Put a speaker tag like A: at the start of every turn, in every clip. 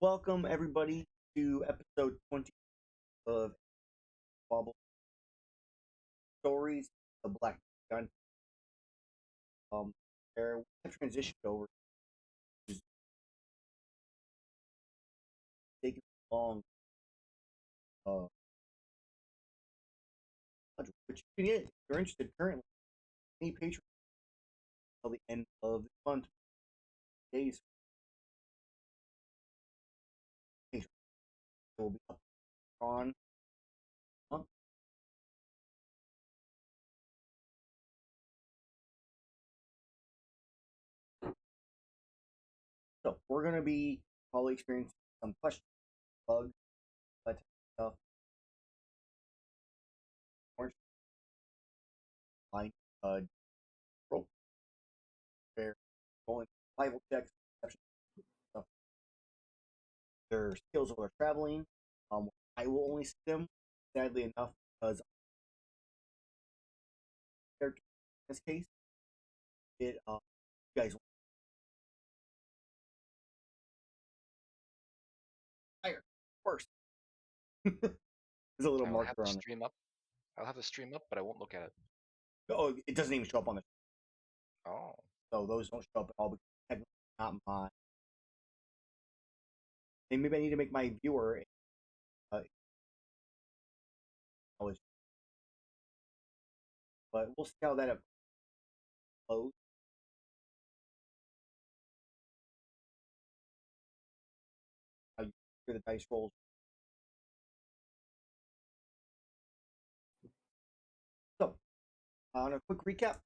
A: Welcome everybody to episode 20 of Squabbles Stories of Black Gun. There we have transitioned over to taking long uh which you can get if you're interested currently any Patreon until the end of the month. Days Patreon will be up on month. So we're gonna be probably experiencing some questions, bugs, that type of stuff. Orange line roll where rolling survival checks, perception stuff. Their skills while they're traveling. I will only see them, sadly enough, because character in this case, it you guys fire first. There's a little
B: I'll have
A: marker
B: the
A: on it.
B: stream up. I'll have the stream up, but I won't look at it.
A: Oh, it doesn't even show up on the.
B: Oh,
A: So those don't show up at all because technically not mine. And maybe I need to make my viewer. Always, but we'll see how that goes. How you hear the dice rolls. So, on a quick recap,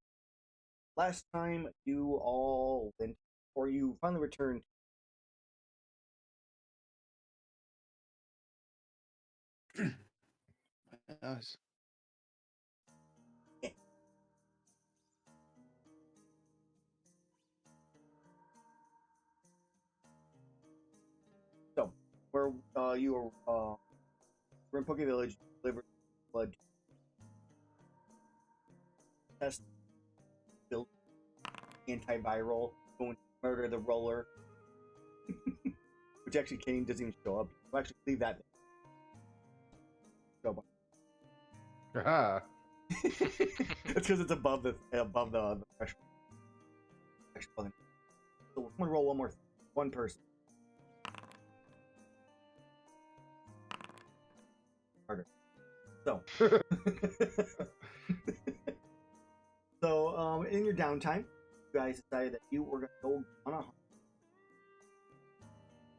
A: last time you all went, or you finally returned.
C: Nice.
A: So, where you were in Poke Village, delivered blood test, build antiviral, going to murder the roller, which actually Kane doesn't even show up. We'll actually leave that. Show up.
C: Aha.
A: It's because it's above the threshold. Actually, so we're gonna roll one more, one person. Harder. So, so in your downtime, you guys decided that you were gonna go on a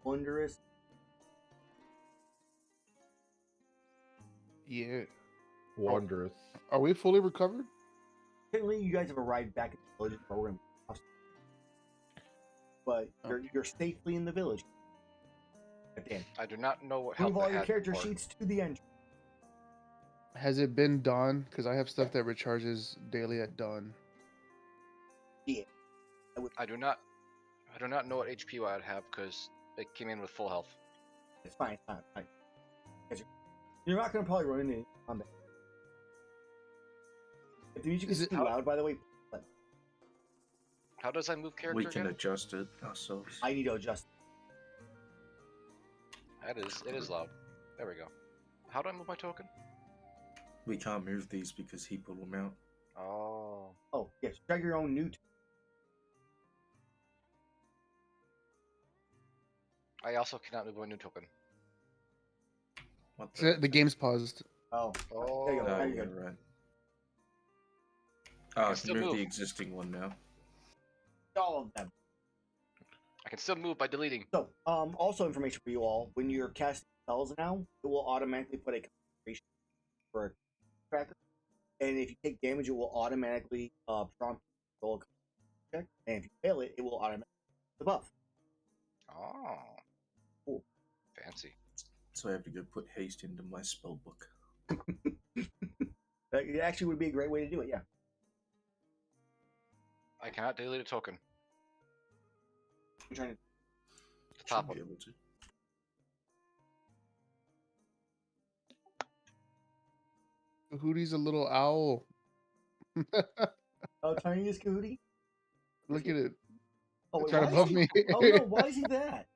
A: wondrous.
C: Yeah.
D: Wondrous.
C: Are we fully recovered?
A: Technically, you guys have arrived back at the village program, but you're safely in the village. Again,
B: I do not know what help
A: move all
B: I
A: your
B: had
A: character
B: before.
A: sheets to the entrance.
C: Has it been dawn? Because I have stuff that recharges daily at dawn.
A: Yeah,
B: I do not know what HP I'd have because it came in with full health.
A: it's fine. It's fine. It's fine. You're not gonna probably run into any combat. If the music is too loud, by the way,
B: How does I move character
D: We can
B: again?
D: adjust it ourselves.
A: I need to adjust.
B: It is loud. There we go. How do I move my token?
D: We can't move these because he pulled them out.
B: Oh.
A: Oh yes, drag your own new.
B: I also cannot move my new token.
D: What
C: So the game's paused.
A: Oh,
B: Oh.
A: there you go.
D: Oh,
A: Now you're
D: yeah,
A: good.
D: right. Oh, I
B: still
D: can move
B: move.
D: the existing one now.
A: All of them.
B: I can still move by deleting.
A: So, also information for you all: when you're casting spells now, it will automatically put a concentration for a tracker, and if you take damage, it will automatically prompt you to roll a check, and if you fail it, it will automatically the buff.
B: Oh.
A: Cool.
B: Fancy.
D: So I have to go put haste into my spell book.
A: That actually would be a great way to do it. Yeah.
B: I cannot delete a token.
A: I'm trying to.
B: The top
D: Should be
B: one.
D: able to.
C: Hootie's a little owl.
A: Oh, tiny is Kahootie?
C: Look at it.
A: Oh, wait,
C: It's right
A: why is
C: above
A: he?
C: me.
A: Oh no, why is he that?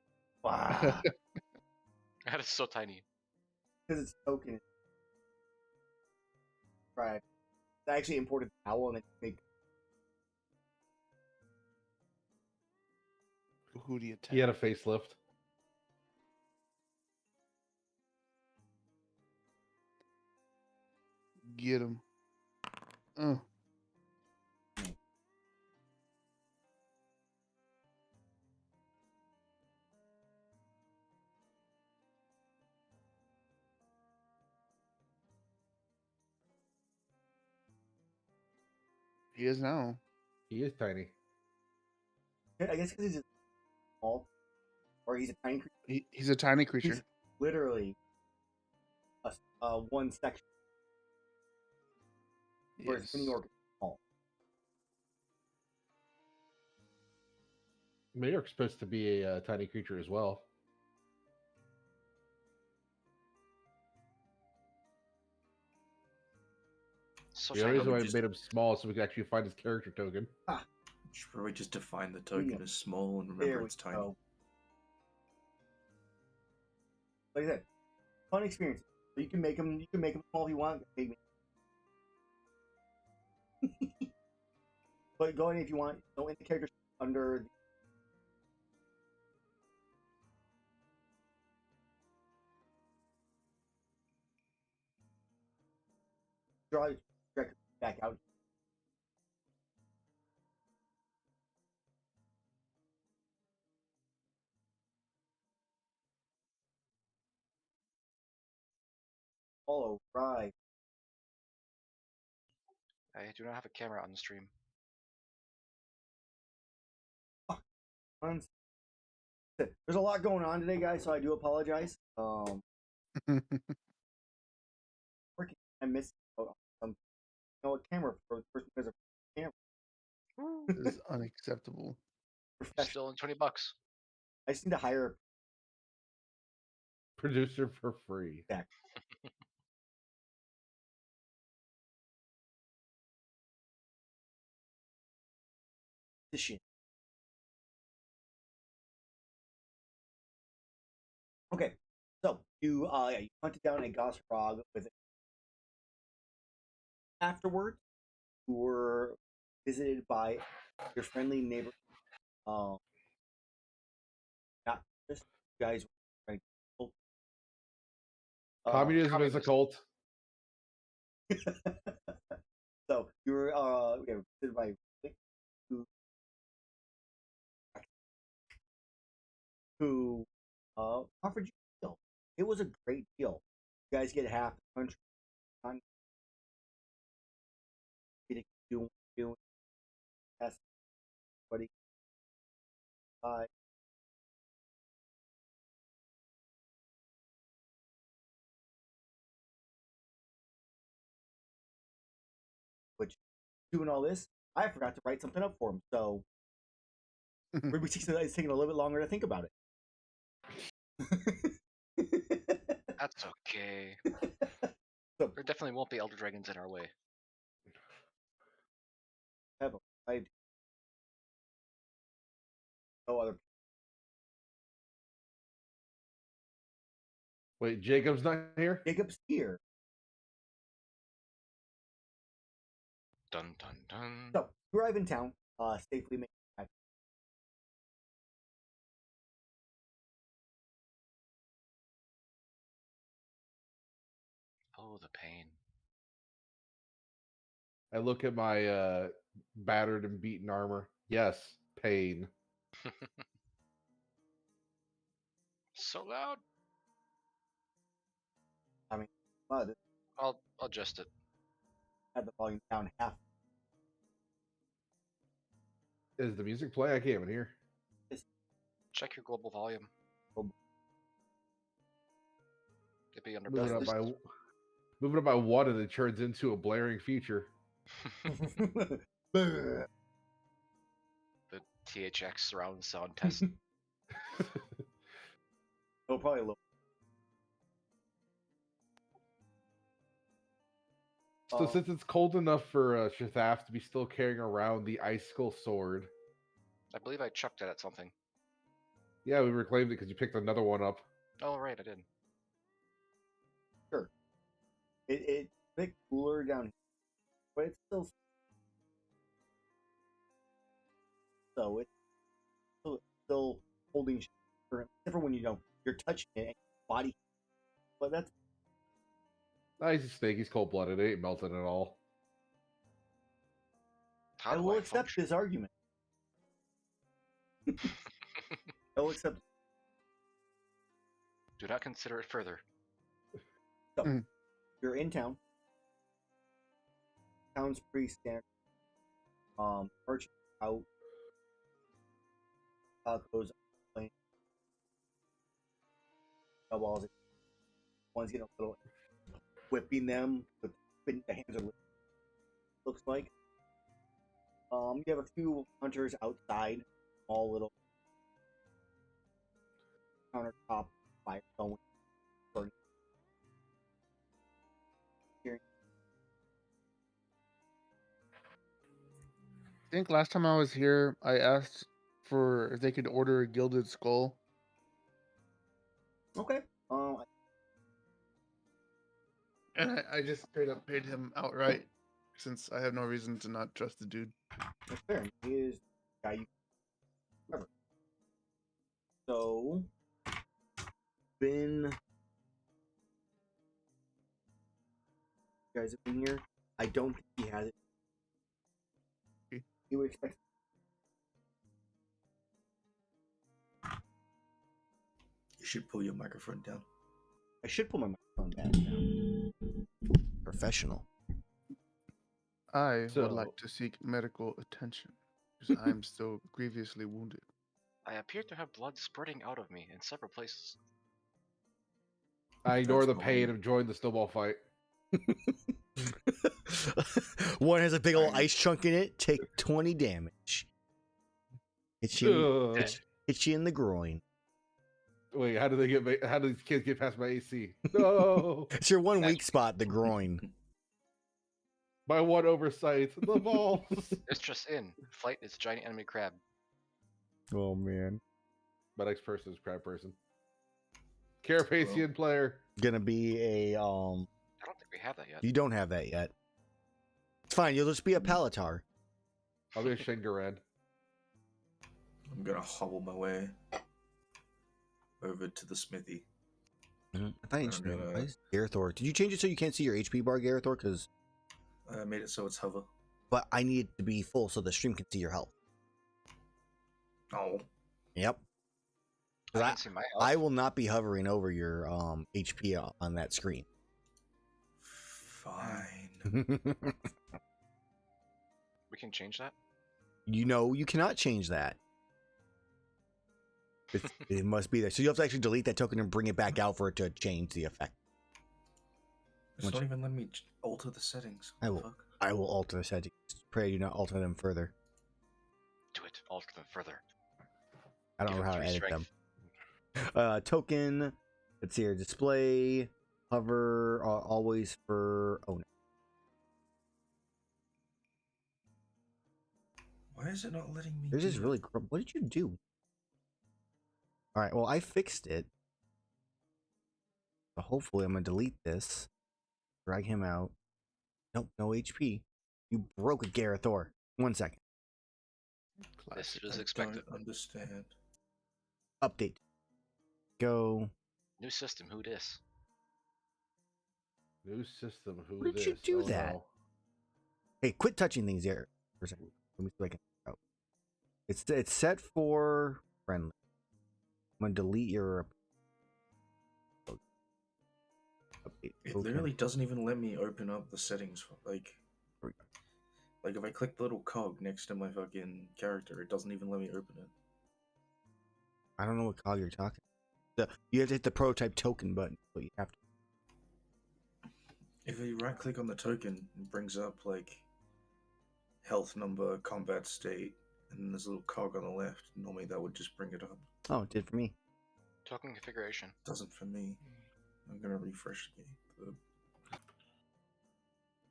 A: Wow.
B: That is so tiny.
A: Because it's token. Right. I actually imported the owl and then make
C: Who do you attack?
E: He had a facelift.
C: Get him. He is now.
E: He is tiny.
A: I guess because he's a small, or he's a tiny creature.
C: He's a tiny creature.
A: He's literally one section. Whereas
C: Yes.
A: mini orc is small.
E: Mayor's supposed to be a tiny creature as well.
B: So
E: The
B: shiny.
E: reason why I
D: just-
E: made him small so we could actually find his character token.
D: Should probably just define the token
A: Yeah.
D: as small and
A: There
D: remember
A: we
D: it's tiny.
A: go. Like I said, fun experience. So you can make them. You can make them small if you want. But go in if you want. Go in the character under. Draw your character back out. All right.
B: I do not have a camera on the stream.
A: There's a lot going on today, guys, so I do apologize. Working, I missed a camera for the person because of camera.
C: This is unacceptable.
A: Professional.
B: Still in $20.
A: I just need to hire
E: Producer for free.
A: a shit. Okay, so you you hunted down a Gauss frog with it. Afterwards, you were visited by your friendly neighbor. Not just you guys were trying to
E: Communism is a cult.
A: so you were visited by who offered you a deal. It was a great deal. You guys get half the country. Doing test, buddy. Which doing all this, I forgot to write something up for him. So maybe it's taking a little bit longer to think about it.
B: That's okay.
A: So
B: There definitely won't be Elder Dragons in our way.
A: I have no other.
E: Wait, Jacob's not here?
A: Jacob's here.
B: Dun dun dun.
A: So you arrive in town, safely make it back.
B: Oh, the pain.
E: I look at my battered and beaten armor. Yes, pain.
B: So loud.
A: I mean, this
B: I'll adjust it.
A: had the volume down half.
E: Is the music play? I can't even hear.
B: Check your global volume. It'd be under
E: Moving
B: business.
E: up by one, and it turns into a blaring feature.
B: The THX surround sound test.
A: Oh, probably a little.
E: So since it's cold enough for Shaseth to be still carrying around the icicle sword,
B: I believe I chucked it at something.
E: Yeah, we reclaimed it because you picked another one up.
B: Oh, right, I did.
A: Sure. It's a bit cooler down here, but it's still holding shit except for when you're touching it and your body. But that's
E: He's a snake. He's cold blooded. It ain't melting at all.
B: How
A: I
B: do
A: will
B: I
A: accept
B: function?
A: this argument. I will accept.
B: Do not consider it further.
A: So
C: Mm.
A: you're in town. Town's pretty standard. Merchant out. Goes playing snowballs. One's getting a little whipping them. The hands are looks like. You have a few hunters outside, small little countertop fire going. Burning.
C: I think last time I was here, I asked for if they could order a gilded skull.
A: Okay.
C: And I just straight up paid him outright, since I have no reason to not trust the dude.
A: That's fair. He is the guy you cover. So, you guys have been here. I don't think he has it.
C: Okay.
A: You would expect.
D: You should pull your microphone down.
A: I should pull my microphone back now. Professional.
C: I would like
E: So-
C: to seek medical attention, because I'm still grievously wounded.
B: I appear to have blood spurting out of me in several places.
E: I ignore
D: That's
E: the pain
D: fine.
E: of joining the snowball fight.
A: One has a big old
D: Fine.
A: ice chunk in it. Take 20 damage. Hits you,
E: Ugh.
A: hits you in the groin.
E: Wait, how do these kids get past my AC? No,
A: It's your one weak spot, the groin.
E: my one oversight, the balls.
B: It's just in. Fight its giant enemy crab.
A: Oh man.
E: My next person is crab person. Carapacian player.
A: Gonna be a
B: I don't think we have that yet.
A: You don't have that yet. It's fine. You'll just be a Palatar.
E: I'll be a Shingaran.
D: I'm gonna hobble my way over to the smithy.
A: I thought you
D: I'm
A: changed
D: gonna-
A: it. Why is Gerathor? Did you change it so you can't see your HP bar, Gerathor? Because
D: I made it so it's hover.
A: but I need it to be full so the stream can see your health.
D: Oh,
A: Yep.
B: I
A: 'Cause
B: can see my health.
A: I will not be hovering over your HP on that screen.
D: fine.
B: We can change that.
A: You know you cannot change that. It must be there. So you have to actually delete that token and bring it back out for it to change the effect.
D: It's
A: Once
D: not
A: you-
D: even letting me alter the settings.
A: I
D: What
A: will.
D: the fuck?
A: I will alter the settings. Pray you not alter them further.
B: Do it. Alter them further.
A: I don't
B: Give
A: know
B: him
A: how to
B: 3
A: edit
B: strength.
A: them. Token. Let's see here. Display. Hover. Always for owner.
D: Why is it not letting me?
A: This
D: do
A: is
D: it?
A: really. What did you do? All right. Well, I fixed it. So hopefully, I'm gonna delete this. Drag him out. Nope. No HP. You broke a Gerathor. 1 second.
B: This
C: Classic.
B: is
D: I
B: expected.
D: don't understand.
A: Update. Go.
B: New system. Who dis?
E: New system. Who
A: Why did you
E: this?
A: do
E: Oh,
A: that?
E: no.
A: Hey, quit touching things there for a second. Let me see if I can. Oh. It's set for friendly. I'm gonna delete your update.
D: It
A: Okay.
D: literally doesn't even let me open up the settings. Like if I click the little cog next to my fucking character, it doesn't even let me open it.
A: I don't know what cog you're talking. You have to hit the prototype token button. So you have to.
D: If you right click on the token, it brings up like health number, combat state, and then there's a little cog on the left. Normally that would just bring it up.
A: Oh, it did for me.
B: Token configuration.
D: Doesn't for me. I'm gonna refresh the game.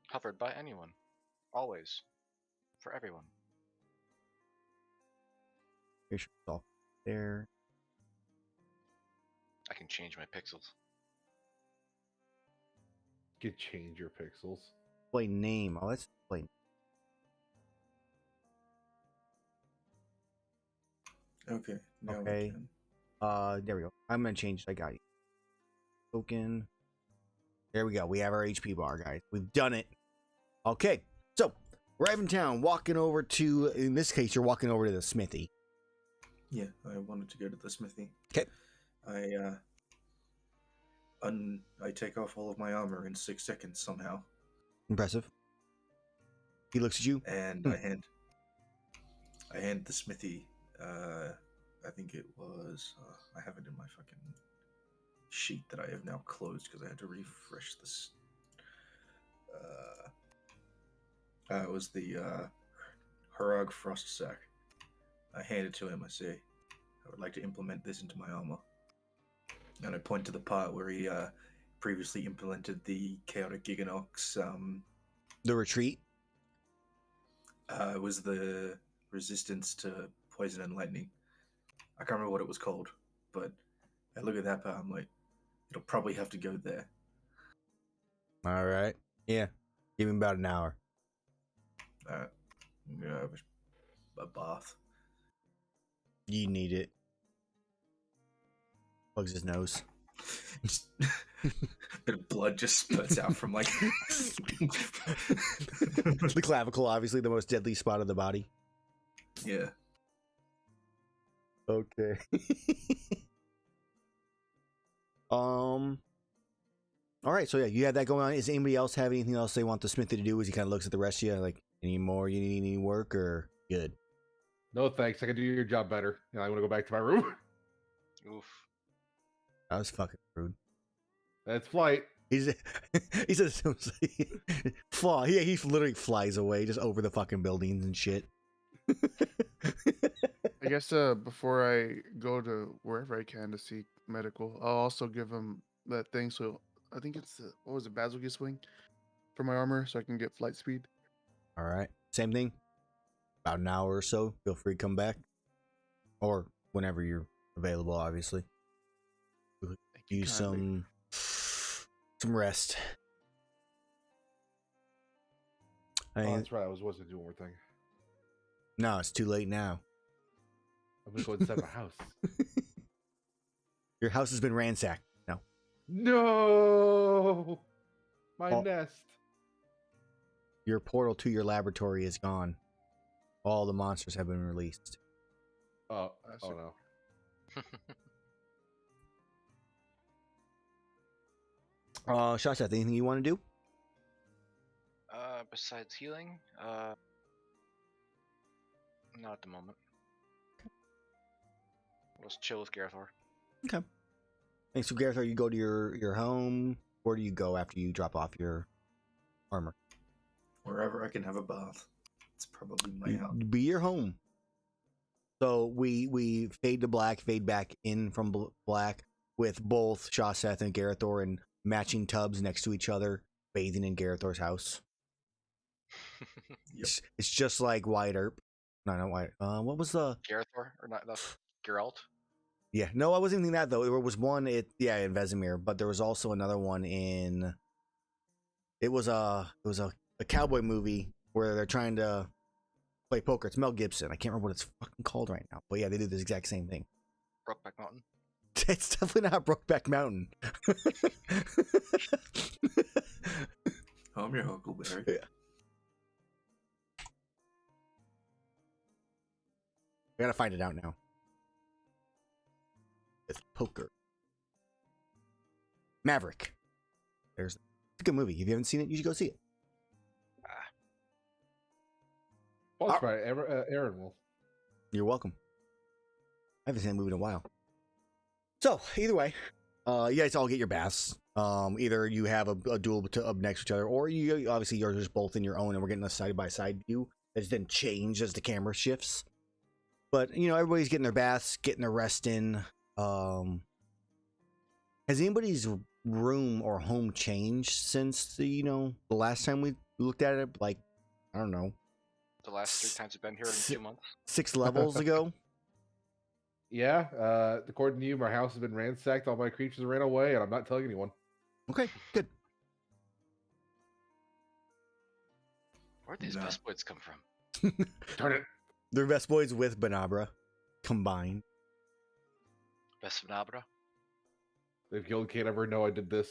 B: Hovered by anyone. Always. For everyone.
A: Here's all there.
B: can change my pixels.
E: You could change your pixels.
A: Play name. Oh, let's play.
D: Okay. Now
A: Okay.
D: we can.
A: There we go. I'm gonna change. I got you. Token. There we go. We have our HP bar, guys. We've done it. Okay. So we're in town, walking over to. In this case, you're walking over to the smithy.
D: Yeah, I wanted to go to the smithy.
A: Okay.
D: I take off all of my armor in 6 seconds somehow,
A: Impressive. He looks at you.
D: and I hand the smithy. I think it was. I have it in my fucking sheet that I have now closed because I had to refresh this. It was the Harag Frost Sack. I hand it to him. I say, I would like to implement this into my armor. And I point to the part where he previously implemented the Chaotic Giganox.
A: The retreat.
D: It was the resistance to poison and lightning. I can't remember what it was called, but I look at that part, I'm like, it'll probably have to go there.
A: All right. Yeah. Give him about an hour.
D: Yeah, a bath.
A: You need it. Plugs his nose.
D: Just, bit of blood just spurts out from like
A: The clavicle, obviously the most deadly spot of the body.
D: yeah.
A: Okay. All right. So yeah, you have that going on. Is anybody else have anything else they want the smithy to do? As he kind of looks at the rest of you, like, any more? You need any work or good?
E: No thanks. I can do your job better. And I want to go back to my room.
B: Oof.
A: That was fucking rude.
E: That's flight.
A: He says, "Flaw." Yeah, he literally flies away just over the fucking buildings and shit.
C: I guess before I go to wherever I can to seek medical, I'll also give him that thing. So I think it's what was it, Bazooka swing for my armor, so I can get flight speed.
A: All right. Same thing. About an hour or so. Feel free to come back, or whenever you're available. Obviously,
C: Thank you
A: use
C: kindly.
A: some rest. I
E: Oh,
A: mean,
E: that's right. I was supposed to do one more thing.
A: no, it's too late now.
E: I'm gonna go inside my house.
A: Your house has been ransacked. No.
E: No, my
A: Oh.
E: nest.
A: Your portal to your laboratory is gone. All the monsters have been released.
E: Oh,
C: That's
E: oh
C: it.
E: no.
A: Shaseth, anything you want to do?
B: Besides healing, not at the moment. Let's chill with Gerathor.
A: Okay. Thanks. So, Gerathor, you go to your home. Where do you go after you drop off your armor?
D: Wherever I can have a bath. It's probably my house.
A: Be your home. So we fade to black, fade back in from black with both Shaseth and Gerathor in matching tubs next to each other, bathing in Gerathor's house.
D: Yep.
A: It's just like Wyatt Earp. No, not Wyatt. What was the?
B: Gerathor or not? That's Geralt.
A: Yeah, no, I wasn't thinking that though. There was one in Vesemir, but there was also another one in. It was a cowboy movie where they're trying to play poker. It's Mel Gibson. I can't remember what it's fucking called right now, but yeah, they do this exact same thing.
B: Brokeback Mountain.
A: It's definitely not Brokeback Mountain.
D: I'm your Huckleberry.
A: Yeah. I gotta find it out now. It's poker. Maverick. It's a good movie. If you haven't seen it, you should go see it.
E: Oh, that's right. Aaron will.
A: You're welcome. I haven't seen that movie in a while. So, either way, you guys all get your baths. Either you have a duel up next to each other, or you obviously you're just both in your own, and we're getting a side-by-side view that's then changed as the camera shifts. But, you know, everybody's getting their baths, getting their rest in. Has anybody's room or home changed since the last time we looked at it? Like, I don't know.
B: The last 3 times I've been here in 2 months.
A: 6 levels ago?
E: Yeah, according to you, my house has been ransacked. All my creatures ran away, and I'm not telling anyone.
A: Okay, good.
B: Where'd these
D: No.
B: Vespoids come from?
E: Darn it.
A: They're Vespoids with Banabra combined.
B: Vesnabra?
E: The guild can't ever know I did this,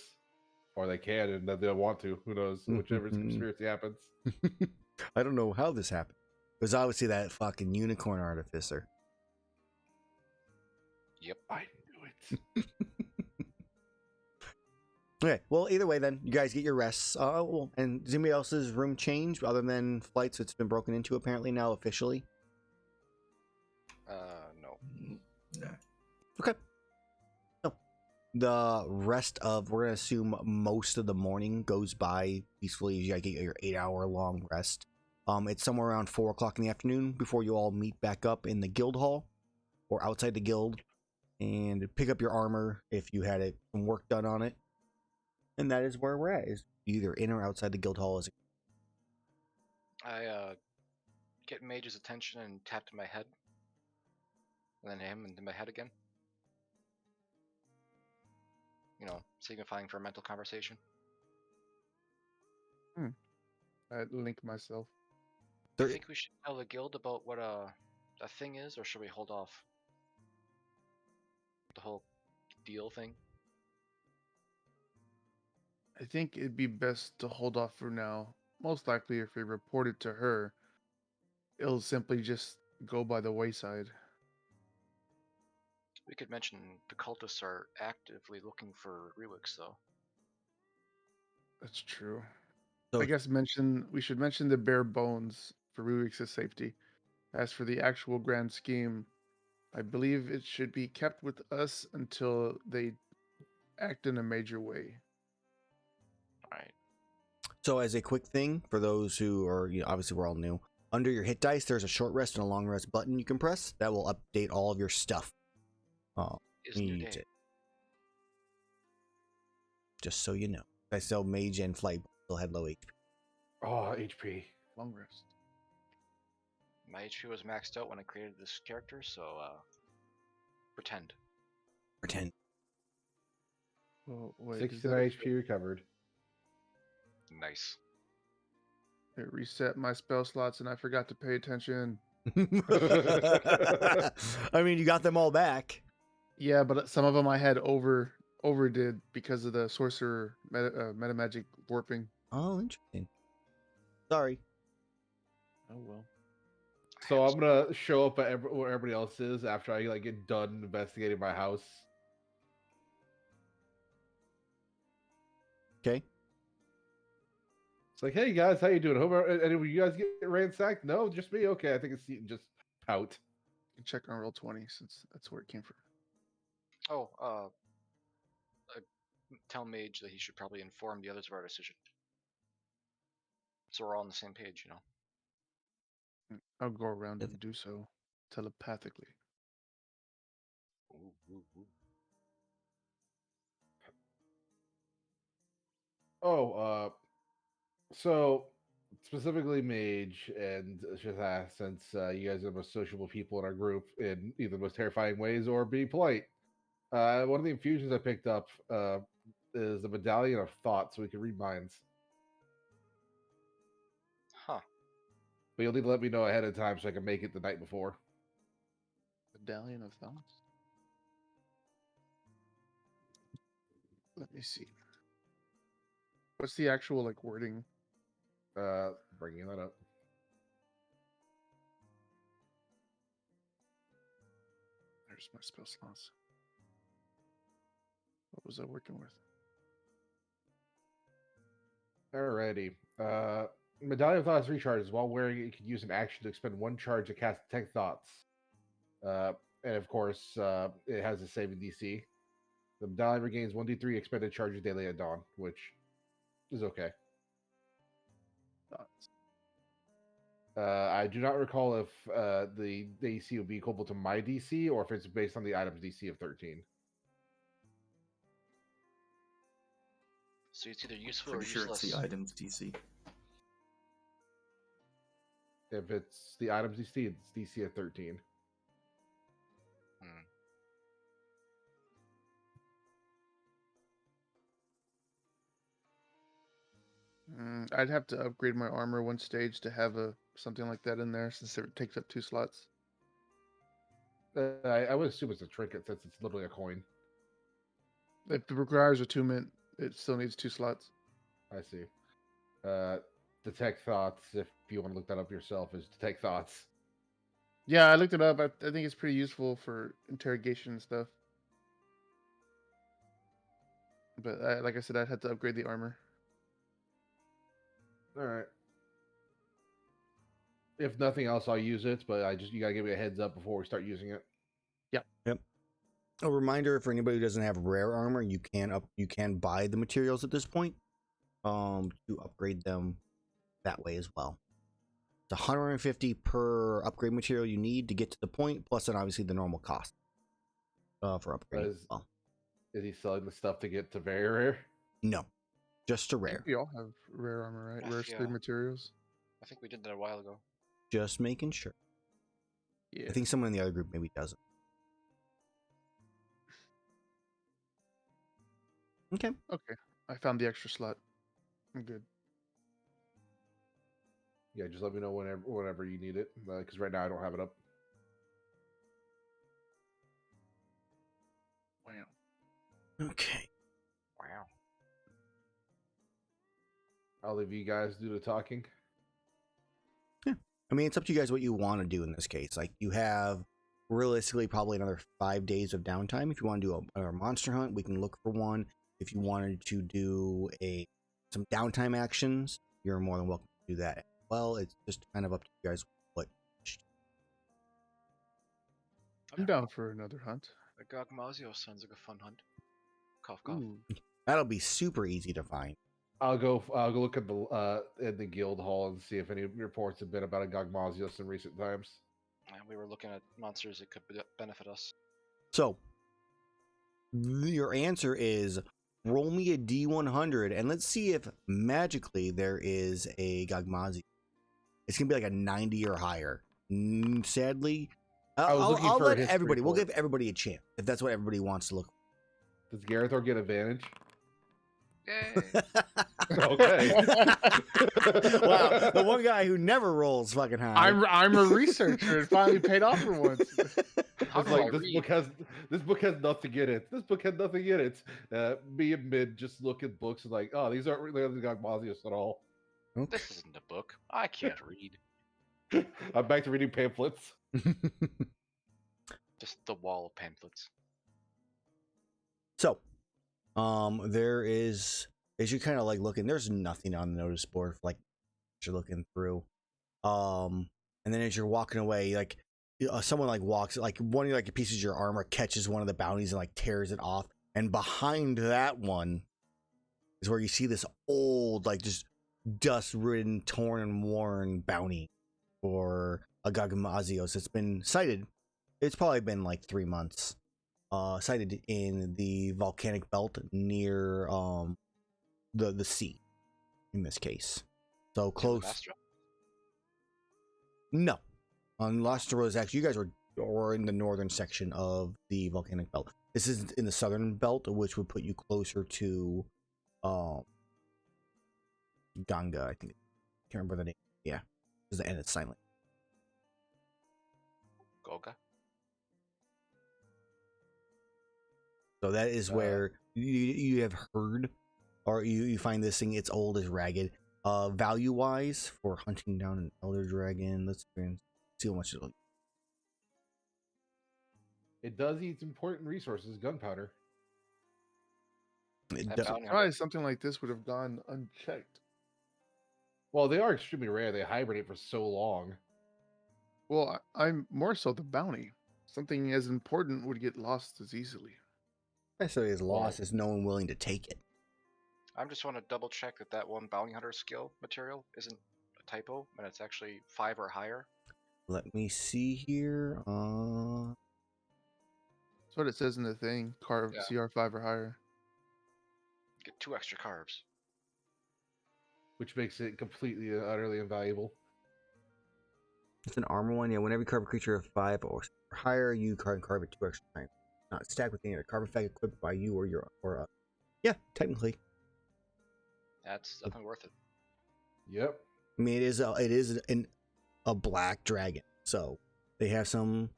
E: or they can, and that they'll want to. Who knows? Whichever conspiracy happens.
A: I don't know how this happened. There's obviously that fucking unicorn artificer.
B: Yep.
E: I knew it.
A: Okay, well, either way, then you guys get your rests. And does anybody else's room change other than flights? It's been broken into apparently now officially.
B: No.
D: No.
A: Okay. So the rest of, we're gonna assume most of the morning goes by peacefully as you guys get your 8-hour long rest. It's somewhere around 4 o'clock in the afternoon before you all meet back up in the guild hall or outside the guild and pick up your armor if you had some work done on it. And that is where we're at, is either in or outside the guild hall.
B: I get Mage's attention and tap to my head. And then him into my head again. You know, signifying for a mental conversation.
C: I link myself.
B: Do you think we should tell the guild about what a thing is, or should we hold off? The whole deal thing?
C: I think it'd be best to hold off for now. Most likely, if we report it to her, it'll simply just go by the wayside.
B: We could mention the cultists are actively looking for relics, though.
C: That's true.
A: So-
C: I guess we should mention the bare bones for Ruix's safety. As for the actual grand scheme, I believe it should be kept with us until they act in a major way.
B: Alright.
A: So as a quick thing, for those who are, obviously we're all new, under your hit dice, there's a short rest and a long rest button you can press. That will update all of your stuff.
B: Is new
A: Use
B: day.
A: it. Just so you know. I still Mage and Flight still had low HP.
E: Oh, HP.
C: Long rest.
B: My HP was maxed out when I created this character, so pretend.
A: Pretend.
C: Oh, wait, is
E: 69
C: that
E: HP recovered.
B: Nice.
C: it reset my spell slots and I forgot to pay attention.
A: I mean, you got them all back.
C: Yeah, but some of them I had overdid because of the sorcerer meta magic warping.
A: Oh, interesting. Sorry.
C: Oh well.
E: So I'm gonna show up at where everybody else is after I get done investigating my house.
A: Okay.
E: It's like, hey guys, how you doing? Hope any of you guys get ransacked? No, just me. Okay, I think it's just pout.
C: You can check on roll 20 since that's where it came from.
B: Oh, tell Mage that he should probably inform the others of our decision. So we're all on the same page, you know?
C: I'll go around and do so telepathically.
B: Ooh, ooh, ooh.
E: Oh, so specifically Mage and Shaseth, since you guys are the most sociable people in our group in either the most terrifying ways or be polite. One of the infusions I picked up is the Medallion of Thought, so we can read minds.
B: Huh.
E: But you'll need to let me know ahead of time so I can make it the night before.
C: Medallion of Thoughts? Let me see. What's the actual wording?
E: Bringing that up.
C: There's my spell slots. What was I working with?
E: Alrighty. Medallion of Thoughts recharges. While wearing it, you can use an action to expend 1 charge to cast Detect Thoughts. And of course, it has a saving DC. The medallion regains 1d3 expended charges daily at dawn, which is okay.
C: Thoughts.
E: I do not recall if the DC will be equal to my DC or if it's based on the item's DC of 13.
B: So it's either useful or
D: Pretty sure
B: useless.
D: it's the items DC.
E: If it's the item's DC, it's DC of 13.
B: Hmm.
C: I'd have to upgrade my armor one stage to have something like that in there, since it takes up 2 slots.
E: I would assume it's a trinket since it's literally a coin.
C: If it requires attunement, it still needs 2 slots.
E: I see. Detect thoughts, if you want to look that up yourself, is detect thoughts.
C: Yeah, I looked it up. I think it's pretty useful for interrogation and stuff. But like I said, I'd have to upgrade the armor.
E: All right. If nothing else, I'll use it, but you gotta give me a heads up before we start using it.
A: Yep. A reminder for anybody who doesn't have rare armor, you can buy the materials at this point, to upgrade them that way as well. It's 150 per upgrade material you need to get to the point, plus then obviously the normal cost for upgrading as well.
E: Is he selling the stuff to get to very rare?
A: No, just to
C: I
A: rare.
C: think we all have rare armor, right? Rare
B: Yeah.
C: materials.
B: I think we did that a while ago.
A: Just making sure.
C: Yeah.
A: I think someone in the other group maybe doesn't. Okay.
C: Okay. I found the extra slot. I'm good.
E: Yeah, just let me know whenever you need it, because right now I don't have it up.
C: Wow.
A: Okay.
B: Wow.
E: I'll leave you guys do the talking.
A: I mean, it's up to you guys what you want to do in this case. Like, you have realistically probably another 5 days of downtime. If you want to do a monster hunt, we can look for one. If you wanted to do some downtime actions, you're more than welcome to do that as well. It's just kind of up to you guys what.
C: I'm down for another hunt.
B: The Gogmazio sounds like a fun hunt. Cough, cough.
C: Ooh.
A: That'll be super easy to find.
E: I'll go look at the guild hall and see if any reports have been about a Gogmazios in recent times.
B: And we were looking at monsters that could benefit us.
A: So, your answer is roll me a D100 and let's see if magically there is a Gogmazi. It's going to be like a 90 or higher. Sadly, I'll let everybody, we'll give everybody a chance if that's what everybody wants to look for.
E: Does Gerathor get advantage?
B: Yay!
E: Okay.
A: Wow, the one guy who never rolls fucking high.
C: I'm a researcher. It finally paid off for once.
B: How
E: It's
B: do I
E: like
B: read?
E: this book has nothing in it. This book has nothing in it. Me and Mid just look at books and like, oh, these aren't really the Gogmazios at all.
A: Okay.
B: This isn't a book. I can't read.
E: I'm back to reading pamphlets.
B: Just the wall of pamphlets.
A: So, there is, as you kind of like looking, there's nothing on the notice board like you're looking through. And then as you're walking away, like someone like walks, like one of like pieces of your armor catches one of the bounties and like tears it off, and behind that one is where you see this old, like just dust-ridden, torn and worn bounty for a Gogmazios. It's been sighted. It's probably been like 3 months. Sighted in the volcanic belt near the sea, in this case. So close.
B: Astra?
A: No, on Lastra is actually, you guys were in the northern section of the volcanic belt. This is in the southern belt, which would put you closer to Ganga. I think. Can't remember the name. Yeah, and it's silent.
B: Goga?
A: So that is where you have heard, or you find this thing. It's old, it's ragged. Value wise, for hunting down an elder dragon, let's see how much it'll.
E: It does eat important resources, gunpowder.
A: It
B: That
A: does.
B: bounty
C: Surprised something like this would have gone unchecked.
E: Well, they are extremely rare. They hibernate for so long.
C: Well, I'm more so the bounty. Something as important would get lost as easily.
A: Necessarily as lost as no one willing to take it.
B: I just want to double check that one bounty hunter skill material isn't a typo and it's actually 5 or higher.
A: Let me see here.
C: That's what it says in the thing. Carve
B: Yeah.
C: CR5 or higher.
B: Get 2 extra carbs.
E: Which makes it completely and utterly invaluable.
A: It's an armor one. Yeah, whenever you carve a creature of 5 or higher, you carve it 2 extra times. Not stacked with any other carbon effect equipped by you or your yeah, technically.
B: That's definitely worth it.
E: Yep.
A: I mean, it is a black dragon, so they have some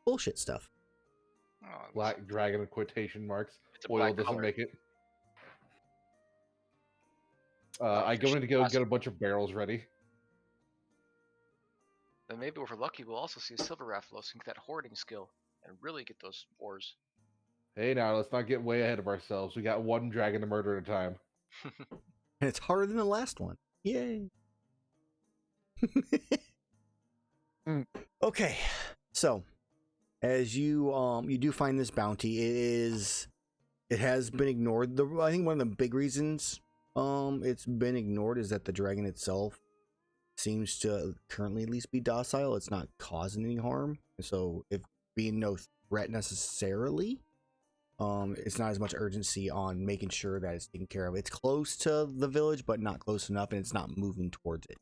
A: bullshit stuff.
B: Oh,
E: Black dragon in quotation marks.
B: It's a
E: Oil
B: black
E: doesn't
B: color.
E: make it.
B: Oh,
E: I go in to go
B: awesome.
E: get a bunch of barrels ready.
B: Then maybe if we're lucky, we'll also see a silver Rathalos and get that hoarding skill and really get those ores.
E: Hey, now let's not get way ahead of ourselves. We got one dragon to murder at a time.
A: And it's harder than the last one. Yay. Okay. So, as you do find this bounty, it has been ignored. I think one of the big reasons it's been ignored is that the dragon itself seems to currently at least be docile. It's not causing any harm. So, if being no threat necessarily, it's not as much urgency on making sure that it's taken care of. It's close to the village, but not close enough, and it's not moving towards it.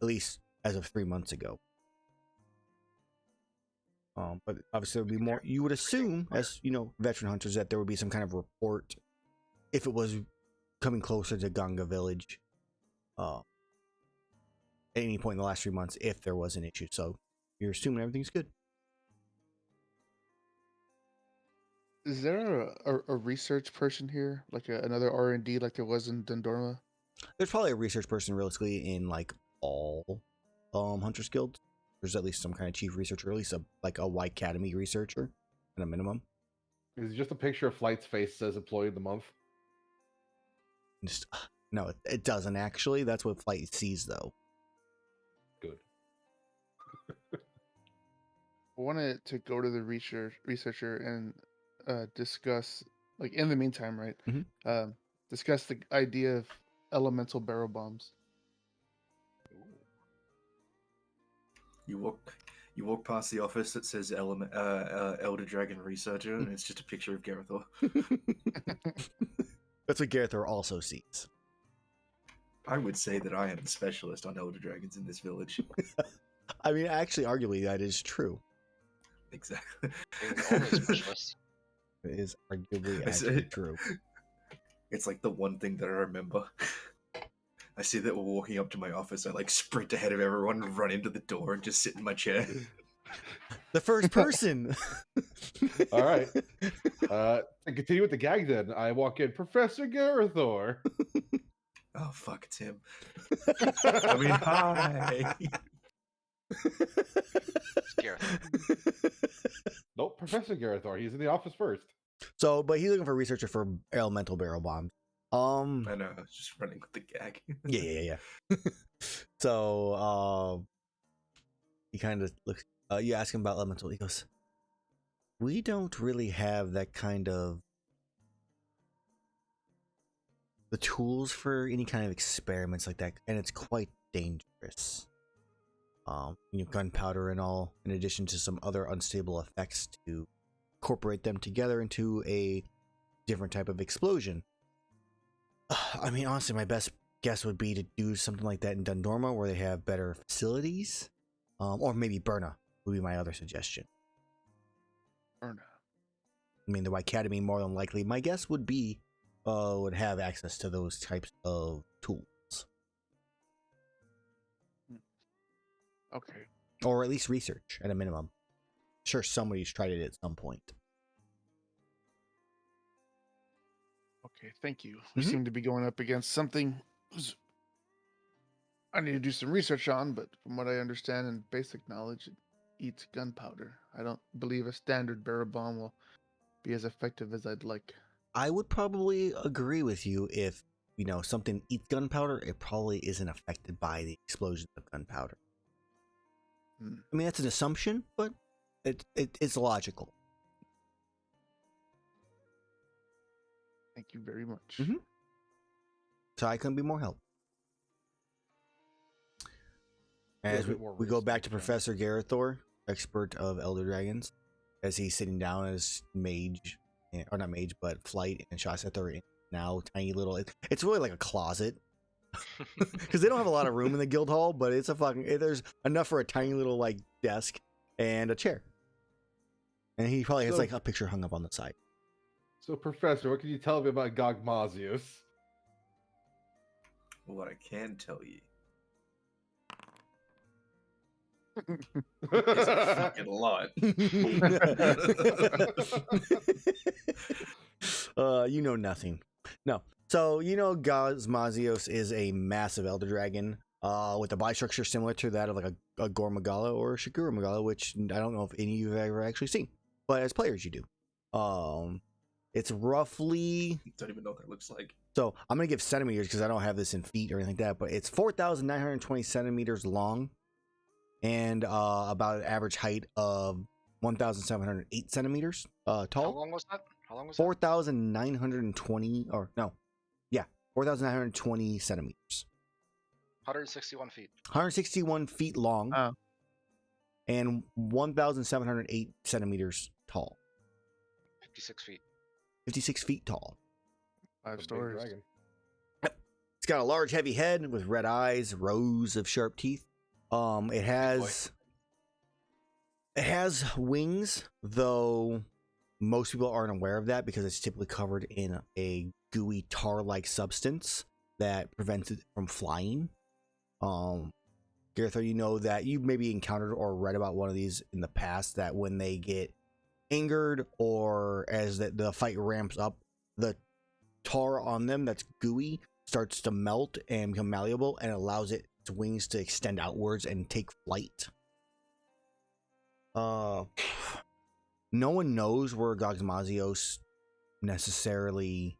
A: At least as of 3 months ago. But obviously there would be more. You would assume, as you know, veteran hunters, that there would be some kind of report if it was coming closer to Ganga village. At any point in the last 3 months, if there was an issue. So you're assuming everything's good.
C: Is there a research person here, like another R&D, like there was in Dundorma?
A: There's probably a research person realistically in like all Hunters Guilds. There's at least some kind of chief researcher, at least a Y Academy researcher at a minimum.
E: Is it just a picture of Flight's face says employee of the month?
A: Just, no, it doesn't actually. That's what Flight sees though.
E: Good.
C: I wanted to go to the researcher and discuss, like in the meantime, right?
A: Mm-hmm.
C: Discuss the idea of elemental barrel bombs.
D: You walk past the office that says Elder Dragon Researcher, and it's just a picture of Gerathor.
A: That's what Gerathor also sees.
D: I would say that I am the specialist on Elder Dragons in this village.
A: I mean, actually, arguably, that is true.
D: Exactly.
B: Being the only specialist.
A: It is arguably
D: It's-
A: actually true.
D: It's like the one thing that I remember. I see that we're walking up to my office. I like sprint ahead of everyone, run into the door, and just sit in my chair.
A: The first person.
E: All right. To continue with the gag, then I walk in, Professor Gerathor.
D: Oh fuck, it's him. I mean, hi.
B: It's Gerathor.
E: Nope, Professor Gerathor. He's in the office first.
A: So, but he's looking for a researcher for elemental barrel bombs.
D: I know, I was just running with the gag.
A: Yeah. So, he kind of looks. You ask him about elemental. He goes, "We don't really have that kind of the tools for any kind of experiments like that, and it's quite dangerous. Gunpowder and all, in addition to some other unstable effects to incorporate them together into a different type of explosion. I mean, honestly, my best guess would be to do something like that in Dundorma, where they have better facilities, or maybe Burna would be my other suggestion.
C: Burna.
A: I mean, the Y Academy, more than likely, my guess would be, would have access to those types of tools.
C: Okay.
A: Or at least research, at a minimum. Sure, somebody's tried it at some point.
C: Okay, thank you. We
A: Mhm.
C: seem to be going up against something I need to do some research on, but from what I understand and basic knowledge, it eats gunpowder. I don't believe a standard barrel bomb will be as effective as I'd like.
A: I would probably agree with you if, something eats gunpowder, it probably isn't affected by the explosion of gunpowder. I mean, that's an assumption, but it's logical.
C: Thank you very much.
A: Mhm. So I couldn't be more help. As
E: bit more
A: we go back to
E: research,
A: Professor Gerathor, expert of Elder Dragons, as he's sitting down as Mage, or not Mage, but Flight and Shaseth are in now tiny little. It's really like a closet Because they don't have a lot of room in the guild hall, but it's a there's enough for a tiny little like desk and a chair. And he probably has
E: So-
A: like a picture hung up on the side.
E: So, Professor, what can you tell me about Gogmazios?
D: What I can tell you is a fucking lot.
A: You know nothing. No. So you know Gazmazios is a massive elder dragon with a body structure similar to that of like a Gormagala or a Shiguru Magala, which I don't know if any of you have ever actually seen, but as players you do. It's roughly,
D: Don't even know what that looks like.
A: so I'm gonna give centimeters because I don't have this in feet or anything like that, but it's 4,920 centimeters long and about an average height of 1,708 centimeters
B: How
A: tall.
B: long was that? How long was that?
A: 4,920 or no, yeah, 4,920 centimeters.
B: 161 feet.
A: 161 feet long
C: Oh.
A: and 1,708 centimeters tall.
B: 56 feet.
A: 56 feet tall.
C: 5
E: A big
C: stories.
E: dragon.
A: It's got a large, heavy head with red eyes, rows of sharp teeth. It has wings, though most people aren't aware of that because it's typically covered in a gooey tar-like substance that prevents it from flying. Gerathor, you know that you maybe encountered or read about one of these in the past, that when they get angered or as the fight ramps up, the tar on them that's gooey starts to melt and become malleable and allows its wings to extend outwards and take flight. No one knows where Gogmazios necessarily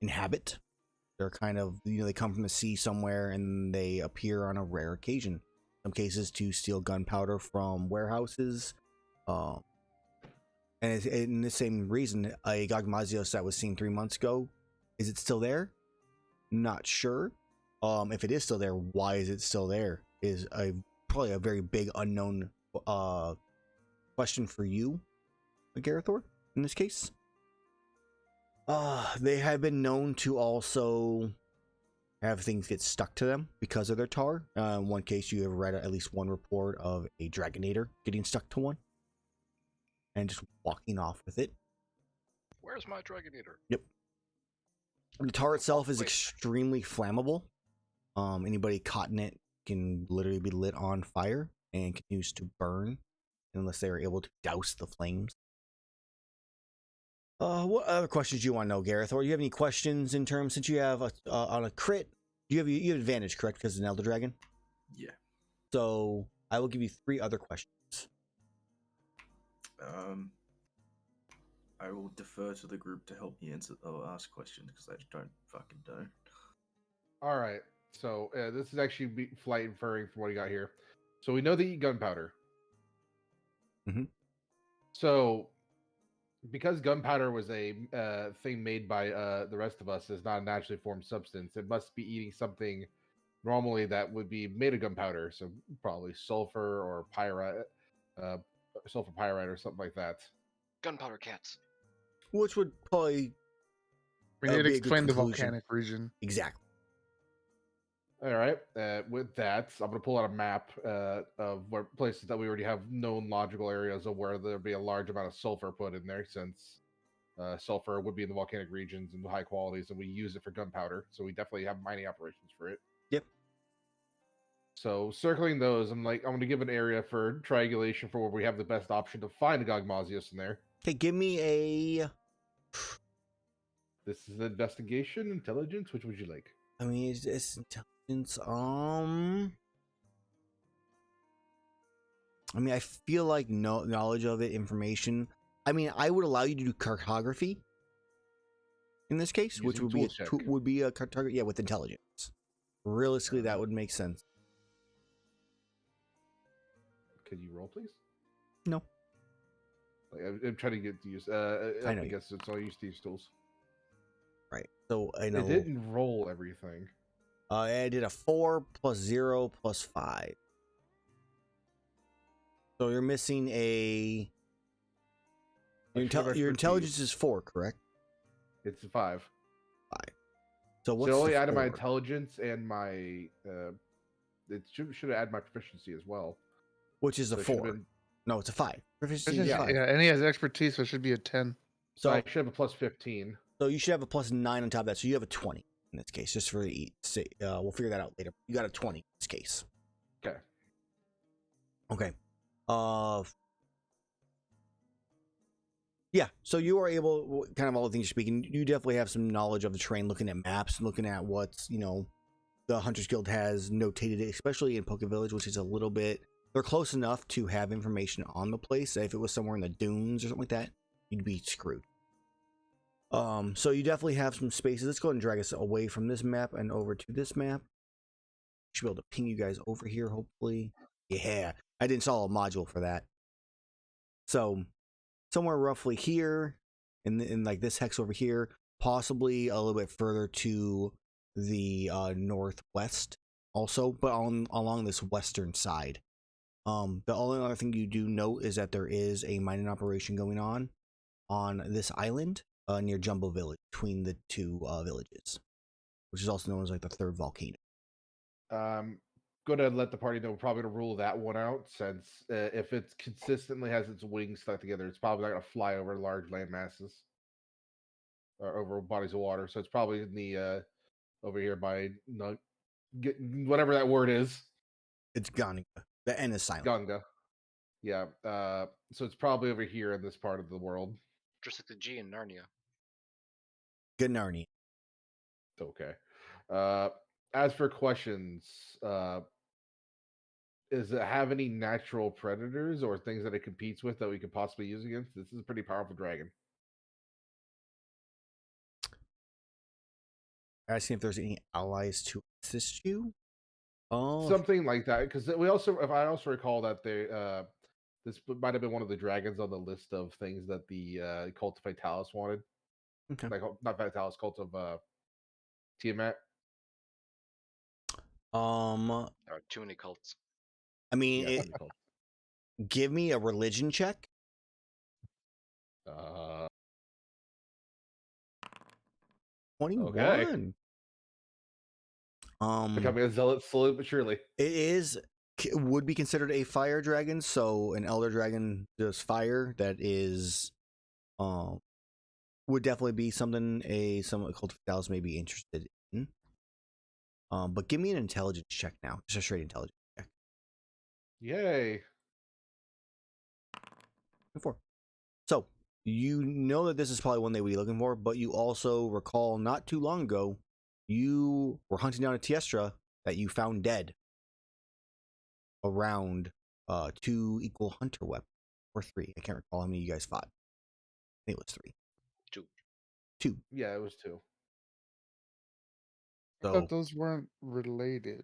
A: inhabit. They're kind of, they come from the sea somewhere and they appear on a rare occasion. In some cases to steal gunpowder from warehouses. And it's in the same reason, a Gogmazios that was seen 3 months ago, is it still there? Not sure. If it is still there, why is it still there? Is probably a very big unknown question for you, Gerathor, in this case. They have been known to also have things get stuck to them because of their tar. In one case, you have read at least one report of a Dragonator getting stuck to one and just walking off with it.
B: Where's my Dragonator?
A: Yep. The tar itself is
B: Wait.
A: extremely flammable. Anybody caught in it can literally be lit on fire and continues to burn unless they are able to douse the flames. What other questions do you want to know, Gerathor? Do you have any questions in terms, since you have on a crit? You have advantage, correct? Because it's an Elder Dragon.
D: Yeah.
A: So I will give you 3 other questions.
D: I will defer to the group to help me answer or ask questions because I don't fucking know.
E: All right. So this is actually flight inferring from what you got here. So we know they eat gunpowder.
A: Mhm.
E: So because gunpowder was a thing made by the rest of us, is not a naturally formed substance, it must be eating something normally that would be made of gunpowder. So probably sulfur or pyrite, sulfur pyrite or something like that.
B: Gunpowder cats.
A: Which would probably
C: We
A: That
C: need
A: would
C: to
A: be a good
C: explain the
A: conclusion.
C: volcanic region.
A: exactly.
E: All right. With that, I'm going to pull out a map of where places that we already have known logical areas of where there'd be a large amount of sulfur put in there, since sulfur would be in the volcanic regions and the high qualities, and we use it for gunpowder. So we definitely have mining operations for it.
A: Yep.
E: So circling those, I'm going to give an area for triangulation for where we have the best option to find a Gogmazios in there.
A: Okay, give me a.
E: This is investigation, intelligence. Which would you like?
A: I mean, it's intelligence. I mean, I feel like knowledge of it, information. I mean, I would allow you to do cartography in this case, which
E: Using
A: would
E: tool check.
A: be a cartography, yeah, with intelligence. Realistically, that would make sense.
E: Could you roll, please?
A: No.
E: I'm trying to get to use.
A: I know
E: I
A: you-
E: guess it's all use Steve's tools.
A: Right. So I know.
E: It didn't roll everything.
A: I did a 4 + 0 + 5. So you're missing a. Your,
E: A shared
A: your
E: expertise.
A: intelligence is 4, correct?
E: It's a 5.
A: So
E: So
A: what's
E: it only
A: the
E: added my
A: 4?
E: intelligence and my. It should add my proficiency as well.
A: Which is a
E: So it should
A: 4.
E: have been.
A: No, it's a 5. Proficiency is
C: Proficiency,
E: Yeah.
A: 5.
C: yeah, and he has expertise, so it should be a 10.
E: So I
A: So,
E: should have a plus 15.
A: so you should have a plus 9 on top of that. So you have a 20 in this case, just for the we'll figure that out later. You got a 20 in this case.
E: Okay.
A: Okay. Yeah, so you are able, kind of all the things you're speaking, you definitely have some knowledge of the terrain, looking at maps, looking at what's, the Hunters Guild has notated, especially in Poke Village, which is a little bit, they're close enough to have information on the place. If it was somewhere in the dunes or something like that, you'd be screwed. So you definitely have some spaces. Let's go ahead and drag us away from this map and over to this map. Should be able to ping you guys over here, hopefully. Yeah, I did install a module for that. So somewhere roughly here, in like this hex over here, possibly a little bit further to the northwest, also, but along this western side. The only other thing you do note is that there is a mining operation going on this island near Jumbo Village, between the two villages, which is also known as like the third volcano.
E: Go ahead and let the party know. We're probably going to rule that one out, since if it consistently has its wings stuck together, it's probably not going to fly over large land masses or over bodies of water. So it's probably in the over here by whatever that word is.
A: It's Ganga. The N is silent.
E: Ganga. Yeah. So it's probably over here in this part of the world.
B: Just like the G in Narnia.
A: Ganarni.
E: Okay. As for questions, does it have any natural predators or things that it competes with that we could possibly use against? This is a pretty powerful dragon.
A: Asking if there's any allies to assist you. Oh,
E: Something like that, because if I also recall that this might have been one of the dragons on the list of things that the Cult of Vitalis wanted.
A: okay.
E: Like, not Vitalis, Cult of Tiamat.
B: There are too many cults.
A: I mean,
E: Yeah, it's called.
A: give me a religion check. 21.
E: Okay. Becoming a zealot slowly but surely.
A: Would be considered a fire dragon, so an elder dragon does fire. That is, would definitely be something some Cult of Dallas may be interested in. But give me an intelligence check now, just a straight intelligence check.
E: Yay!
A: 4. So you know that this is probably one they would be looking for, but you also recall not too long ago you were hunting down a Tiestra that you found dead around 2 equal hunter weapons, or 3. I can't recall how many you guys fought. I think it was 3. 2.
E: Yeah, it was 2.
C: I
A: So
C: thought those weren't related.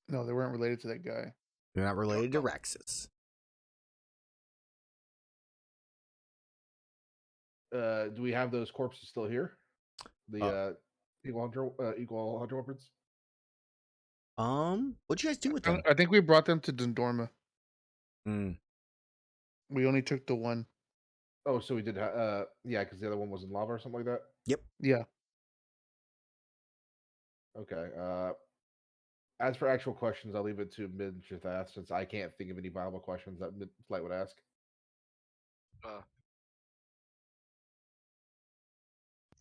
C: No, they weren't related to that guy.
A: they're not related to Raxus.
E: Do we have those corpses still here? The equal hunter weapons.
A: What'd you guys do with them?
C: I think we brought them to Dendorma.
A: Hmm.
C: We only took the one.
E: Oh, so we did. Yeah, because the other one was in lava or something like that.
A: Yep.
C: Yeah.
E: Okay. As for actual questions, I'll leave it to Mid and Shaseth, since I can't think of any viable questions that Mid Flight would ask.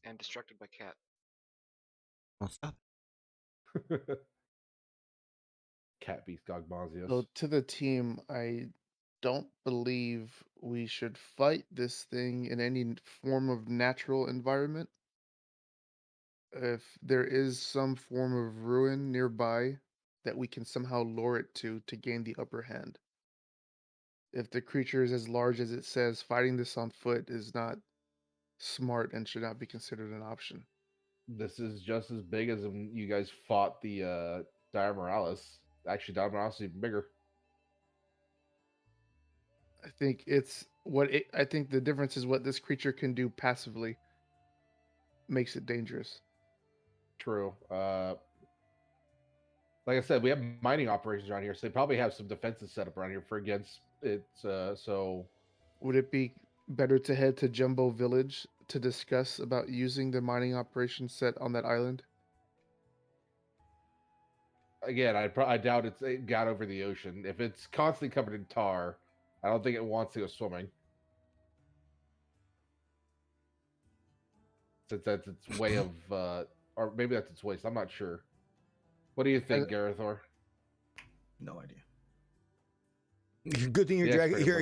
B: And distracted by cat.
A: I'll stop.
E: Cat Beast Gogmazios.
C: So to the team, I don't believe we should fight this thing in any form of natural environment. If there is some form of ruin nearby that we can somehow lure it to gain the upper hand. If the creature is as large as it says, fighting this on foot is not smart and should not be considered an option.
E: This is just as big as when you guys fought the Dire Moralis. Actually, Dire Moralis is even bigger.
C: I think I think the difference is what this creature can do passively makes it dangerous.
E: True. Like I said, we have mining operations around here, so they probably have some defenses set up around here for against it. So
C: would it be better to head to Jumbo Village to discuss about using the mining operation set on that island?
E: Again, I doubt it got over the ocean. If it's constantly covered in tar, I don't think it wants to go swimming. Since that's its way of, or maybe that's its waste. I'm not sure. What do you think, Gerathor?
D: No idea.
A: Good thing you're
E: The
A: dragon.
E: expert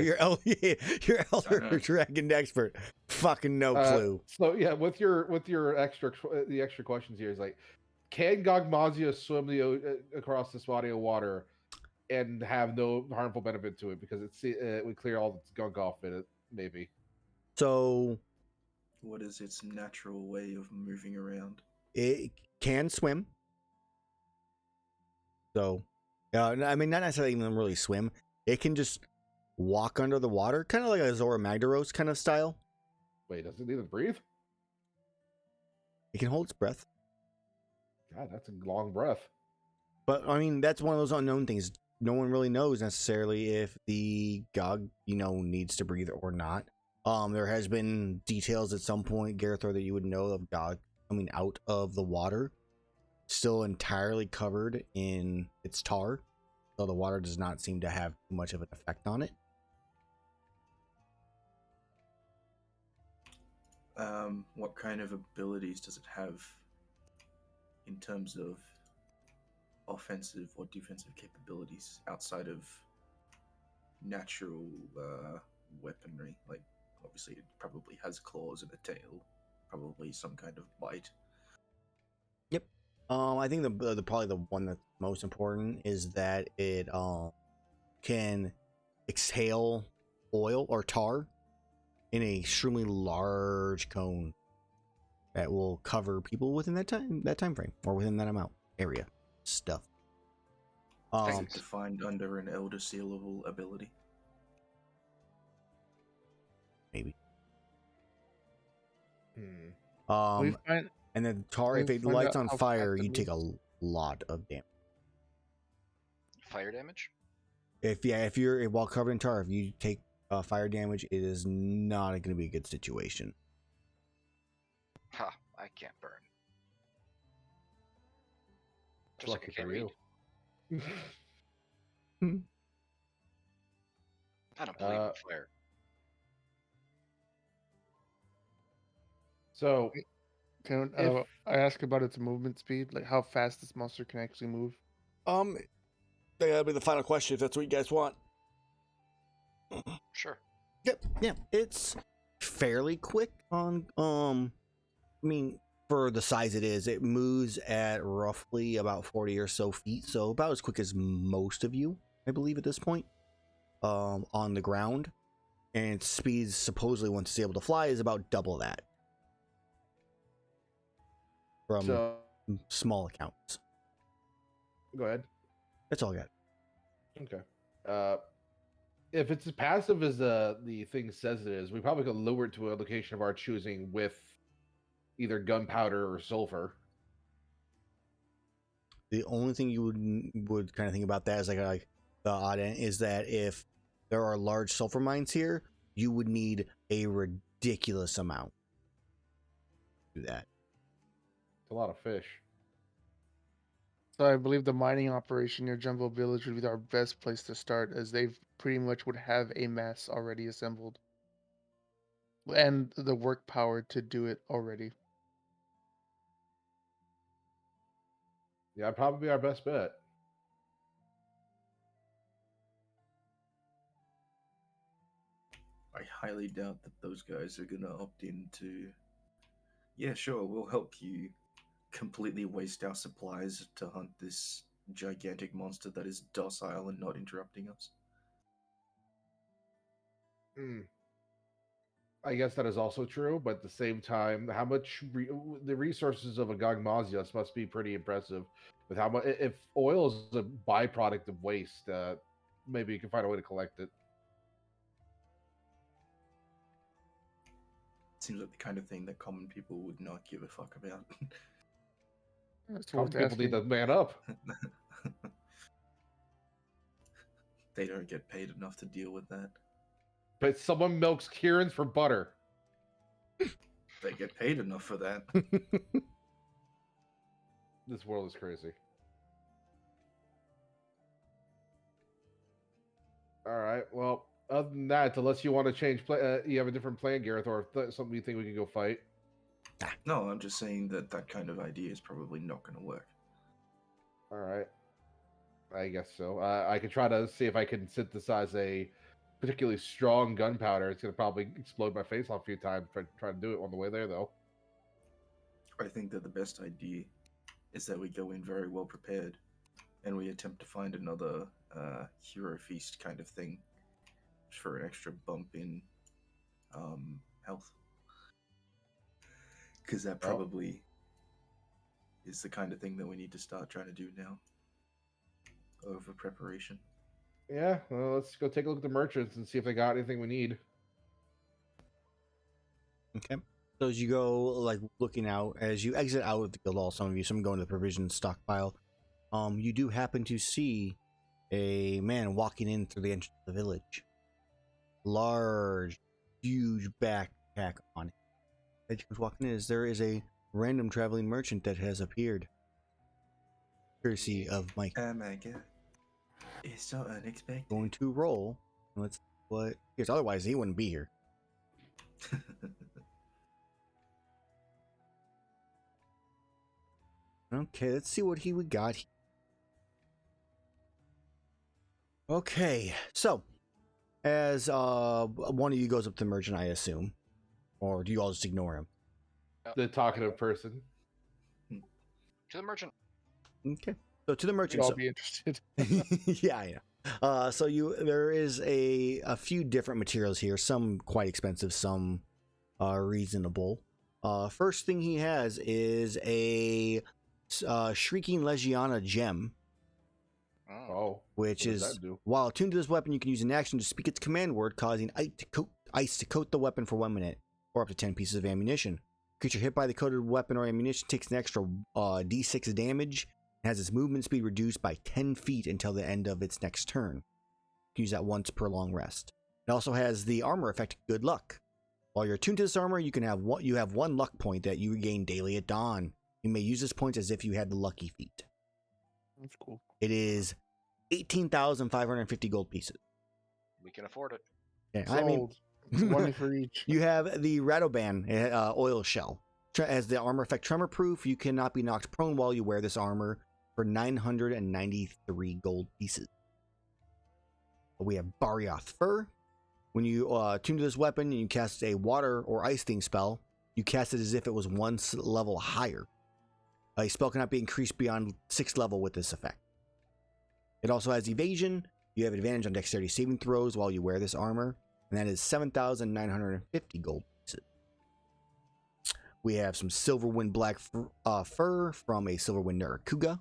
A: You're elder
D: know.
A: dragon expert. Fucking no clue.
E: So yeah, with your the extra questions here is like, can Gogmazia swim across this body of water and have no harmful benefit to it because it would clear all its gunk off in it? Maybe.
A: So
D: What is its natural way of moving around?
A: it can swim. So, I mean, not necessarily even really swim. It can just walk under the water, kind of like a Zora Magdaros kind of style.
E: Wait, does it even breathe?
A: It can hold its breath.
E: God, that's a long breath.
A: But, I mean, that's one of those unknown things. No one really knows necessarily if the Gog, needs to breathe or not. There has been details at some point, Gerathor, that you would know of Gog coming out of the water, still entirely covered in its tar. So the water does not seem to have too much of an effect on it.
D: What kind of abilities does it have in terms of offensive or defensive capabilities outside of natural weaponry? Like, obviously, it probably has claws and a tail, probably some kind of bite.
A: Yep. I think the probably the one that's most important is that it can exhale oil or tar in a extremely large cone that will cover people within that time frame or within that amount area stuff.
D: Is it defined under an Elder Sealable ability?
A: Maybe.
C: We find
A: And then tar, if
C: we
A: it
C: find
A: lights
C: out
A: on
C: how
A: fire,
C: fast it
A: you take
C: moves.
A: a lot of damage.
B: Fire damage?
A: If you're while covered in tar, if you take fire damage, it is not going to be a good situation.
B: Ha, I can't burn. Just
E: Lucky
B: like I can't
E: for
B: read.
E: you.
B: I don't believe in fire.
E: So,
C: Can
E: If-
C: I ask about its movement speed? Like how fast this monster can actually move?
A: That'll be the final question if that's what you guys want.
B: Sure.
A: Yep, yeah, it's fairly quick on I mean, for the size it moves at roughly about 40 or so feet, so about as quick as most of you, I believe, at this point, on the ground. And its speed, supposedly, once it's able to fly, is about double that. From
E: so
A: small accounts.
E: go ahead.
A: That's all I got.
E: Okay. If it's as passive as the thing says it is, we probably could lure it to a location of our choosing with either gunpowder or sulfur.
A: The only thing you would kind of think about that is like the odd end is that if there are large sulfur mines here, you would need a ridiculous amount to do that.
E: It's a lot of fish.
C: So I believe the mining operation near Jumbo Village would be our best place to start, as they pretty much would have a mass already assembled. And the work power to do it already.
E: Yeah, probably our best bet.
D: I highly doubt that those guys are gonna opt into. Yeah, sure, we'll help you completely waste our supplies to hunt this gigantic monster that is docile and not interrupting us.
E: I guess that is also true, but at the same time, how much the resources of a Gogmazios must be pretty impressive. With how much, if oil is a byproduct of waste, maybe you can find a way to collect it.
D: Seems like the kind of thing that common people would not give a fuck about.
C: It's
E: Some
C: worth
E: people need
C: asking.
E: to man up.
D: They don't get paid enough to deal with that.
E: But someone milks Kieran's for butter.
D: They get paid enough for that.
E: This world is crazy. All right. Well, other than that, unless you want to change play, you have a different plan, Gareth, or if that's something you think we can go fight.
D: No, I'm just saying that that kind of idea is probably not going to work.
E: All right. I guess so. I could try to see if I can synthesize a particularly strong gunpowder. It's going to probably explode my face off a few times. Try to do it on the way there, though.
D: I think that the best idea is that we go in very well prepared and we attempt to find another hero feast kind of thing for an extra bump in health. Because that probably is the kind of thing that we need to start trying to do now. Over preparation.
E: Yeah, well, let's go take a look at the merchants and see if they got anything we need.
A: Okay. So as you go, like, looking out, as you exit out of the guild hall, some go into the provision stockpile, you do happen to see a man walking in through the entrance of the village. Large, huge backpack on it. As he was walking in, there is a random traveling merchant that has appeared. Courtesy of Mike.
D: Oh my god. It's so unexpected.
A: Going to roll. Let's what? Because otherwise he wouldn't be here. Okay, let's see what we got here. Okay, so as one of you goes up to the merchant, I assume, or do you all just ignore him?
E: The talkative person.
B: To the merchant.
A: Okay, so to the
C: We'd
A: merchant.
C: all
A: So,
C: be interested.
A: yeah, I know. So there is a few different materials here. Some quite expensive, some reasonable. First thing he has is a Shrieking Legiana gem.
E: Oh,
A: Which
E: what does
A: is,
E: that do?
A: while attuned to this weapon, you can use an action to speak its command word, causing ice to coat the weapon for 1 minute, or up to 10 pieces of ammunition. Creature hit by the coated weapon or ammunition takes an extra d6 damage, and has its movement speed reduced by 10 feet until the end of its next turn. You can use that once per long rest. It also has the armor effect, Good Luck. While you're attuned to this armor, you have one luck point that you regain daily at dawn. You may use this point as if you had the lucky feat.
C: That's cool.
A: It is 18,550 gold pieces.
B: We can afford it.
A: Yeah, I mean,
C: Sold. One for each.
A: you have the Radoban oil shell. As the armor effect tremor proof, you cannot be knocked prone while you wear this armor for 993 gold pieces. We have Barioth Fur. When you tune to this weapon and you cast a water or ice thing spell, you cast it as if it was one level higher. A spell cannot be increased beyond 6th level with this effect. It also has evasion. You have advantage on dexterity saving throws while you wear this armor, and that is 7,950 gold pieces. We have some Silverwind Black Fur from a Silverwind Narakuga.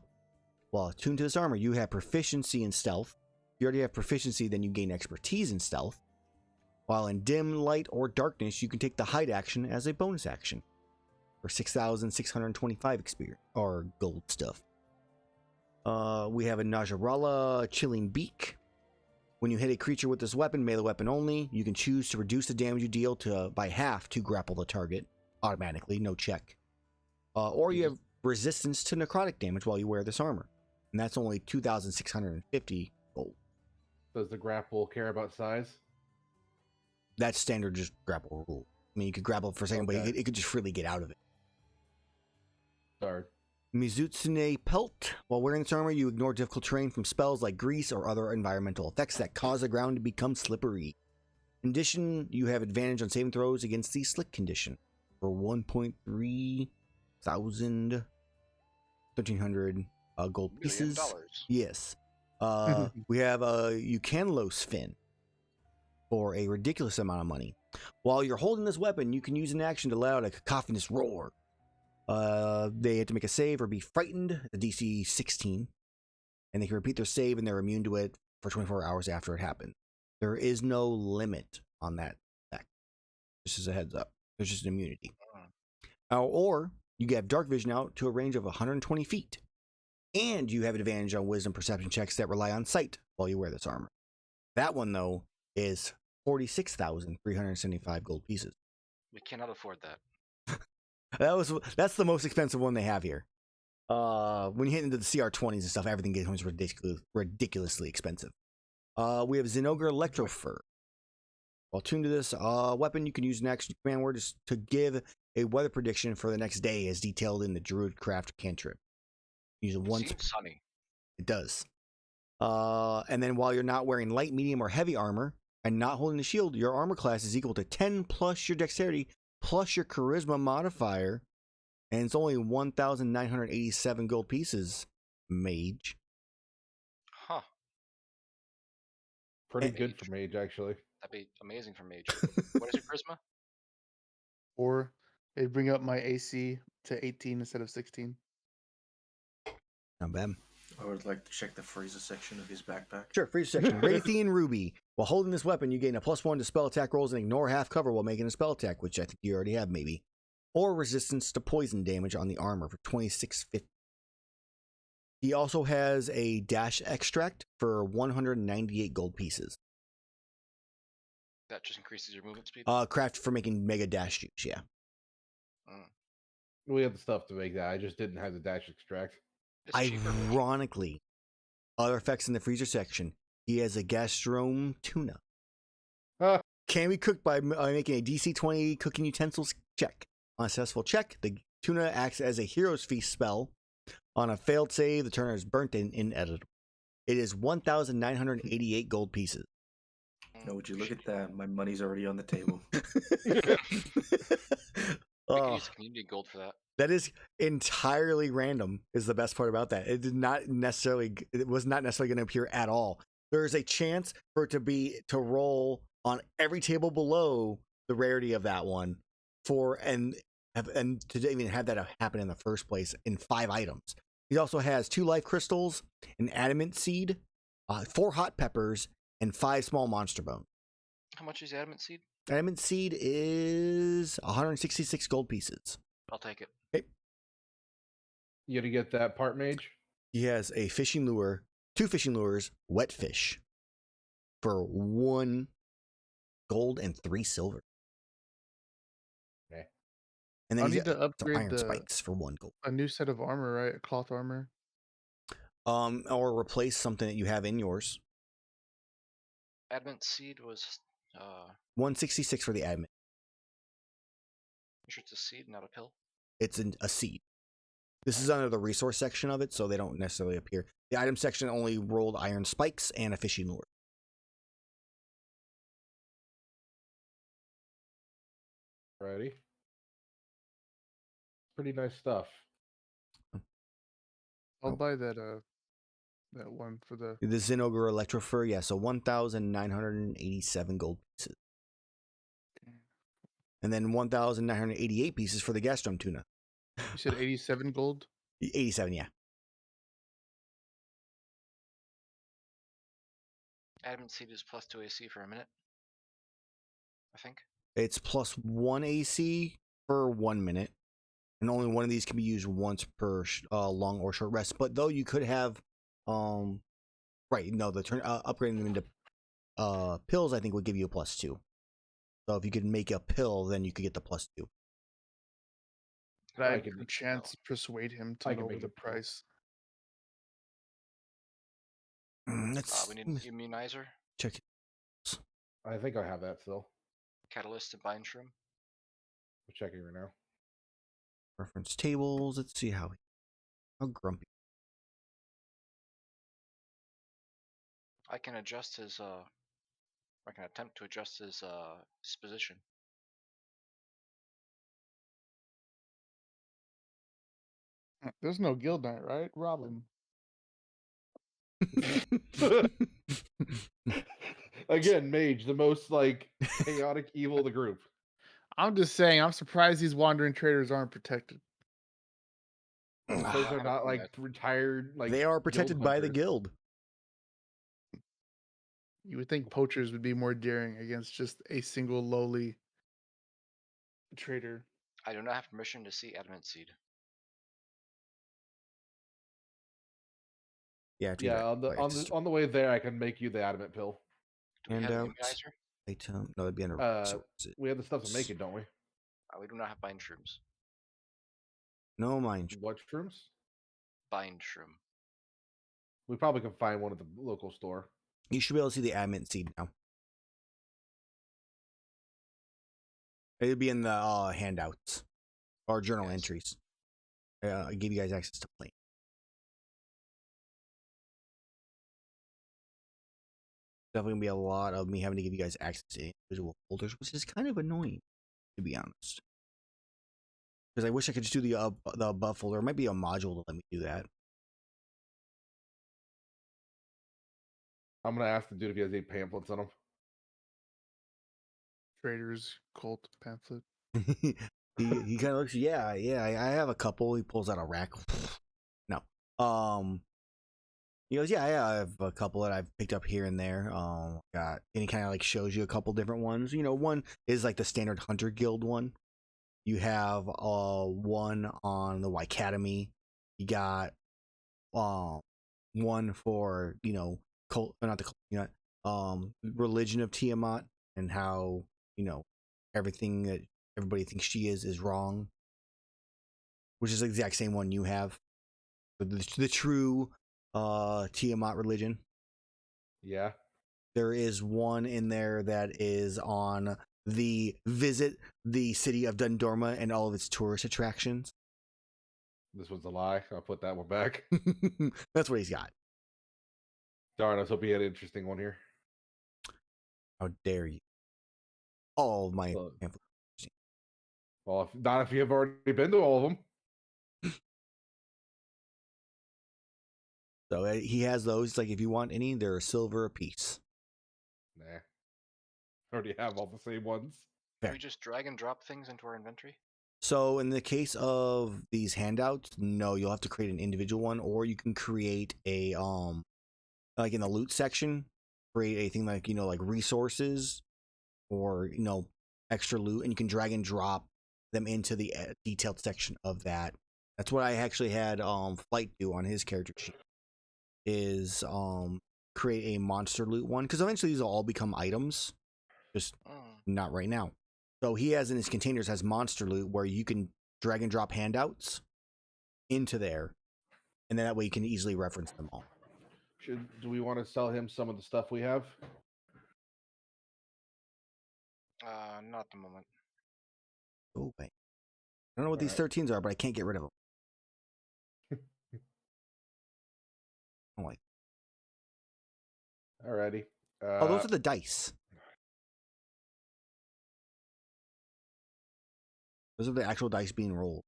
A: While attuned to this armor, you have proficiency in stealth. If you already have proficiency, then you gain expertise in stealth. While in dim, light, or darkness, you can take the hide action as a bonus action for 6,625 experience or gold stuff. We have a Najarala Chilling Beak. When you hit a creature with this weapon, melee weapon only, you can choose to reduce the damage you deal by half to grapple the target automatically, no check. Or you have resistance to necrotic damage while you wear this armor, and that's only 2,650 gold.
E: Does the grapple care about size?
A: That's standard just grapple rule. I mean, you could grapple for a second, but it could just freely get out of it.
E: Sorry.
A: Mizutsune Pelt. While wearing this armor, you ignore difficult terrain from spells like grease or other environmental effects that cause the ground to become slippery. In addition, you have advantage on saving throws against the slick condition for 1.3 thousand 1,300 gold pieces.
B: $1 million.
A: Yes. We have a Eucanlos Fin for a ridiculous amount of money. While you're holding this weapon, you can use an action to let out a cacophonous roar. They have to make a save or be frightened, the DC 16, and they can repeat their save and they're immune to it for 24 hours after it happens. There is no limit on that effect. Just as a heads up. There's just an immunity. Or you get dark vision out to a range of 120 feet. And you have advantage on wisdom perception checks that rely on sight while you wear this armor. That one, though, is 46,375 gold pieces.
B: We cannot afford that.
A: That's the most expensive one they have here. When you hit into the CR20s and stuff, everything becomes ridiculously expensive. We have Zinogre Electrofur. While tuned to this weapon, you can use an action command word to give a weather prediction for the next day, as detailed in the Druidcraft cantrip. Use it once.
B: Seems sunny.
A: It does. And then while you're not wearing light, medium, or heavy armor and not holding the shield, your armor class is equal to 10 plus your dexterity plus your charisma modifier, and it's only 1,987 gold pieces. Mage.
B: Huh.
E: Pretty good for Mage, actually.
B: That'd be amazing for Mage. What is your charisma?
C: Or they bring up my AC to 18 instead of 16.
A: Not bad.
D: I would like to check the freezer section of his backpack.
A: Sure, freeze section. Raytheon Ruby. While holding this weapon, you gain a +1 to spell attack rolls and ignore half cover while making a spell attack, which I think you already have, maybe. Or resistance to poison damage on the armor for 2650. He also has a dash extract for 198 gold pieces.
B: That just increases your movement speed?
A: Craft for making mega dash juice, yeah.
E: We had the stuff to make that. I just didn't have the dash extract.
B: It's cheaper.
A: Ironically, other effects in the freezer section. He has a gastron tuna. Can be cooked by making a DC 20 cooking utensils check. On a successful check, the tuna acts as a hero's feast spell. On a failed save, the tuna is burnt and inedible. It is 1,988 gold pieces.
D: No, would you look at that? My money's already on the table.
B: We can use community gold for that.
A: That is entirely random. Is the best part about that. It was not necessarily going to appear at all. There is a chance for it to roll on every table below the rarity of that one and to even have that happen in the first place in 5 items. He also has 2 life crystals, an adamant seed, 4 hot peppers, and 5 small monster bones.
B: How much is adamant seed?
A: Adamant seed is 166 gold pieces.
B: I'll take it.
A: Okay.
E: You gonna get that part, Mage?
A: He has a fishing lure, 2 fishing lures, wet fish, for 1 gold and 3 silver.
E: Okay.
A: And then
C: I'll
A: he's
C: need to
A: got some
C: upgrade
A: iron spikes for 1 gold.
C: a new set of armor, right? Cloth armor.
A: Or replace something that you have in yours.
B: Adamant seed was
A: 166 for the adamant.
B: I'm sure it's a seed, not a pill.
A: It's a seed. This is under the resource section of it, so they don't necessarily appear. The item section only rolled iron spikes and a fishing lure.
E: Alrighty. Pretty nice stuff.
C: I'll buy that one for the.
A: The Zinogre Electrofur, yeah, so 1,987 gold pieces. And then 1,988 pieces for the Gastron tuna.
C: You said 87 gold?
A: 87, yeah.
B: Adamant seed is +2 AC for a minute, I think.
A: It's +1 AC for 1 minute. And only one of these can be used once per long or short rest. But though you could have, upgrading them into pills, I think would give you a +2. So if you could make a pill, then you could get the +2.
C: But I
E: I could-
C: could chance persuade him to
E: I can
C: lower
E: make
C: the
E: it.
C: price.
A: Let's
B: We need an immunizer,
A: check.
E: I think I have that still.
B: catalyst, and bind shroom.
E: I'm checking right now.
A: Reference tables. Let's see how grumpy.
B: I can adjust his I can attempt to adjust his position.
C: There's no guild night, right? Rob him.
E: Again, Mage, the most chaotic evil of the group.
C: I'm just saying, I'm surprised these wandering traders aren't protected.
E: Those are not retired
A: they are protected by the
E: hunters.
A: guild.
C: You would think poachers would be more daring against just a single lowly trader.
B: I do not have permission to see adamant seed.
A: Yeah,
E: Yeah, on the way there, I can make you the adamant pill.
B: Do we have an
A: Handouts.
B: immunizer?
A: Item. No, it'd be under.
E: We have the stuff to make it, don't we?
B: We do not have bind shrooms.
A: No mind.
E: What shrooms?
B: Bind shroom.
E: We probably can find one at the local store.
A: You should be able to see the admin seed now. It'd be in the handouts or journal
B: Yes.
A: entries. I give you guys access to play. Definitely gonna be a lot of me having to give you guys access to individual folders, which is kind of annoying, to be honest. Because I wish I could just do the above folder. It might be a module to let me do that.
E: I'm gonna ask the dude if he has any pamphlets on him.
C: Traders cult pamphlet.
A: he kind of looks. Yeah. I have a couple. He pulls out a rack. No. He goes, yeah, I have a couple that I've picked up here and there. And he kind of like shows you a couple different ones. You know, one is like the standard Hunter Guild one. You have one on the Academy. You got one for, you know, cult, not the cult, you know, religion of Tiamat, and how, you know, everything that everybody thinks she is wrong, which is the exact same one you have. The true Tiamat religion.
E: Yeah.
A: There is one in there that is on the visit the city of Dundorma and all of its tourist attractions.
E: This one's a lie. I'll put that one back.
A: That's what he's got.
E: Darn, I was hoping he had an interesting one here.
A: How dare you? All of my
E: Well,
A: pamphlets.
E: Well, not if you have already been to all of them.
A: So he has those. It's like, if you want any, they're silver a piece.
E: Nah. I already have all the same ones.
A: Fair.
B: Can we just drag and drop things into our inventory?
A: So in the case of these handouts, no, you'll have to create an individual one, or you can create a like in the loot section, create a thing like, you know, like resources or, you know, extra loot, and you can drag and drop them into the detailed section of that. That's what I actually had Flight do on his character sheet, is create a monster loot one, because eventually these will all become items, just not right now. So he has in his containers has monster loot where you can drag and drop handouts into there, and then that way you can easily reference them all.
E: Do we want to sell him some of the stuff we have?
B: Not at the moment.
A: Oh wait, I don't know what these 13s are, but I can't get rid of them. I'm like,
E: Alrighty.
A: oh, those are the dice. Those are the actual dice being rolled.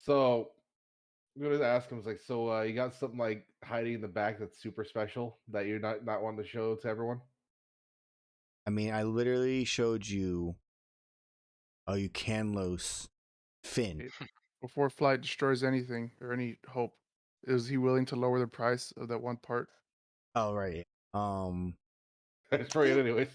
E: So I'm gonna ask him, like, so you got something like hiding in the back that's super special that you're not wanting to show to everyone?
A: I mean, I literally showed you. Oh, you can lose Finn.
C: Before Flight destroys anything or any hope, is he willing to lower the price of that one part?
A: Oh right.
E: It's for it anyways.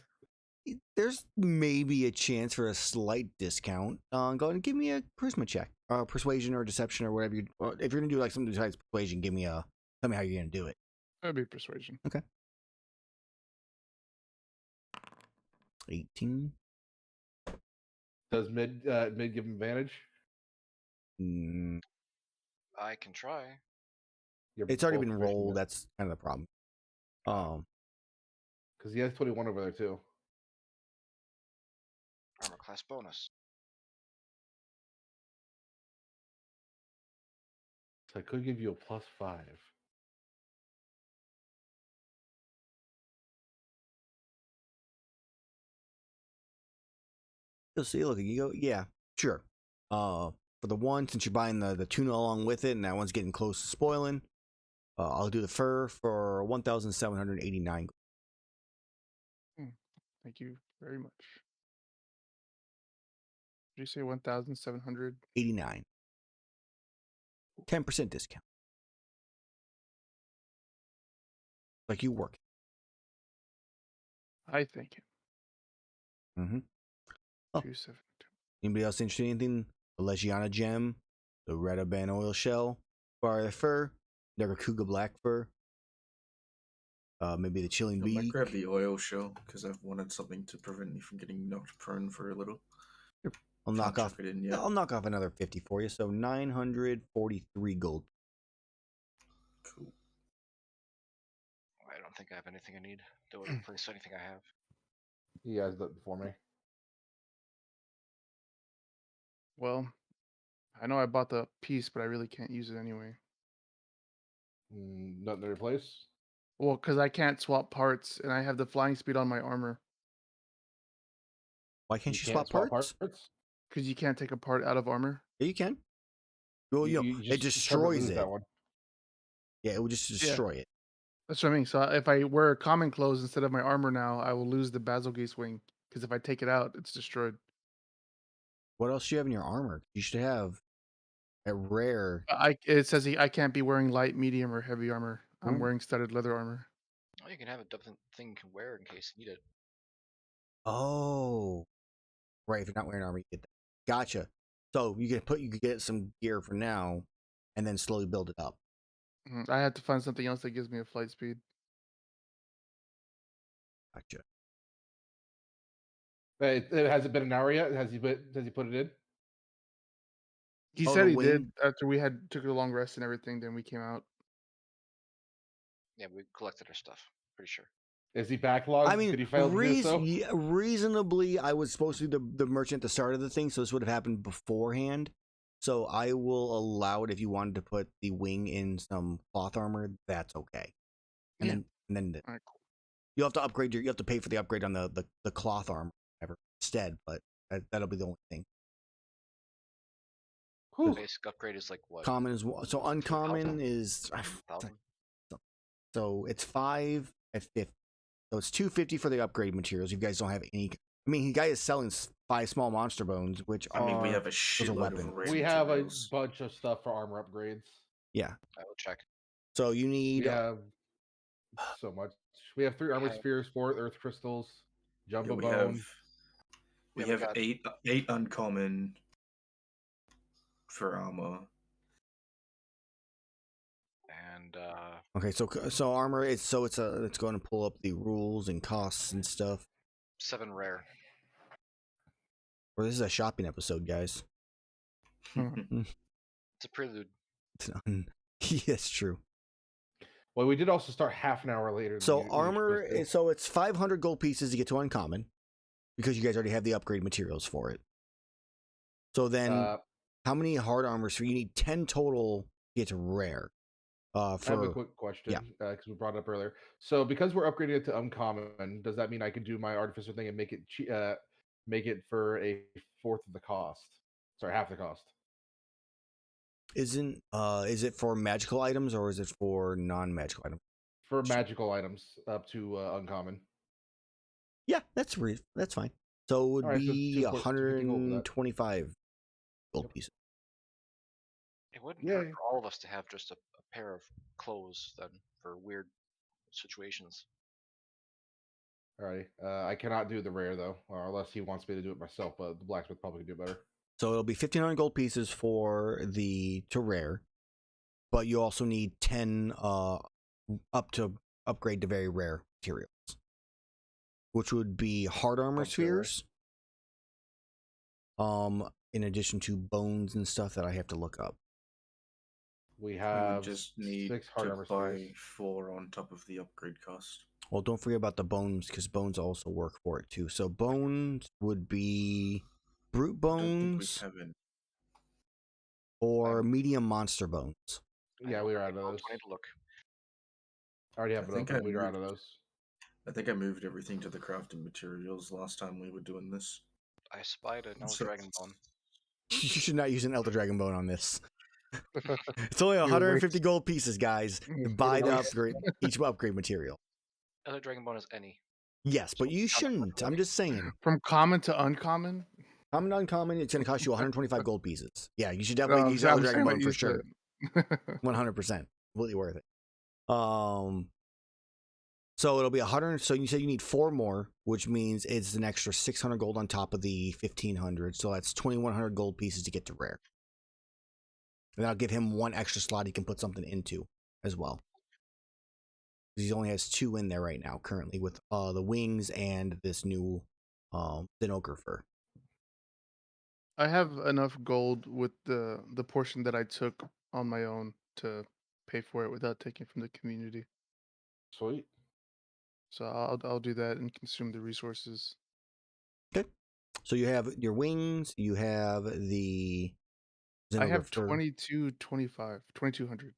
A: There's maybe a chance for a slight discount. Go ahead and give me a charisma check, persuasion or deception or whatever you. If you're gonna do like something besides persuasion, tell me how you're gonna do it.
C: That'd be persuasion.
A: Okay. 18.
E: Does mid give him advantage?
A: Mm,
B: I can try.
E: You're
A: it's already
E: both
A: been
E: proficient
A: rolled.
E: in it.
A: That's kind of the problem.
E: Because he has 21 over there too.
B: Armor class bonus.
E: So I could give you a +5.
A: You'll see. Look, you go. Yeah, sure. For the one, since you're buying the tuna along with it, and that one's getting close to spoiling, I'll do the fur for 1,789.
C: Thank you very much. Did you say 1,700?
A: 89. 10% discount. Like you work.
C: I thank him.
A: Mm-hmm. Oh.
C: 272.
A: Anybody else interested in anything? The Legiana gem, the Redaban oil shell, Bar fur, Nergigantes black fur, maybe the chilling
D: I might
A: beak.
D: grab the oil shell because I've wanted something to prevent me from getting knocked prone for a little.
A: I'll
D: Can't
A: knock off.
D: chuck it in yet.
A: I'll knock off another 50 for you. So 943 gold.
D: Cool.
B: I don't think I have anything I need to replace anything I have.
E: You guys did it before me.
C: Well, I know I bought the piece, but I really can't use it anyway.
E: Nothing to replace.
C: Well, because I can't swap parts, and I have the flying speed on my armor.
A: Why can't you,
E: can't
A: swap parts?
C: Because you can't take a part out of armor.
A: Yeah, you can. Well, you know, it
E: just
A: destroys
E: lose
A: it.
E: that one.
A: Yeah, it will just destroy it.
C: That's what I mean. So if I wear common clothes instead of my armor now, I will lose the Basilgeuse wing. Because if I take it out, it's destroyed.
A: What else do you have in your armor? You should have a rare.
C: It says I can't be wearing light, medium, or heavy armor. I'm
A: Oh.
C: wearing studded leather armor.
B: Oh, you can have a different thing you can wear in case you need it.
A: Oh, right. If you're not wearing armor, you get that. Gotcha. So you could get some gear for now, and then slowly build it up.
C: I have to find something else that gives me a flight speed.
A: Gotcha.
E: Has it been an hour yet? Has he put it in?
C: He
A: Oh,
C: said
A: the
C: he did
A: wing?
C: after we took a long rest and everything. Then we came out.
B: Yeah, we collected our stuff. Pretty sure.
E: Is he backlogged?
A: I mean,
E: Did he fail to do so?
A: reasonably, I was supposed to be the merchant at the start of the thing, so this would have happened beforehand. So I will allow it if you wanted to put the wing in some cloth armor. That's okay. And then
C: All right, cool.
A: you have to upgrade you have to pay for the upgrade on the cloth armor instead, but that'll be the only thing.
B: The basic upgrade is like what?
A: Common is so uncommon is
B: 1,000?
A: so it's 5 at 50. So it's 250 for the upgrade materials. You guys don't have any. I mean, the guy is selling 5 small monster bones, which
D: I mean, we have a
A: a
D: shitload
A: weapon.
D: of rare
E: We have a
D: materials.
E: bunch of stuff for armor upgrades.
A: Yeah.
B: I will check.
A: So you need.
E: We have so much. We have 3 armor spheres, 4 earth crystals, jumbo
D: we
E: bone.
D: We
B: Yeah, we
D: have
B: got-
D: eight uncommon for armor.
B: And
A: Okay, so armor it's going to pull up the rules and costs and stuff.
B: 7 rare.
A: Or this is a shopping episode, guys.
B: It's a prelude.
A: Yes, true.
E: Well, we did also start half an hour later.
A: So
E: than you were
A: armor,
E: supposed to.
A: so it's 500 gold pieces to get to uncommon, because you guys already have the upgrade materials for it. So then, how many hard armors? So you need 10 total to get to rare.
E: I have a quick question, because we brought it up earlier. So because we're upgrading it to uncommon, does that mean I can do my artificer thing and make it for a fourth of the cost? Sorry, half the cost.
A: Is it for magical items or is it for non-magical items?
E: For magical items up to uncommon.
A: Yeah, that's fine. So it would be
E: 125
A: gold pieces.
B: It wouldn't hurt for all of us to have just a pair of clothes then for weird situations.
E: Alrighty. I cannot do the rare though, or unless he wants me to do it myself. But the blacksmith probably can do better.
A: So it'll be 1,500 gold pieces for to rare, but you also need 10 up to upgrade to very rare materials, which would be hard armor spheres. In addition to bones and stuff that I have to look up.
E: We have
D: just need
E: 6 hard armor
D: to buy
E: spheres.
D: 4 on top of the upgrade cost.
A: Well, don't forget about the bones, because bones also work for it too. So bones would be brute bones or medium monster bones.
E: Yeah, we are out of those.
B: I need to look.
E: I already have it open. We are out of those.
D: I think I moved everything to the crafting materials last time we were doing this.
B: I spied an Elder Dragon Bone.
A: You should not use an Elder Dragon Bone on this. It's only 150 gold pieces, guys, to buy the upgrade, each upgrade material.
B: Elder Dragon Bone is any.
A: Yes, but you shouldn't. I'm just saying.
C: From common to uncommon?
A: Common to uncommon, it's going to cost you 125 gold pieces. Yeah, you should definitely use Elder Dragon Bone for sure. 100%. Completely worth it. So it'll be 100. So you said you need 4 more, which means it's an extra 600 gold on top of the 1,500. So that's 2,100 gold pieces to get to rare. And I'll give him 1 extra slot he can put something into as well. He only has 2 in there right now, currently, with the wings and this new stenographer.
C: I have enough gold with the portion that I took on my own to pay for it without taking from the community.
E: Sweet.
C: So I'll do that and consume the resources.
A: Okay. So you have your wings, you have the
C: I have
A: stenographer.
C: 2200.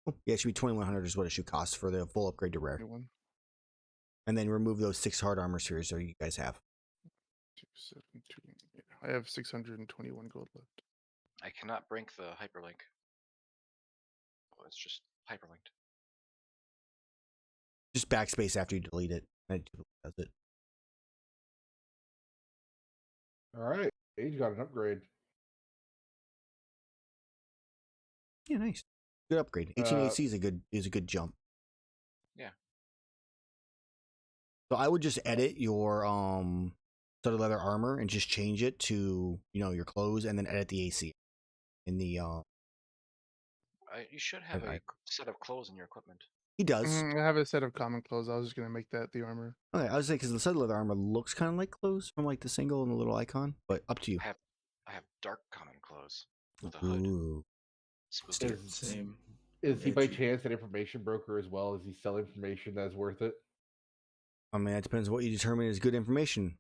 A: Oh, yeah, it should be 2100 is what it should cost for the full upgrade to rare.
C: 21,
A: And then remove those 6 hard armor series that you guys have.
C: 272. Yeah, I have 621 gold left.
B: I cannot break the hyperlink. Oh, it's just hyperlinked.
A: Just backspace after you delete it. That does it.
E: All right. Age got an upgrade.
A: Yeah, nice. Good upgrade. 18 AC is a good jump.
B: Yeah.
A: So I would just edit your studded leather armor and just change it to, your clothes, and then edit the AC in the
B: You should have
A: I-
B: a set of clothes in your equipment.
A: he does.
C: I have a set of common clothes. I was just gonna make that the armor.
A: Okay, I was saying because the studded leather armor looks kind of like clothes from like the single and the little icon, but up to you.
B: I have dark common clothes with a hood.
A: Ooh.
B: Spooky.
D: Same.
E: Is he by
D: Edgy.
E: chance an information broker as well? Is he sell information that's worth it?
A: I mean, that depends what you determine is good information.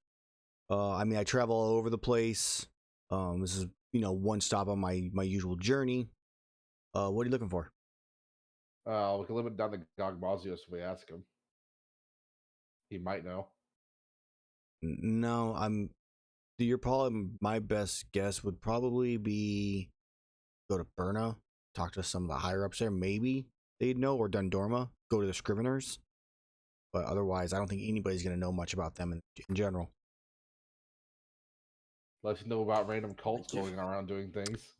A: I travel all over the place. This is, one stop on my usual journey. What are you looking for?
E: We can limit down to Gogmazios if we ask him. He might know.
A: No, you're probably, my best guess would probably be go to Burna, talk to some of the higher ups there. Maybe they'd know, or Dundorma, go to the Scriveners. But otherwise, I don't think anybody's going to know much about them in general.
E: Let's know about random cults going around doing things.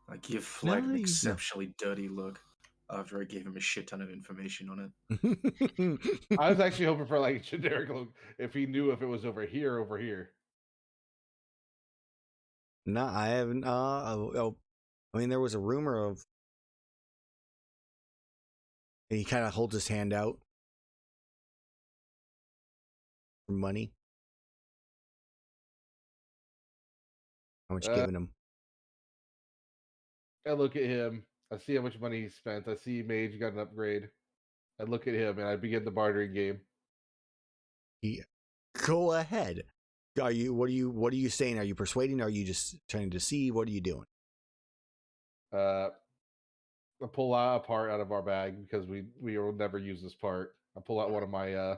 D: I give Flag an
A: No.
D: exceptionally dirty look after I gave him a shit ton of information on it.
E: I was actually hoping for like a generic look if he knew if it was over here or over here.
A: No, I haven't. There was a rumor of. And he kind of holds his hand out for money. How much you giving him?
E: I look at him. I see how much money he spent. I see Mage got an upgrade. I look at him and I begin the bartering game.
A: Go ahead. What are you saying? Are you persuading? Are you just trying to deceive? What are you doing?
E: I pull out a part out of our bag because we will never use this part. I pull out one of my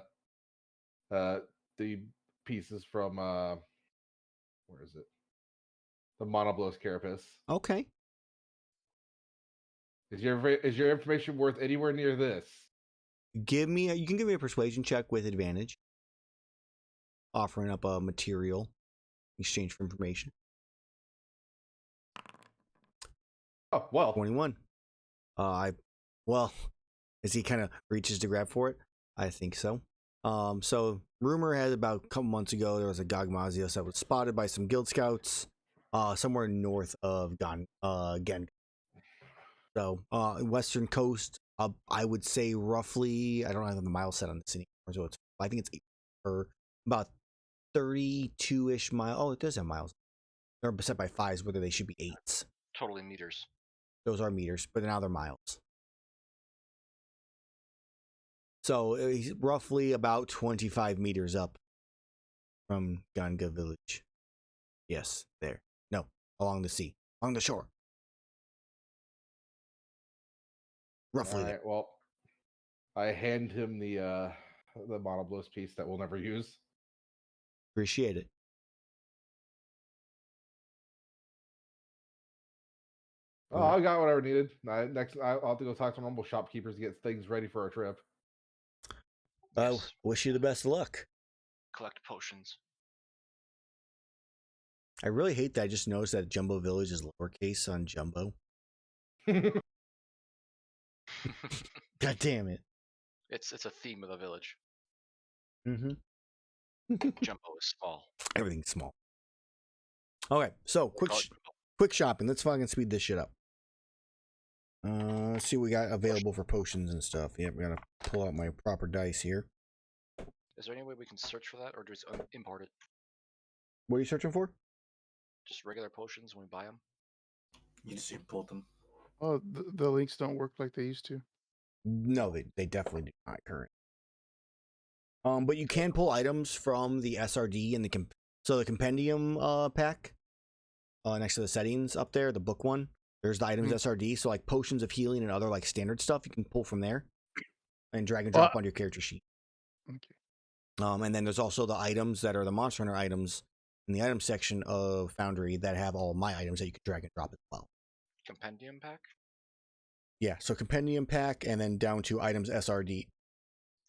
E: the pieces from where is it? The Monoblos Carapace.
A: Okay.
E: Is your information worth anywhere near this?
A: You can give me a persuasion check with advantage. Offering up a material in exchange for information.
E: Oh, well.
A: 21. As he kind of reaches to grab for it, I think so. So rumor had about a couple months ago, there was a Gogmazios that was spotted by some guild scouts, somewhere north of Gen. So, western coast, I would say roughly, I don't have the mile set on this anymore, so I think it's 8 or about 32-ish mile. Oh, it does have miles. They're set by 5s, whether they should be 8s.
B: Totally meters.
A: Those are meters, but now they're miles. So he's roughly about 25 meters up from Ganga village. Yes, there. No, along the sea, along the shore. Roughly.
E: All right, well, I hand him the Monoblos piece that we'll never use.
A: Appreciate it.
E: Oh, I got whatever needed. Next, I'll have to go talk to normal shopkeepers to get things ready for our trip.
B: Yes.
A: Wish you the best of luck.
B: Collect potions.
A: I really hate that I just noticed that Jumbo Village is lowercase on Jumbo. God damn it.
B: It's a theme of the village.
A: Mm-hmm.
B: Jumbo is small.
A: Everything's small. Okay, so quick shopping. Let's fucking speed this shit up. Let's see what we got available for potions and stuff. Yep, we gotta pull out my proper dice here.
B: Is there any way we can search for that, or just import it?
A: What are you searching for?
B: Just regular potions when we buy them?
D: You just import them.
C: Oh, the links don't work like they used to.
A: No, they definitely do not current. But you can pull items from the SRD and the compendium pack next to the settings up there, the book one. There's the items SRD, so like potions of healing and other like standard stuff you can pull from there and drag and drop on your character sheet.
C: Okay.
A: And then there's also the items that are the Monster Hunter items in the item section of Foundry that have all my items that you can drag and drop as well.
B: Compendium pack?
A: Yeah, so compendium pack and then down to items SRD.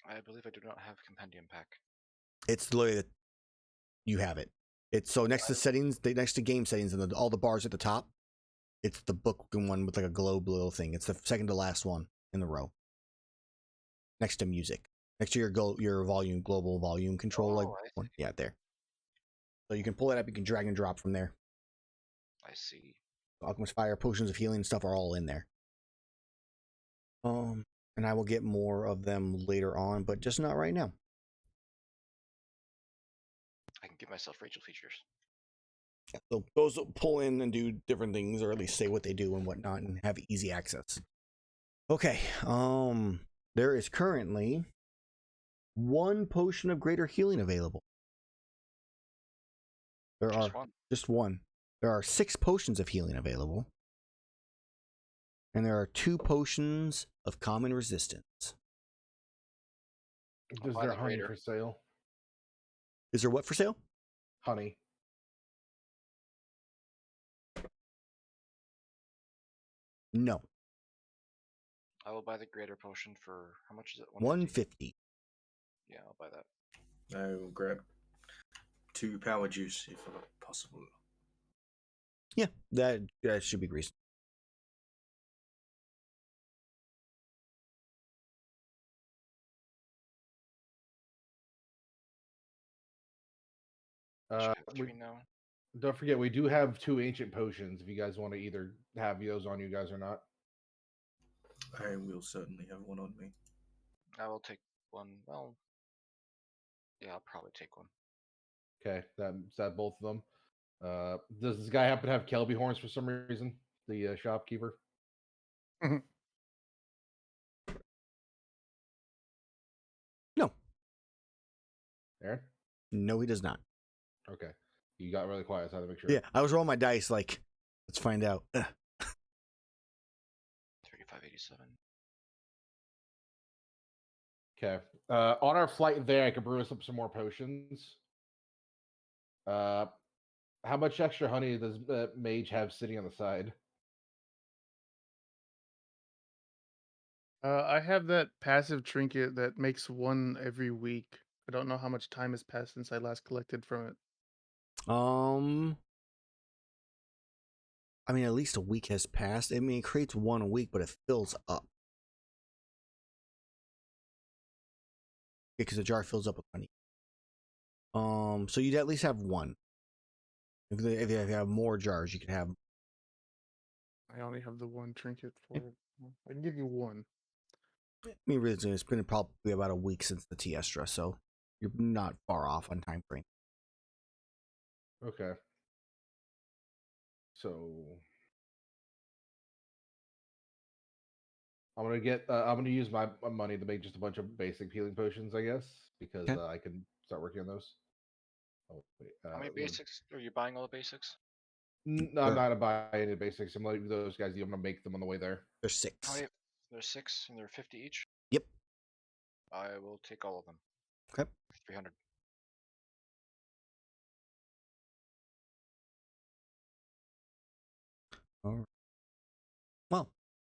B: I believe I do not have compendium pack.
A: It's literally that you have it. It's so next to settings, next to game settings, and all the bars at the top. It's the book one with like a globe little thing. It's the second to last one in the row. Next to music, next to your volume, global volume control, like one. Yeah, there. So you can pull it up. You can drag and drop from there.
B: I see.
A: Alchemist Fire, potions of healing stuff are all in there. And I will get more of them later on, but just not right now.
B: I can give myself Rachel features.
A: Yeah, so those will pull in and do different things, or at least say what they do and whatnot, and have easy access. Okay. There is currently 1 potion of greater healing available. Just one. There are 6 potions of healing available. And there are 2 potions of common resistance.
E: Is there honey for sale?
A: Is there what for sale?
E: Honey.
A: No.
B: I will buy the greater potion for, how much is it?
A: 150.
B: Yeah, I'll buy that.
D: I will grab 2 power juice if possible.
A: Yeah, that should be reasonable.
E: Don't forget, we do have 2 ancient potions if you guys want to either have those on you guys or not.
D: I will certainly have one on me.
B: I will take one. Well, yeah, I'll probably take one.
E: Okay, is that both of them? Does this guy happen to have Kelby horns for some reason? The shopkeeper?
A: No.
E: Aaron?
A: No, he does not.
E: Okay. You got really quiet, so I had to make sure.
A: Yeah, I was rolling my dice like, let's find out.
B: 3587.
E: Okay. On our flight there, I could brew us up some more potions. How much extra honey does Mage have sitting on the side?
C: I have that passive trinket that makes 1 every week. I don't know how much time has passed since I last collected from it.
A: I mean, at least a week has passed. I mean, it creates 1 a week, but it fills up. Because the jar fills up with honey. So you'd at least have 1. If you have more jars, you could have.
C: I only have the 1 trinket for it. I can give you 1.
A: I mean, really, it's been probably about a week since the Tiestra, so you're not far off on time frame.
E: Okay. So I'm gonna use my money to make just a bunch of basic healing potions, I guess, because I can start working on those. Oh, wait,
B: how many basics? Are you buying all the basics?
E: No, I'm not gonna buy any basics. I'm letting those guys. I'm gonna make them on the way there.
A: There's 6.
B: There's 6, and they're 50 each.
A: Yep.
B: I will take all of them.
A: Okay.
B: 300.
A: All right. Well,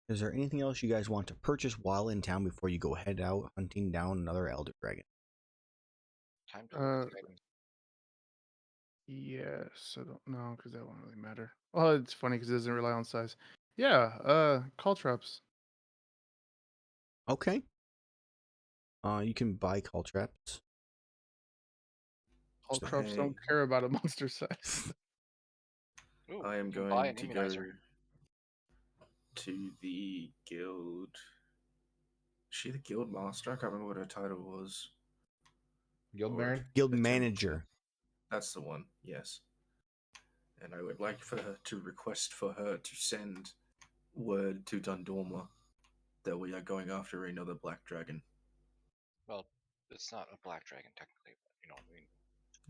A: is there anything else you guys want to purchase while in town before you go head out hunting down another Elder Dragon?
B: Time to
C: Yes, I don't know because that won't really matter. Well, it's funny because it doesn't rely on size. Yeah, call traps.
A: Okay. You can buy call traps.
C: Call traps don't care about a monster size.
B: Ooh,
D: I am going to go. to the guild. Is she the guild master? I can't remember what her title was.
E: Guild Baron?
A: Guild
D: Lieutenant.
A: manager.
D: That's the one, yes. And I would like for her to request for her to send word to Dundorma that we are going after another black dragon.
B: Well, it's not a black dragon technically, but you know what I mean.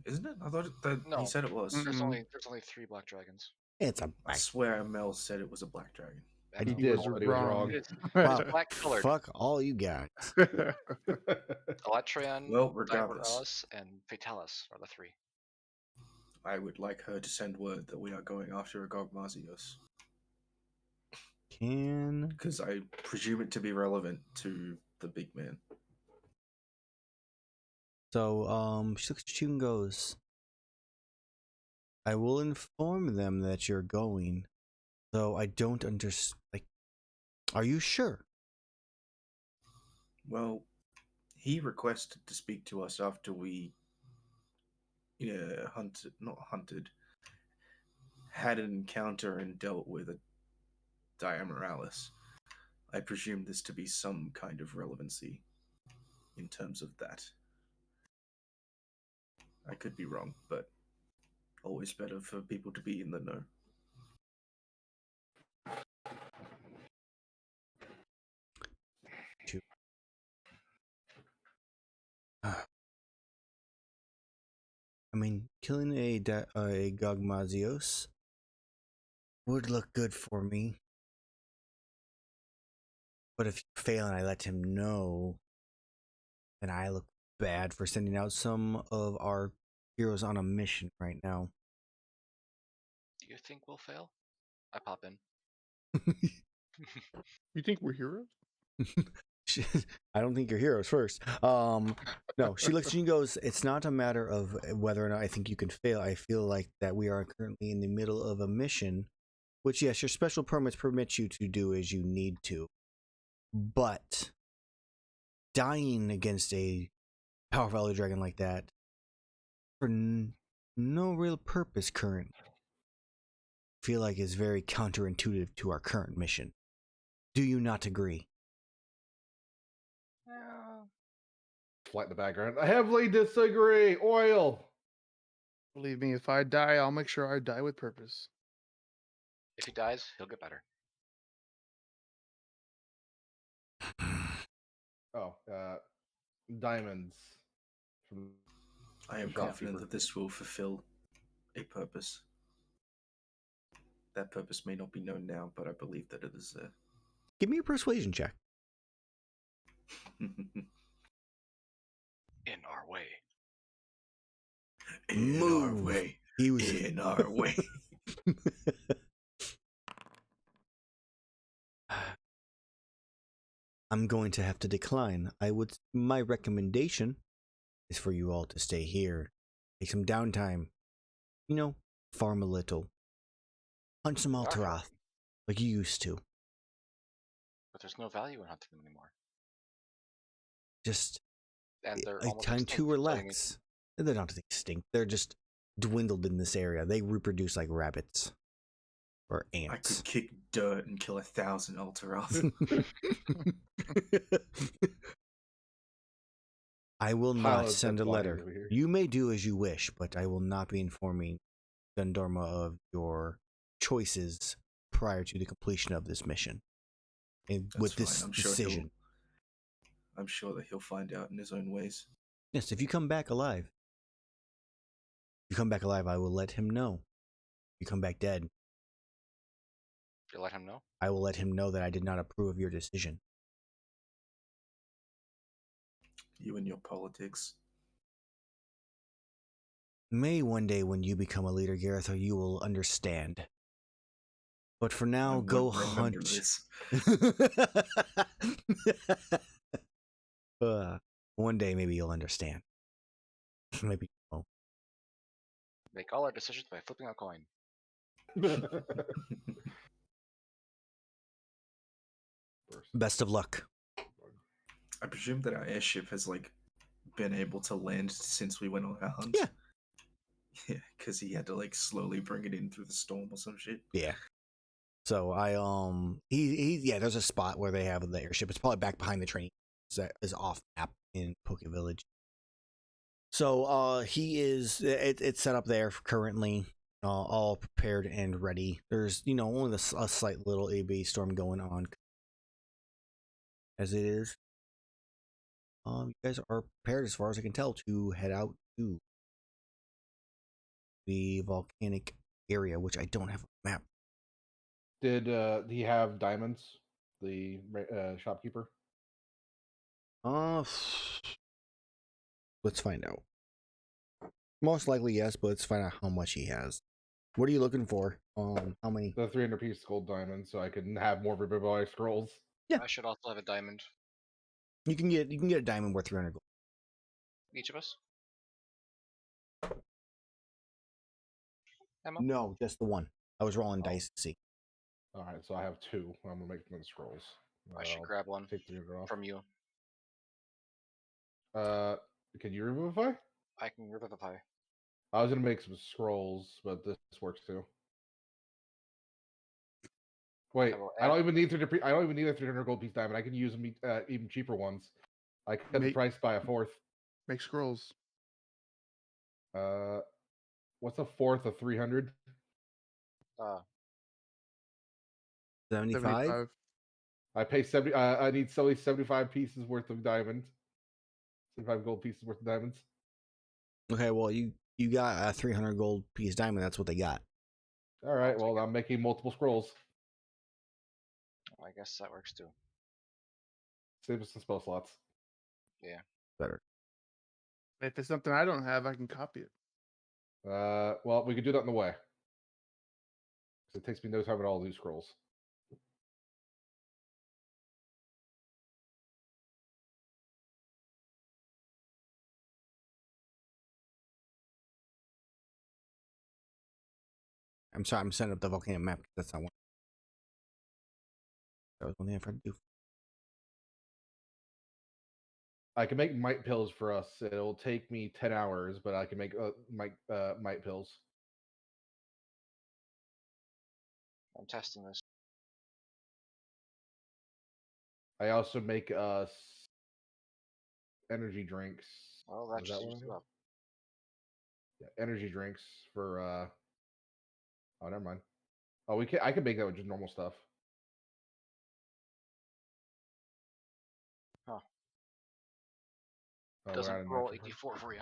D: Isn't it? I thought that
B: No.
D: he said it was.
B: There's
C: Mm-mm.
B: only 3 black dragons.
A: It's a
D: I
A: black.
D: swear Mel said it was a black dragon.
B: That's
C: He
B: all-
C: was
E: but he was wrong.
B: It is.
A: Wow.
B: It's black colored.
A: Fuck all you guys.
B: Electrian,
D: Well, regardless,
B: Diverus, and Fatalis are the 3.
D: I would like her to send word that we are going after a Gogmazios. Because I presume it to be relevant to the big man.
A: So, she looks at you and goes, I will inform them that you're going, though I don't understand. Like, are you sure?
D: Well, he requested to speak to us after we had an encounter and dealt with a Diamoralis. I presume this to be some kind of relevancy in terms of that. I could be wrong, but always better for people to be in the know.
A: I mean, killing a Gogmazios would look good for me. But if you fail and I let him know, then I look bad for sending out some of our heroes on a mission right now.
B: Do you think we'll fail? I pop in.
C: You think we're heroes?
A: I don't think you're heroes first. No, she looks at you and goes, it's not a matter of whether or not I think you can fail. I feel like that we are currently in the middle of a mission, which, yes, your special permits permit you to do as you need to. But dying against a powerful elder dragon like that for no real purpose current, I feel like is very counterintuitive to our current mission. Do you not agree?
E: Flight in the background. I heavily disagree. Oil.
C: Believe me, if I die, I'll make sure I die with purpose.
B: If he dies, he'll get better.
E: Oh, diamonds.
D: I am confident that this will fulfill a purpose. That purpose may not be known now, but I believe that it is there.
A: Give me a persuasion check.
B: In our way.
D: In our way.
A: He was
D: in our way.
A: I'm going to have to decline. My recommendation is for you all to stay here. Take some downtime. You know, farm a little. Hunt some Alterath, like you used to.
B: But there's no value in hunting them anymore.
A: Just
B: And they're
A: a
B: almost
A: time
B: extinct,
A: to relax. They're not extinct. They're just dwindled in this area. They reproduce like rabbits or
D: I
A: ants.
D: could kick dirt and kill 1,000 Alterath.
A: I will
E: Pile
A: not
E: of
A: send a
E: dead bodies
A: letter.
E: over here.
A: You may do as you wish, but I will not be informing Dundorma of your choices prior to the completion of this mission. And
D: That's
A: with this
D: fine.
A: decision.
D: I'm sure that he'll find out in his own ways.
A: Yes, if you come back alive. I will let him know. If you come back dead,
B: You let him know?
A: I will let him know that I did not approve of your decision.
D: You and your politics.
A: May one day when you become a leader, Gerathor, you will understand. But for now, go hunt.
D: This.
A: One day, maybe you'll understand. Maybe you won't.
B: Make all our decisions by flipping a coin.
A: Best of luck.
D: I presume that our airship has been able to land since we went on our hunt.
A: Yeah.
D: Yeah, because he had to slowly bring it in through the storm or some shit.
A: Yeah. So there's a spot where they have the airship. It's probably back behind the train. That is off map in Poke Village. So it's set up there currently, all prepared and ready. There's only a slight little AB storm going on as it is. You guys are prepared, as far as I can tell, to head out to the volcanic area, which I don't have a map.
E: Did he have diamonds? The shopkeeper.
A: Let's find out. Most likely yes, but let's find out how much he has. What are you looking for? How many?
E: The 300 piece gold diamond, so I can have more revivify scrolls.
A: Yeah.
B: I should also have a diamond.
A: You can get a diamond worth 300 gold.
B: Each of us? Emma?
A: No, just the one. I was rolling dice to see.
E: All right, so I have 2. I'm gonna make them into scrolls.
B: I should grab one
E: take 300 off
B: from you.
E: Can you revivify?
B: I can revivify.
E: I was gonna make some scrolls, but this works too. Wait, I don't even need I don't even need a 300 gold piece diamond. I can use them even cheaper ones. I cut the price by a fourth.
C: Make scrolls.
E: What's a fourth of 300?
A: 75?
E: I pay 70. I need 75 pieces worth of diamonds. 75 gold pieces worth of diamonds.
A: Okay, well you got a 300 gold piece diamond. That's what they got.
E: All right. Well, I'm making multiple scrolls.
B: I guess that works too.
E: Save us some spell slots.
B: Yeah.
A: Better.
C: If it's something I don't have, I can copy it.
E: Well, we could do that in the way. It takes me no time at all to do scrolls.
A: I'm sorry, I'm setting up the volcano map because that's not one. That was one thing I forgot to do.
E: I can make mite pills for us. It'll take me 10 hours, but I can make mite pills.
B: I'm testing this.
E: I also make us energy drinks.
B: Well, that just used up.
E: Yeah, energy drinks for oh, never mind. Oh, I can make that with just normal stuff.
B: Huh.
E: Oh,
B: doesn't roll 84 for you.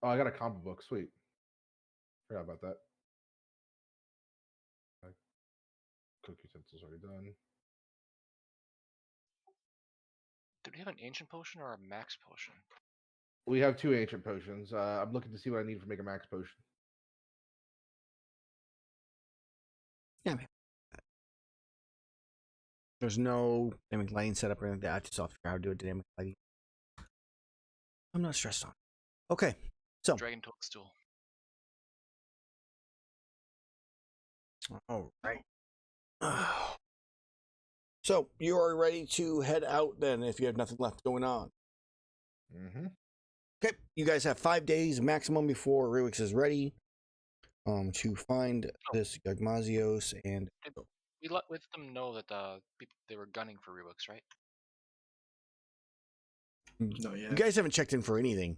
E: Oh, I got a combo book. Sweet. Forgot about that. Cook utensils already done.
B: Did we have an ancient potion or a max potion?
E: We have 2 ancient potions. I'm looking to see what I need to make a max potion.
A: Yeah, man. There's no dynamic lighting setup or anything like that. I just have to figure out how to do a dynamic lighting. I'm not stressed on it. Okay, so.
B: Dragon toadstool.
A: All right. So you are ready to head out then if you have nothing left going on.
E: Mm-hmm.
A: Okay, you guys have 5 days maximum before Ruix is ready to find this Yagmazios and...
B: We let them know that they were gunning for Ruix, right?
D: No, yeah.
A: You guys haven't checked in for anything.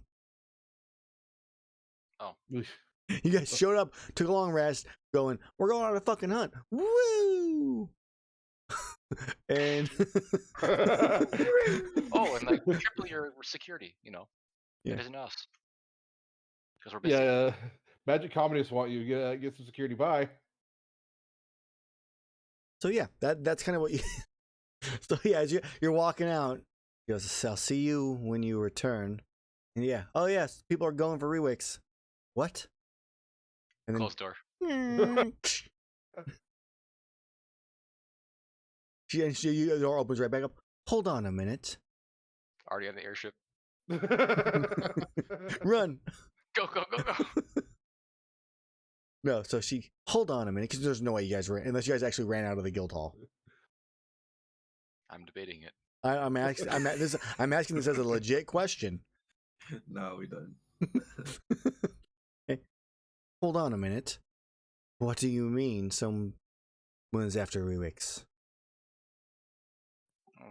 B: Oh.
A: You guys showed up, took a long rest, going, we're going on a fucking hunt. Woo! And...
B: oh, and like triple your security, Yeah. It isn't us. Because we're busy.
E: Yeah, Magic Communists want you to get some security. Bye.
A: So yeah, that's kind of what you... So yeah, as you're walking out, he goes, I'll see you when you return. And yeah, oh yes, people are going for Rewix. What? And then,
B: closed door.
A: The door opens right back up. Hold on a minute.
B: Already on the airship.
A: Run.
B: Go.
A: No, so hold on a minute, because there's no way you guys ran, unless you guys actually ran out of the guild hall.
B: I'm debating it.
A: I'm asking this as a legit question.
D: No, we don't.
A: Hey, hold on a minute. What do you mean? Someone's after Ruix?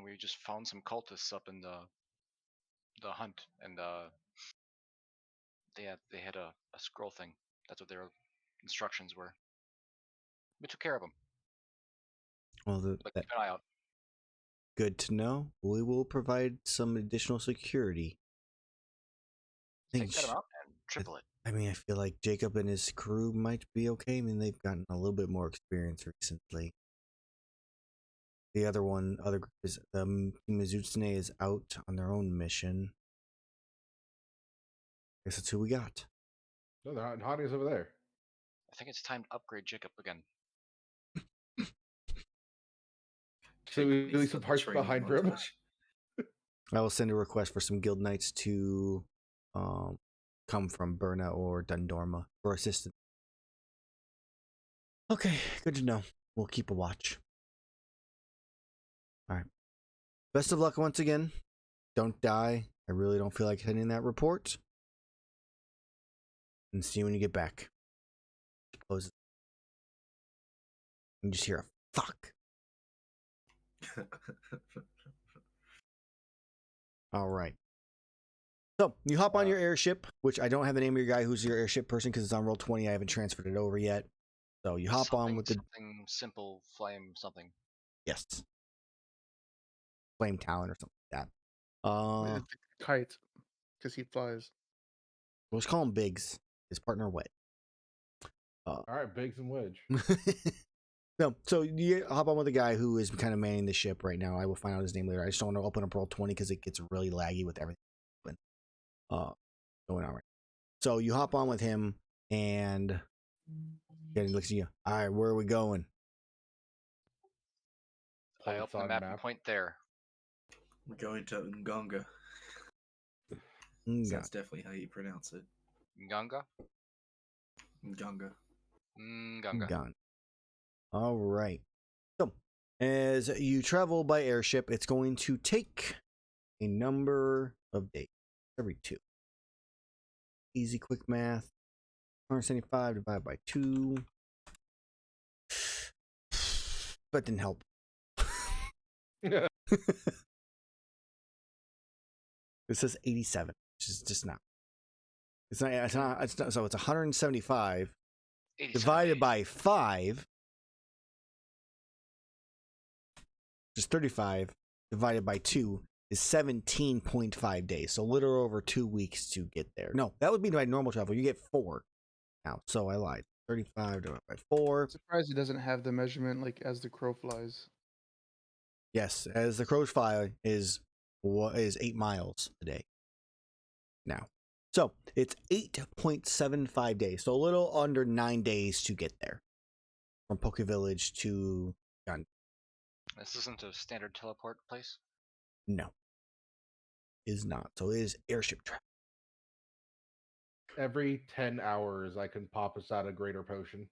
B: We just found some cultists up in the hunt, and they had a scroll thing. That's what their instructions were. We took care of them.
A: Well,
B: But keep an eye out.
A: good to know. We will provide some additional security.
B: Take that amount and triple it.
A: I mean, I feel like Jacob and his crew might be okay. I mean, they've gotten a little bit more experience recently. The other group is Mizutsune is out on their own mission. I guess that's who we got.
E: No, the Hotties over there.
B: I think it's time to upgrade Jacob again.
E: So we leave some parts behind for him.
A: I will send a request for some guild knights to come from Berna or Dundorma for assistance. Okay, good to know. We'll keep a watch. Alright. Best of luck once again. Don't die. I really don't feel like sending that report. And see you when you get back. Close it. You just hear a fuck. Alright. So, you hop on your airship, which I don't have the name of your guy who's your airship person because it's on Roll20. I haven't transferred it over yet. So, you hop on with
B: something simple, flame something.
A: Yes. Flame Talon or something like that.
C: Kite, because he flies.
A: Let's call him Biggs. His partner Wedge.
E: All right, Biggs and Wedge.
A: No, so you hop on with a guy who is kind of manning the ship right now. I will find out his name later. I just don't want to open up Roll20 because it gets really laggy with everything going on right. So you hop on with him and he looks at you. All right, where are we going?
B: I open the map and point there.
D: We're going to Ngonga. That's definitely how you pronounce it.
B: Nganga?
D: Ngonga.
B: Nganga.
A: All right. So, as you travel by airship, it's going to take a number of days. Every 2. Easy, quick math. 175 divided by 2. That didn't help. It says 87, which is just not. It's not. So it's 175 divided by 5. Just 35 divided by 2 is 17.5 days. So a little over 2 weeks to get there. No, that would be by normal travel. You get 4 now. So I lied. 35 divided by 4.
C: I'm surprised it doesn't have the measurement like as the crow flies.
A: Yes, as the crow fly is 8 miles a day now. So it's 8.75 days. So a little under 9 days to get there from Poke Village to Gun.
B: This isn't a standard teleport place?
A: No. Is not. So it is airship travel.
E: Every 10 hours, I can pop us out a greater potion.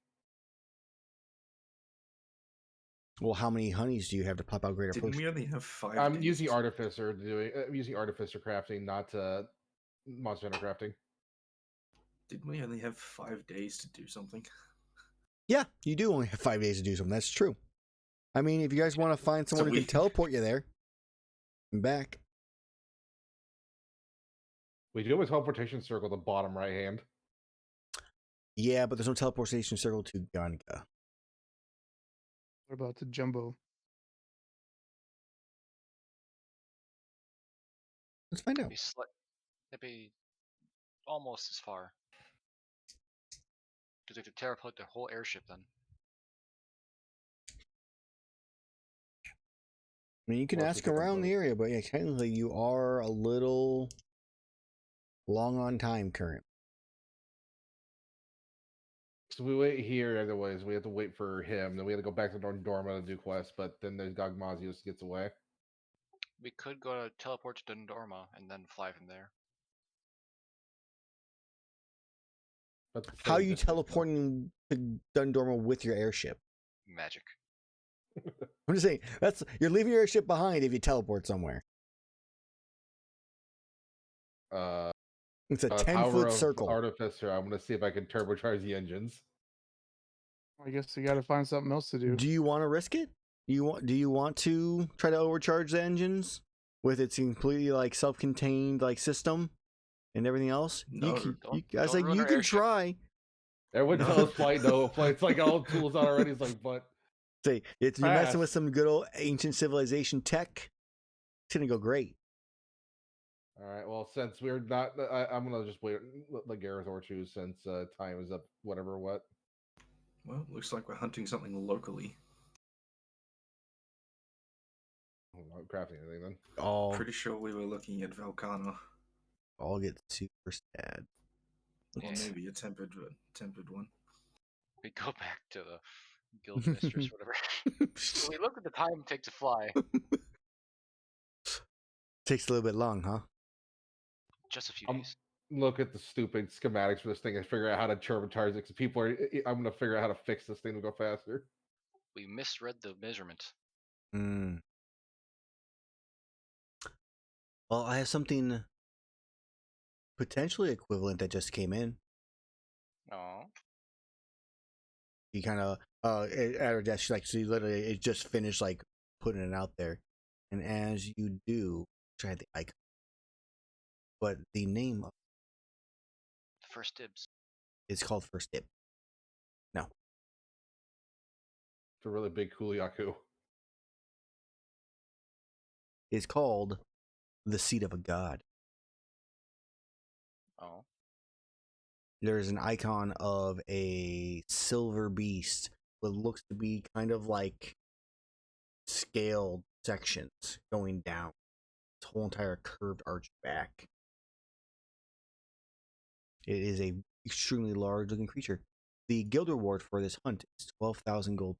A: Well, how many honeys do you have to pop out greater potion?
D: We only have 5
E: I'm
D: days
E: using artificer crafting, not monster hunter crafting.
D: Didn't we only have 5 days to do something?
A: Yeah, you do only have 5 days to do something. That's true. I mean, if you guys want to find someone who can teleport you there and back.
E: We do have a teleportation circle at the bottom right hand.
A: Yeah, but there's no teleportation circle to Ganga.
C: What about the Jumbo?
A: Let's find out.
B: It'd be almost as far. Because they could teleport the whole airship then.
A: I mean, you can ask around the area, but yeah, technically you are a little long on time current.
E: So we wait here, otherwise we have to wait for him. Then we have to go back to Dundorma to do quests, but then there's Gogmazius gets away.
B: We could go to teleport to Dundorma and then fly from there.
A: How are you teleporting to Dundorma with your airship?
B: Magic.
A: I'm just saying, you're leaving your airship behind if you teleport somewhere. It's a
E: Power
A: 10-foot
E: of
A: circle.
E: Artificer. I'm going to see if I can turbocharge the engines.
C: I guess you got to find something else to do.
A: Do you want to risk it? Do you want to try to overcharge the engines with its completely like self-contained like system and everything else?
D: No,
A: I
B: ruin
A: you
B: our
A: can
B: airship.
A: try.
E: Everyone
D: No.
E: tells Flight no. Flight's like all the tools out already. It's like, but
A: Say it's you're messing with
E: Pass.
A: some good old ancient civilization tech. It's gonna go great.
E: all right. Well, since we're not, I'm gonna just wait. Let Gerathor choose since time is up. Whatever. What?
D: Well, looks like we're hunting something locally.
E: I'm not crafting anything then.
A: All
D: Pretty sure we were looking at Valkana.
A: get super sad.
D: Or
B: Yeah.
D: maybe a tempered one.
B: We go back to the guild mistress, whatever. So we look at the time it takes to fly.
A: Takes a little bit long, huh?
B: Just a few
E: Um,
B: days.
E: Look at the stupid schematics for this thing and figure out how to turbocharge it. Because people are, I'm gonna figure out how to fix this thing to go faster.
B: We misread the measurement.
A: Mm. Well, I have something potentially equivalent that just came in.
B: Oh.
A: You kind of at her desk, like she literally it just finished like putting it out there, and as you do, try the icon, but the name of
B: First dibs.
A: it's called First Dip. No,
E: It's a really big Kuliaku.
A: it's called the Seat of a God.
B: Oh.
A: There's an icon of a silver beast, what looks to be kind of like scaled sections going down. Its whole entire curved arch back. It is a extremely large looking creature. The guild reward for this hunt is 12,000 gold.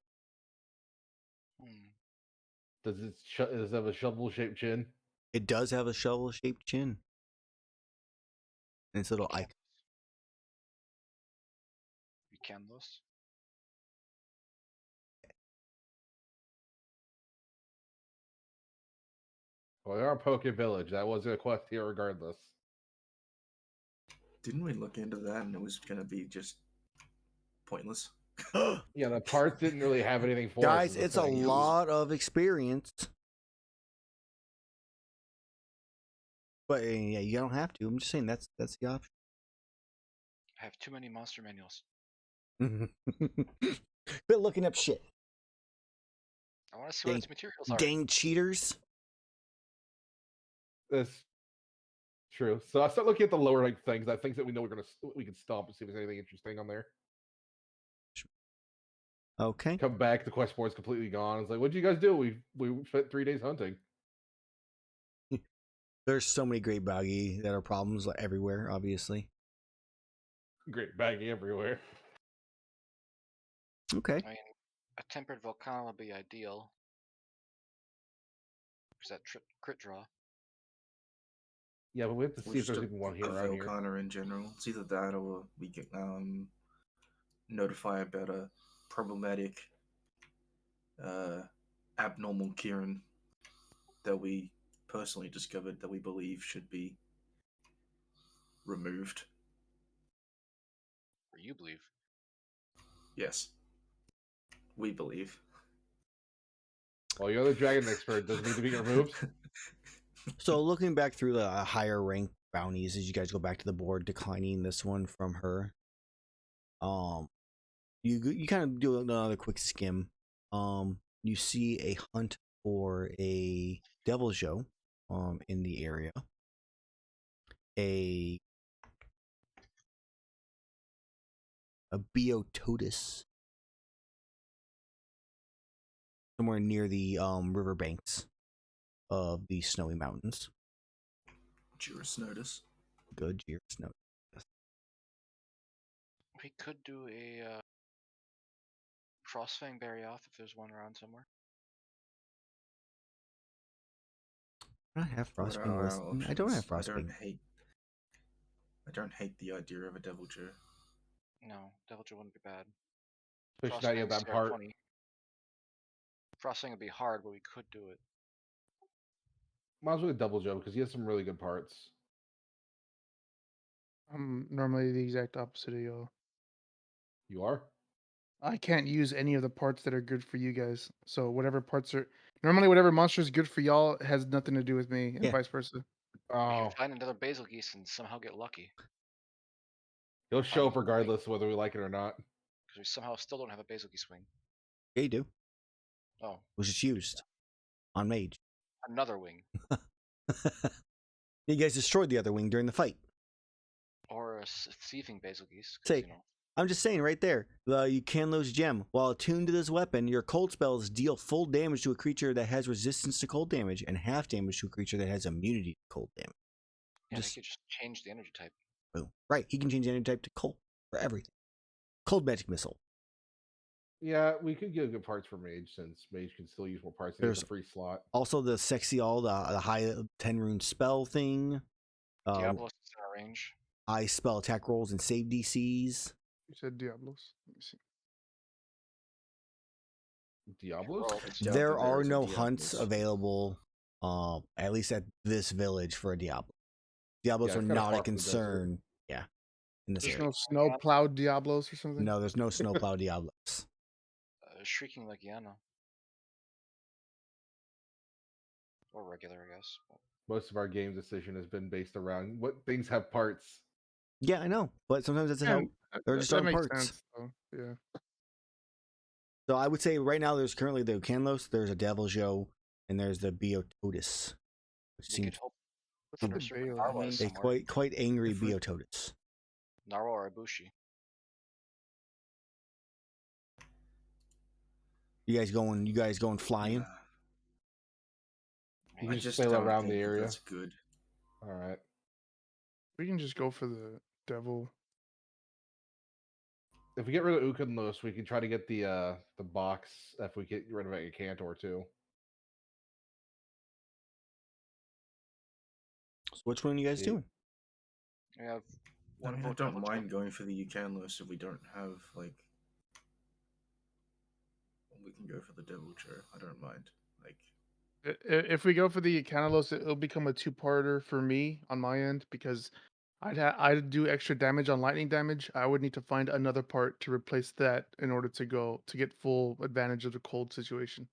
E: Does it have a shovel-shaped chin?
A: It does have a shovel shaped chin. And its little icon.
B: We can those.
E: Well, they are Poke Village. That was a quest here, regardless.
D: Didn't we look into that and it was gonna be just pointless?
E: Yeah, the parts didn't really have anything for us.
A: Guys,
E: is the
A: it's a
E: thing.
A: lot of experience. But yeah, you don't have to. I'm just saying that's the option.
B: I have too many monster manuals.
A: Quit looking up shit.
B: I want to see what its materials are.
A: Dang cheaters.
E: That's true. So I start looking at the lower ranked things. I think that we know we can stomp and see if there's anything interesting on there.
A: Okay.
E: Come back, the quest board's completely gone. It's like, what did you guys do? We spent 3 days hunting.
A: There's so many great baggy that are problems everywhere, obviously.
E: Great baggy everywhere.
A: Okay.
B: I mean, a tempered volcano would be ideal. Because that crit draw.
E: Yeah, but we have to see if there's even one here
D: a
E: around here.
D: Valkana in general. It's either that or we get notify about a problematic abnormal Kieran that we personally discovered that we believe should be removed.
B: Or you believe.
D: Yes. We believe.
E: Well, you're the dragon expert. Does it need to be removed?
A: So looking back through the higher rank bounties as you guys go back to the board, declining this one from her. You kind of do another quick skim. You see a hunt for a devil show in the area. A Beototus somewhere near the riverbanks of the snowy mountains.
D: Juris Notice.
A: Good Juris Notice.
B: We could do a Frostfang Berry off if there's one around somewhere.
A: I don't have
D: What
A: Frostwing
D: are our
A: listed. I don't have
D: options?
A: Frostwing.
D: I don't hate the idea of a Devil Jew.
B: No, Devil'Jay wouldn't be bad.
E: Especially not yet that part.
B: Frostfang would be hard, but we could do it.
E: Might as well double jump because he has some really good parts.
C: I'm normally the exact opposite of y'all.
E: You are?
C: I can't use any of the parts that are good for you guys. So whatever parts are normally whatever monster is good for y'all has nothing to do with me, and
A: Yeah.
C: vice versa.
B: We can
E: Oh,
B: find another basil geese and somehow get lucky.
E: he'll show up regardless whether we like it or not.
B: Because we somehow still don't have a basil geese wing.
A: Yeah, you do.
B: Oh,
A: Was just used on Mage.
B: another wing.
A: You guys destroyed the other wing during the fight.
B: Or a thieving basil geese. 'Cause,
A: Say,
B: you know,
A: I'm just saying right there. You can lose gem. While attuned to this weapon, your cold spells deal full damage to a creature that has resistance to cold damage and half damage to a creature that has immunity to cold damage.
B: yeah,
A: Just
B: they could just change the energy type.
A: boom. Right. He can change the energy type to cold for everything. Cold magic missile.
E: Yeah, we could get good parts for Mage since Mage can still use more parts and
A: There's
E: get a free slot.
A: also the sexy the high 10 rune spell thing.
B: Diablos is in our range.
A: High spell attack rolls and save DCs.
C: You said Diablos. Let me see.
E: Diablos?
B: Roll.
A: There are no hunts available, at least at this village for a Diablo. Diablos
E: Yeah,
A: are
E: it's kinda
A: not
E: far
A: a
E: from the desert.
A: concern. Yeah, in this
C: There's
A: area.
C: no snow plowed Diablos or something?
A: No, there's no snowplow Diablos.
B: Shrieking Legiana. Or regular, I guess. But
E: Most of our game decision has been based around what things have parts.
A: Yeah, I know, but sometimes that's how
C: And
A: they're just
C: that
A: on
C: makes
A: parts.
C: sense, though. Yeah.
A: So I would say right now there's currently the Canlos, there's a Devil Joe, and there's the Biototus, which
B: we
A: seems
B: could hope
C: What's
B: for
C: the
B: a certain
C: Baal?
B: Narwa
A: a
B: somewhere.
A: quite angry
D: If we-
A: Biototus.
B: Narwa or Ibushi.
A: You guys going flying?
D: Nah,
E: You
D: I
E: can
D: just
E: sail
D: don't
E: around
D: think
E: the
D: that
E: area.
D: that's good.
E: All right.
C: We can just go for the devil.
E: If we get rid of Ukanlos, we can try to get the box if we get rid of a Cantor too.
A: So which one are you guys
E: See.
A: doing?
B: We have
D: I
B: one
D: mean, I
B: vote
D: don't
B: Devil
D: mind going for the Ucanlos if we don't have, like... We can go for the Devil Joe. I don't mind. Like,
C: If we go for the Canalos, it'll become a two-parter for me on my end because I'd do extra damage on lightning damage. I would need to find another part to replace that in order to get full advantage of the cold situation.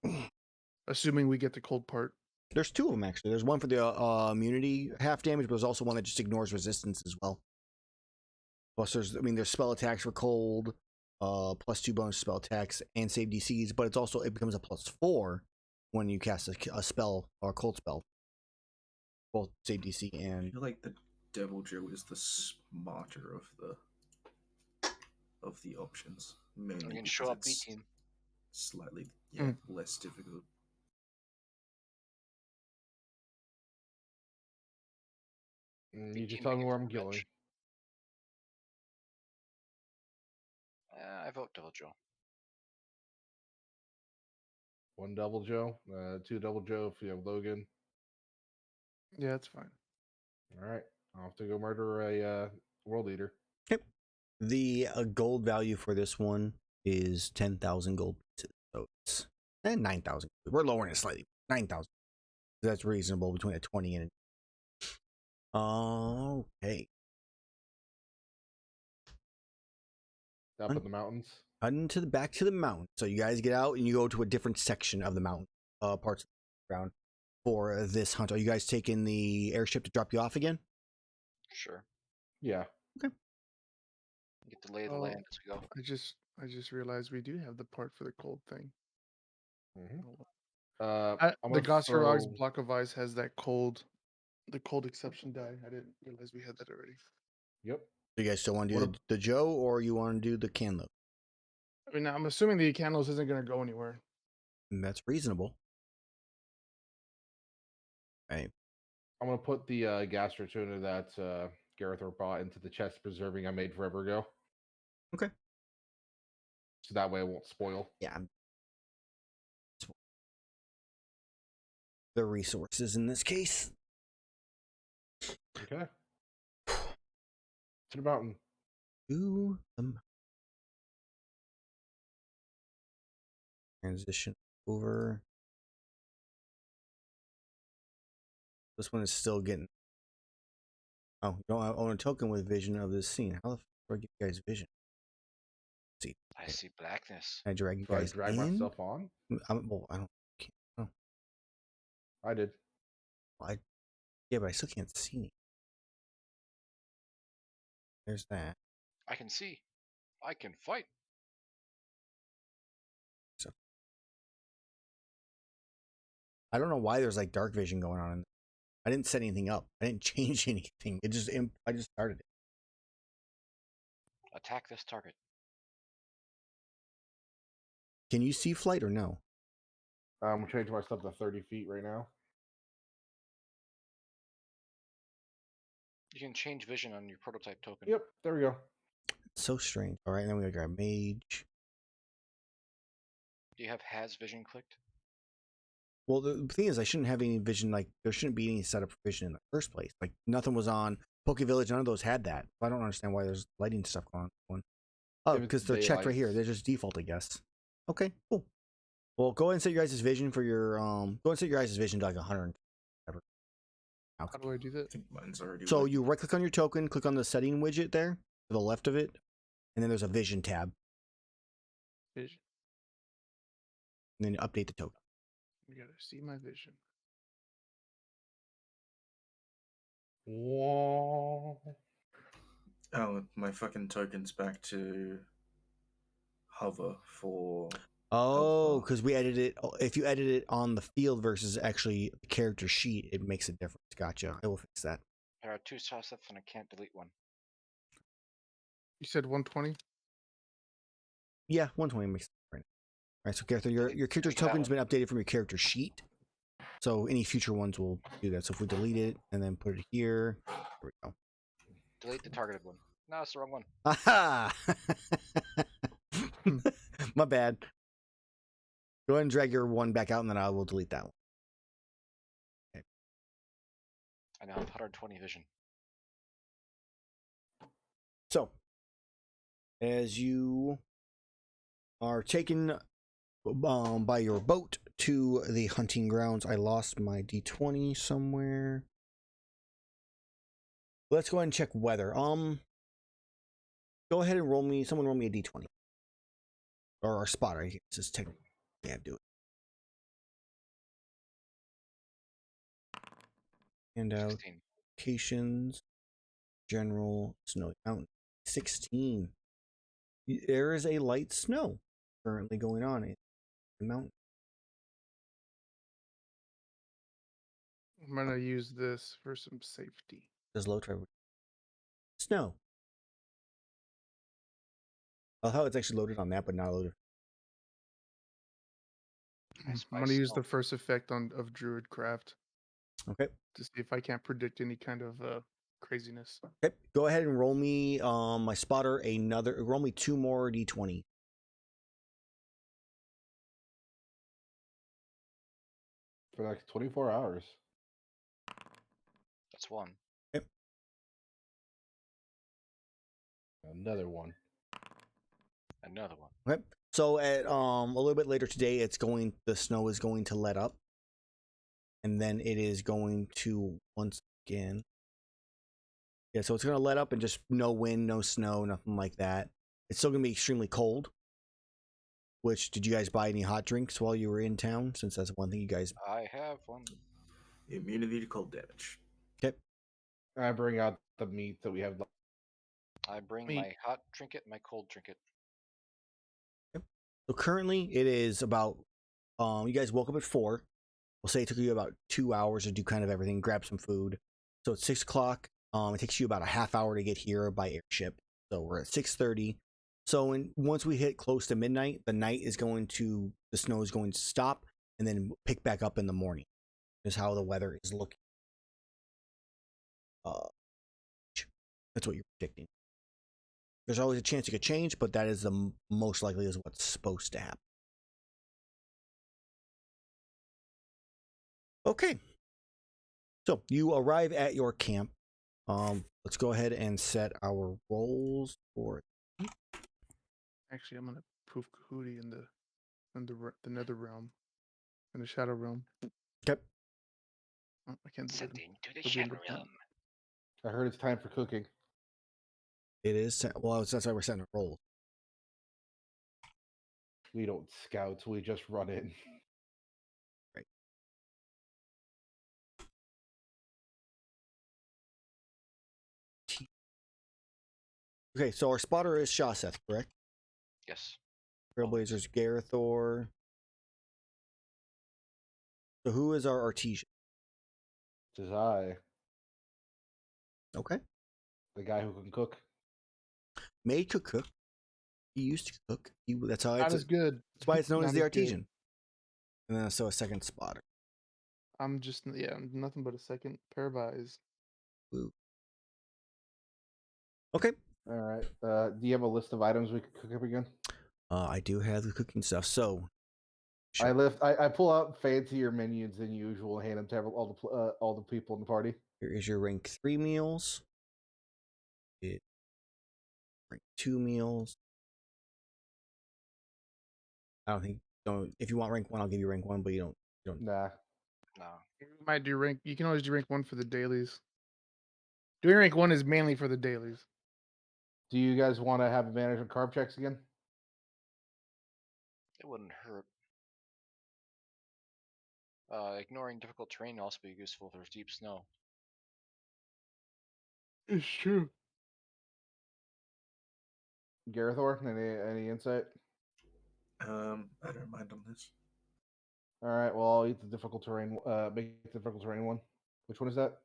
C: Assuming we get the cold part.
A: There's two of them actually. There's one for the immunity half damage, but there's also one that just ignores resistance as well. Plus, there's spell attacks for cold, +2 bonus spell attacks and save DCs, but it becomes a +4 when you cast a spell or a cold spell. Both save DC
D: I
A: and
D: feel like the Devil Joe is the smarter of the options. Mainly
B: We can
D: because
B: show up B
D: it's
B: team.
D: slightly less difficult.
E: You just tell me where I'm going.
B: I vote Devil Joe.
E: One Double Joe, two Double Joe if you have Logan.
C: Yeah, that's fine.
E: All right. I'll have to go murder a world eater.
A: Yep. The gold value for this one is 10,000 gold pieces. So it's 9,000. We're lowering it slightly. 9,000. That's reasonable between a 20 and okay.
E: Up in the mountains.
A: Heading back to the mountain. So you guys get out and you go to a different section of the mountain, parts of the ground for this hunt. Are you guys taking the airship to drop you off again?
B: Sure.
E: Yeah.
A: Okay.
B: Get to lay the land as we go.
C: I just realized we do have the part for the cold thing.
E: Mm-hmm.
C: The Gosserog's Block of Ice has the cold exception die. I didn't realize we had that already.
E: Yep.
A: Do you guys still want to do the Joe or you want to do the Canlo?
C: I mean, I'm assuming the Canos isn't going to go anywhere.
A: That's reasonable. Right.
E: I'm gonna put the gastro tuna that Gerathor bought into the chest preserving I made forever ago.
A: Okay.
E: So that way it won't spoil.
A: Yeah. The resources in this case.
E: Okay. To the mountain.
A: To the mountain. Transition over. This one is still getting Oh, you don't own a token with vision of this scene. How the fuck do I give you guys vision? Let's see.
B: I see blackness.
A: Can I drag you
E: So I
A: guys
E: drag
A: in?
E: myself on.
A: Well, I don't. Oh,
E: I did.
A: yeah, but I still can't see anything. There's that.
B: I can see. I can fight.
A: So I don't know why there's like dark vision going on. I didn't set anything up. I didn't change anything. I just started it.
B: Attack this target.
A: Can you see flight or no?
E: I'm changing my stuff to 30 feet right now.
B: You can change vision on your prototype token.
E: Yep, there we go.
A: It's so strange. All right, then we gotta grab Mage.
B: Do you have has vision clicked?
A: Well, the thing is, I shouldn't have any vision. Like, there shouldn't be any setup for vision in the first place. Like, nothing was on Poke Village. None of those had that. I don't understand why there's lighting stuff going on. Oh,
E: If it's
A: because they're checked right here.
E: daylight.
A: They're just default, I guess. Okay, cool. Well, go ahead and set your guys' vision for your Go ahead and set your guys' vision to like 100. Whatever.
C: How do I do
D: I
C: that?
D: think mine's already.
A: So
D: lit.
A: you right click on your token, click on the setting widget there to the left of it, and then there's a vision tab,
C: Vision.
A: and then you update the token.
C: You gotta see my vision.
E: Whoa.
D: Oh, my fucking token's back to hover for.
A: Oh, because we edited it. If you edit it on the field versus actually the character sheet, it makes a difference. Gotcha. I will fix that.
B: There are 2 Shaseths and I can't delete one.
C: You said 120?
A: Yeah, 120 makes sense right now. All right, so Gerathor, your character's
B: delete that
A: token's
B: one.
A: been updated from your character sheet. So any future ones will do that. So if we delete it and then put it here, there we go.
B: Delete the targeted one. No, it's the wrong one.
A: Aha! My bad. Go ahead and drag your one back out, and then I will delete that one.
B: I now have 120 vision.
A: So, as you are taken by your boat to the hunting grounds, I lost my D20 somewhere. Let's go ahead and check weather. Go ahead and roll me. Someone roll me a D20, or our spotter. I guess is technically. Yeah, do it. And
B: 16.
A: locations, general, snowy mountain. 16. There is a light snow currently going on in the mountain.
C: I'm gonna use this for some safety.
A: Does low tide snow? I love how it's actually loaded on that, but not loaded.
B: I
C: I'm
B: spy
C: gonna use
B: snow.
C: the first effect of Druidcraft
A: Okay.
C: to see if I can't predict any kind of craziness.
A: Okay. Go ahead and roll me my spotter another. Roll me 2 more D20.
E: For like 24 hours.
B: That's 1.
E: Another one.
B: Another one.
A: Okay. So at a little bit later today, the snow is going to let up, and then it is going to once again. Yeah, so it's going to let up and just no wind, no snow, nothing like that. It's still going to be extremely cold. Which, did you guys buy any hot drinks while you were in town? Since that's one thing you guys.
B: I have one.
D: Immunity to cold damage.
A: Okay.
E: I bring out the meat that we have.
B: I bring
C: Me-
B: my hot trinket and my cold trinket.
A: So currently it is about. You guys woke up at 4. We'll say it took you about 2 hours to do kind of everything, grab some food. So it's 6 o'clock. It takes you about a half hour to get here by airship. So we're at 6:30. So once we hit close to midnight, the snow is going to stop and then pick back up in the morning. Is how the weather is looking. That's what you're predicting. There's always a chance it could change, but that is the most likely is what's supposed to happen. Okay. So you arrive at your camp. Let's go ahead and set our rolls for.
C: Actually, I'm gonna poof Kahootie in the Nether realm, in the Shadow realm.
A: Okay.
C: Oh, I can't do
B: Sent
C: it.
B: into the
C: It'll be in
B: shadow
C: the-
B: realm.
E: I heard it's time for cooking.
A: It is. Well, that's why we're setting a roll.
E: We don't scout, we just run in.
A: Right. Okay, so our spotter is Shaseth, correct?
B: Yes.
A: Trailblazer's Gerathor. So who is our artesian?
E: It is I,
A: Okay.
E: the guy who can cook.
A: Mage could cook. He used to cook. That's how
C: Not as good.
A: that's why it's known as
C: Not
A: the
C: as
A: artesian. And then so a second spotter.
C: I'm just nothing but a second pair of eyes.
A: Ooh. Okay.
E: All right. Do you have a list of items we could cook up again?
A: I do have the cooking stuff. So
E: I pull out fancier menus than usual and hand them to all the people in the party.
A: here is your rank 3 meals. Rank 2 meals. I don't think. If you want rank 1, I'll give you rank 1, but you don't.
E: Nah.
B: No.
C: You might do rank. You can always do rank 1 for the dailies. Doing rank 1 is mainly for the dailies.
E: Do you guys want to have advantage on carb checks again?
B: It wouldn't hurt. Ignoring difficult terrain will also be useful if there's deep snow.
C: It's true.
E: Gerathor, any insight?
D: I don't mind on this.
E: All right. Well, I'll eat the difficult terrain. Make the difficult terrain one. Which one is that?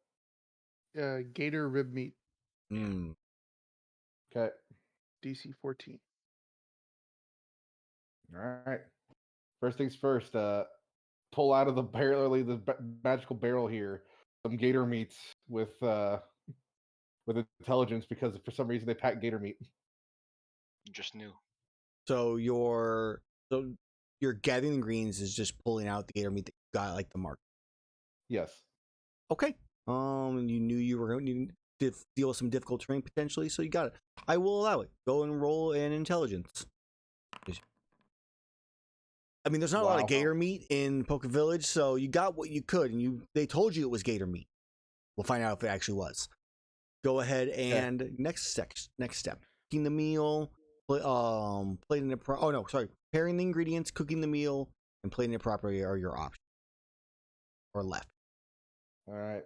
C: Gator rib meat,
E: Okay.
C: DC 14.
E: All right. First things first. Pull out of the magical barrel here some gator meats with intelligence, because for some reason they pack gator meat.
B: You just knew.
A: So your gathering the greens is just pulling out the gator meat that you got like the mark.
E: Yes.
A: Okay. You knew you were going to deal with some difficult terrain potentially, so you got it. I will allow it. Go and roll an intelligence. I mean, there's not a lot of gator meat in Poke Village, so you got what you could, and they told you it was gator meat. We'll find out if it actually was. Go ahead and next step. Cooking the meal, plating it. Preparing the ingredients, cooking the meal, and plating it properly are your options. Or left.
E: All right.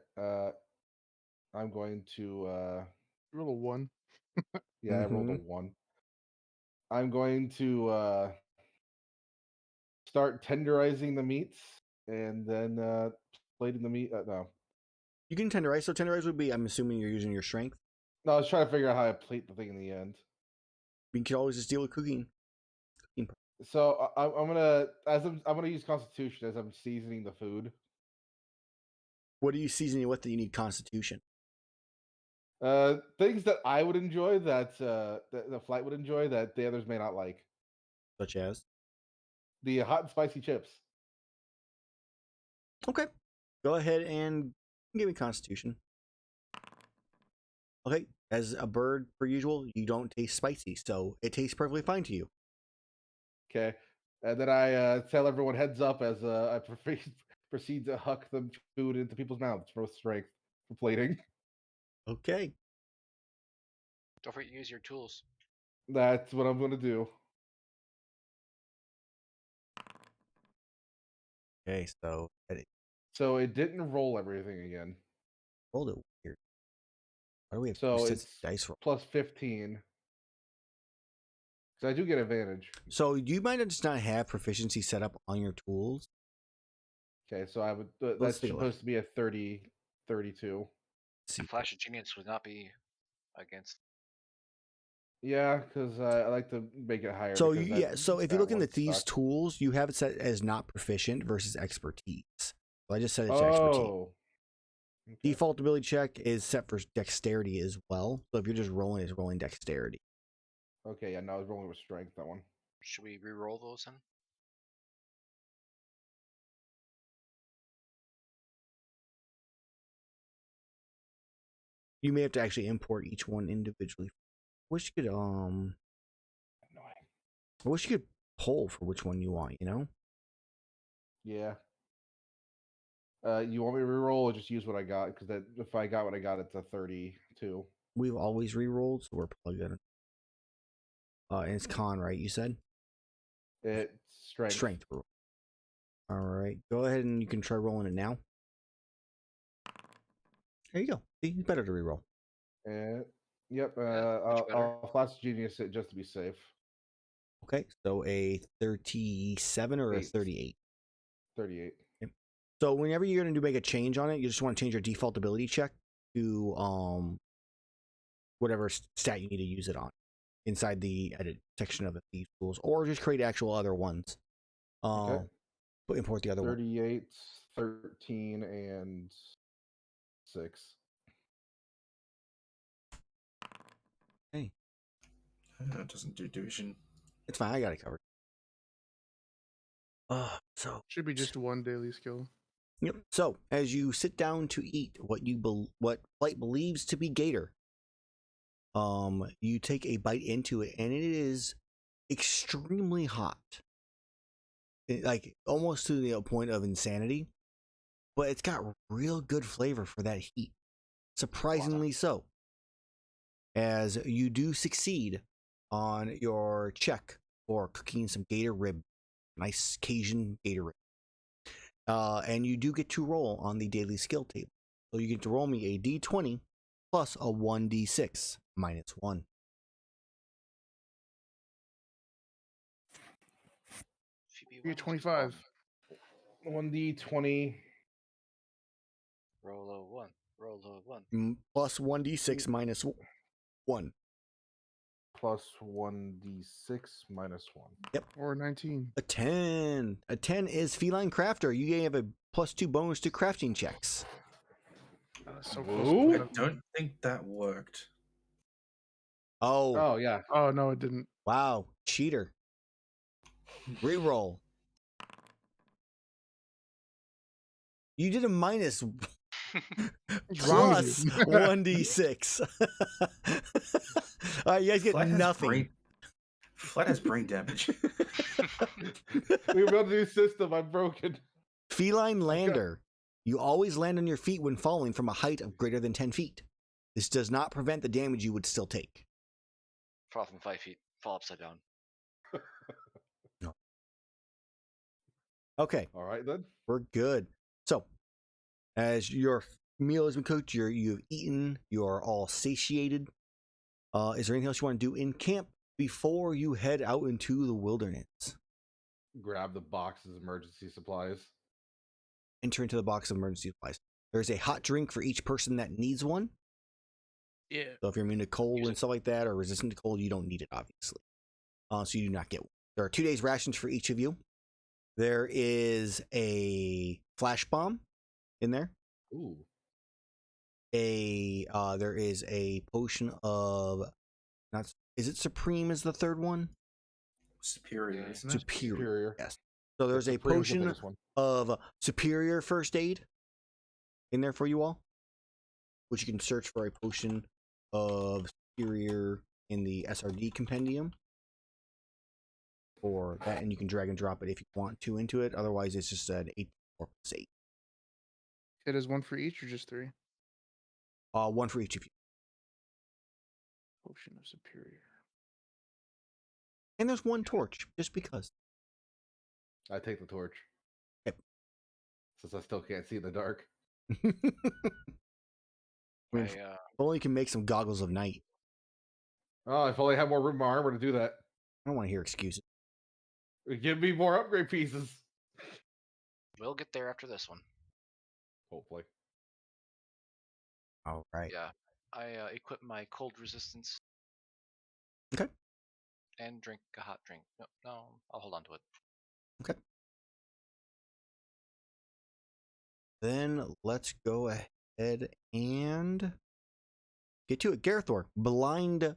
E: I'm going to
C: Roll a 1.
E: yeah, I rolled a 1. I'm going to start tenderizing the meats and then plating the meat. No.
A: You can tenderize. So tenderize would be, I'm assuming you're using your strength.
E: No, I was trying to figure out how to plate the thing in the end.
A: You can always just deal with cooking.
E: So I'm gonna use Constitution as I'm seasoning the food.
A: What are you seasoning with that you need Constitution?
E: Things that I would enjoy, that the flight would enjoy, that the others may not like.
A: Such as?
E: The hot and spicy chips.
A: Okay. Go ahead and give me Constitution. Okay. As a bird, per usual, you don't taste spicy, so it tastes perfectly fine to you.
E: Okay. And then I tell everyone heads up as I proceed to huck the food into people's mouths for strength for plating.
A: Okay.
B: Don't forget to use your tools.
E: That's what I'm going to do.
A: Okay, so
E: So it didn't roll everything again.
A: rolled it weird. Why do we have
E: So
A: two
E: it's
A: sets of dice roll?
E: plus 15. So I do get advantage.
A: So do you mind just not have proficiency set up on your tools?
E: Okay, so I would.
A: Let's
E: That's
A: take a look.
E: supposed to be a 30, 32.
A: See.
B: Flash of Genius would not be against.
E: Yeah, because I like to make it higher.
A: So
E: because
A: so if you
E: that
A: look
E: one
A: into these
E: sucked.
A: tools, you have it set as not proficient versus expertise. So I just set it to expertise.
E: Oh. Okay.
A: Default ability check is set for dexterity as well. So if you're just rolling, it's rolling dexterity.
E: Okay, yeah, no, I was rolling with strength, that one.
B: Should we re-roll those then?
A: You may have to actually import each one individually. I wish you could I wish you could poll for which one you want, you know?
E: Yeah. You want me to reroll or just use what I got? Because if I got what I got, it's a 32.
A: We've always re-rolled, so we're probably gonna. And it's con, right? You said
E: It's strength.
A: strength. All right, go ahead and you can try rolling it now. There you go. See, it's better to re-roll.
E: Yep.
B: much better.
E: I'll flash genius it just to be safe.
A: Okay, so a 37 or a 38.
E: 38.
A: Okay. So whenever you're going to make a change on it, you just want to change your default ability check to whatever stat you need to use it on inside the edit section of the Thieves tools, or just create actual other ones.
E: Okay.
A: But import the other one.
E: 38, 13, and 6.
A: Hey,
D: That doesn't do division.
A: it's fine. I got it covered. So
C: Should be just one daily skill.
A: yep. So as you sit down to eat what Flight believes to be gator, you take a bite into it, and it is extremely hot, like almost to the point of insanity. But it's got real good flavor for that heat, surprisingly so. As you do succeed on your check for cooking some gator rib, nice Cajun gator rib. And you do get to roll on the daily skill table. So you get to roll me a d20 plus a 1d6 minus 1.
C: You get 25.
E: 1d20.
B: Roll a 1. Roll a 1.
A: Plus 1d6 minus 1.
E: Plus 1d6 minus 1.
A: Yep.
C: Or 19.
A: A 10. A 10 is Feline Crafter. You have a +2 bonus to crafting checks.
C: So
E: Ooh.
C: close.
D: I don't think that worked.
A: Oh.
E: Oh, yeah.
C: Oh, no, it didn't.
A: Wow. Cheater. Reroll. You did a minus
C: What's wrong with
A: plus
C: you?
A: 1d6. All right, you guys get
D: Flat has
A: nothing.
D: Flat has brain damage.
E: We built a new system. I'm broken.
A: Feline Lander. You always land on your feet when falling from a height of greater than 10 feet. This does not prevent the damage you would still take.
B: Fall from 5 feet. Fall upside down.
A: No. Okay.
E: All right, then.
A: We're good. So, as your meal has been cooked, you've eaten, you're all satiated. Is there anything else you want to do in camp before you head out into the wilderness?
E: Grab the boxes of emergency supplies.
A: Enter into the box of emergency supplies. There's a hot drink for each person that needs one.
C: Yeah.
A: So if you're immune to cold and stuff like that, or resistant to cold, you don't need it, obviously. So you do not get one. There are 2 days rations for each of you. There is a flash bomb in there.
E: Ooh.
A: There is a potion of is it Supreme is the third one?
D: Superior, isn't it?
A: Superior. Yes. So there's a
E: Supreme's the
A: potion
E: biggest one.
A: of superior first aid in there for you all, which you can search for a potion of superior in the SRD compendium. Or that, and you can drag and drop it if you want to into it. Otherwise, it's just an 8 or plus 8.
C: It is one for each or just 3?
A: One for each of you.
C: Potion of Superior.
A: And there's one torch, just because.
E: I take the torch.
A: Yep.
E: Since I still can't see in the dark.
A: I mean, if only you can make some goggles of night.
E: Oh, if only I had more room in my armor to do that.
A: I don't want to hear excuses.
E: Give me more upgrade pieces.
B: We'll get there after this one.
E: Hopefully.
A: All right.
B: Yeah. I equip my cold resistance.
A: Okay.
B: And drink a hot drink. No, I'll hold on to it.
A: Okay. Then let's go ahead and get to it. Gerathor, blind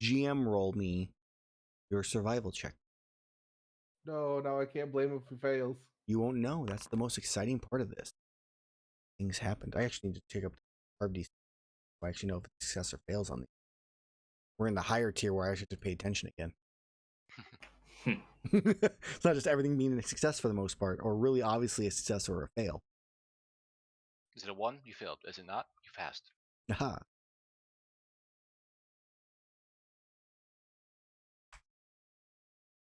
A: GM roll me your survival check.
E: No, now I can't blame him if he fails.
A: You won't know. That's the most exciting part of this. Things happened. I actually need to take up the RD. I actually know if it's success or fails on the. We're in the higher tier where I actually have to pay attention again. It's not just everything being a success for the most part, or really obviously a success or a fail.
B: Is it a 1? You failed. Is it not? You passed.
A: Aha.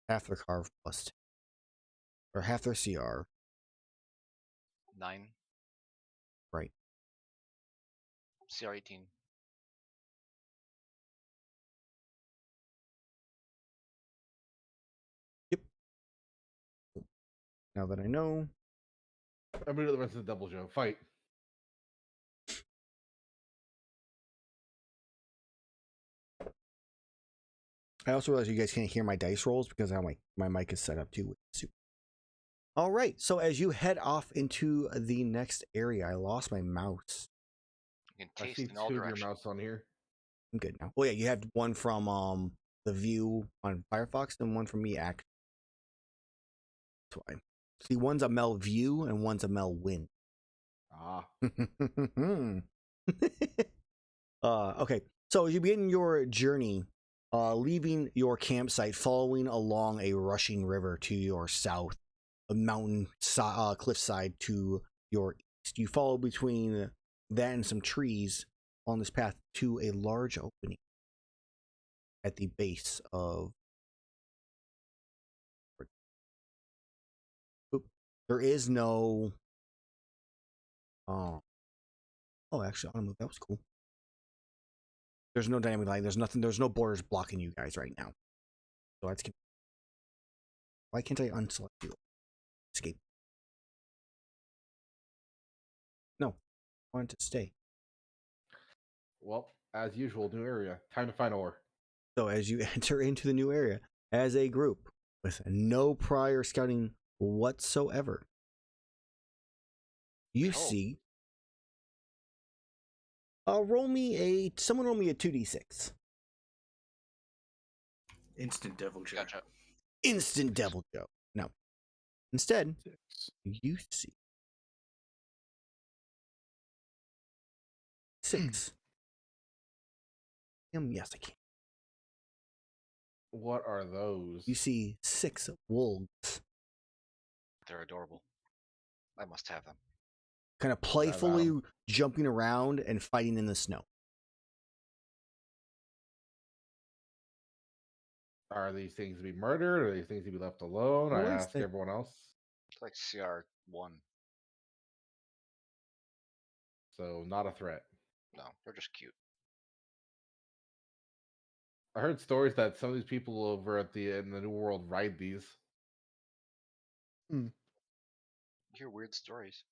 A: Half their carve plus 10. Or half their CR.
B: 9.
A: Right.
B: CR 18.
A: Yep. Now that I know.
E: I'm gonna do the rest of the double joke. Fight.
A: I also realize you guys can't hear my dice rolls because how my mic is set up too. All right, so as you head off into the next area, I lost my mouse.
B: You can
E: I
B: taste
E: see
B: in all
E: 2 of your
B: directions.
E: mouse on here.
A: I'm good now. Well, yeah, you had one from the view on Firefox and one from me actually. That's why. See, one's a Mel View and one's a Mel Win.
E: Ah.
A: Okay, so as you begin your journey, leaving your campsite, following along a rushing river to your south, a mountain cliffside to your east, you follow between that and some trees on this path to a large opening at the base of. There is no. Oh, actually, I'm gonna move. That was cool. There's no dynamic line. There's nothing. There's no borders blocking you guys right now. So that's. Why can't I unselect you? Escape. No, I want it to stay.
E: Well, as usual, new area. Time to find ore.
A: So as you enter into the new area as a group with no prior scouting whatsoever, you see. Someone roll me a 2d6.
D: Instant devil joke.
B: Gotcha.
A: Instant devil joke. No. Instead, you see 6. Yes, I can.
E: What are those?
A: You see 6 wolves.
B: They're adorable. I must have them.
A: Kind of playfully jumping around and fighting in the snow.
E: Are these things to be murdered? Are these things to be left alone?
A: Well,
E: I ask everyone else.
B: It's like CR 1.
E: So not a threat.
B: No, they're just cute.
E: I heard stories that some of these people over in the New World ride these.
B: You hear weird stories.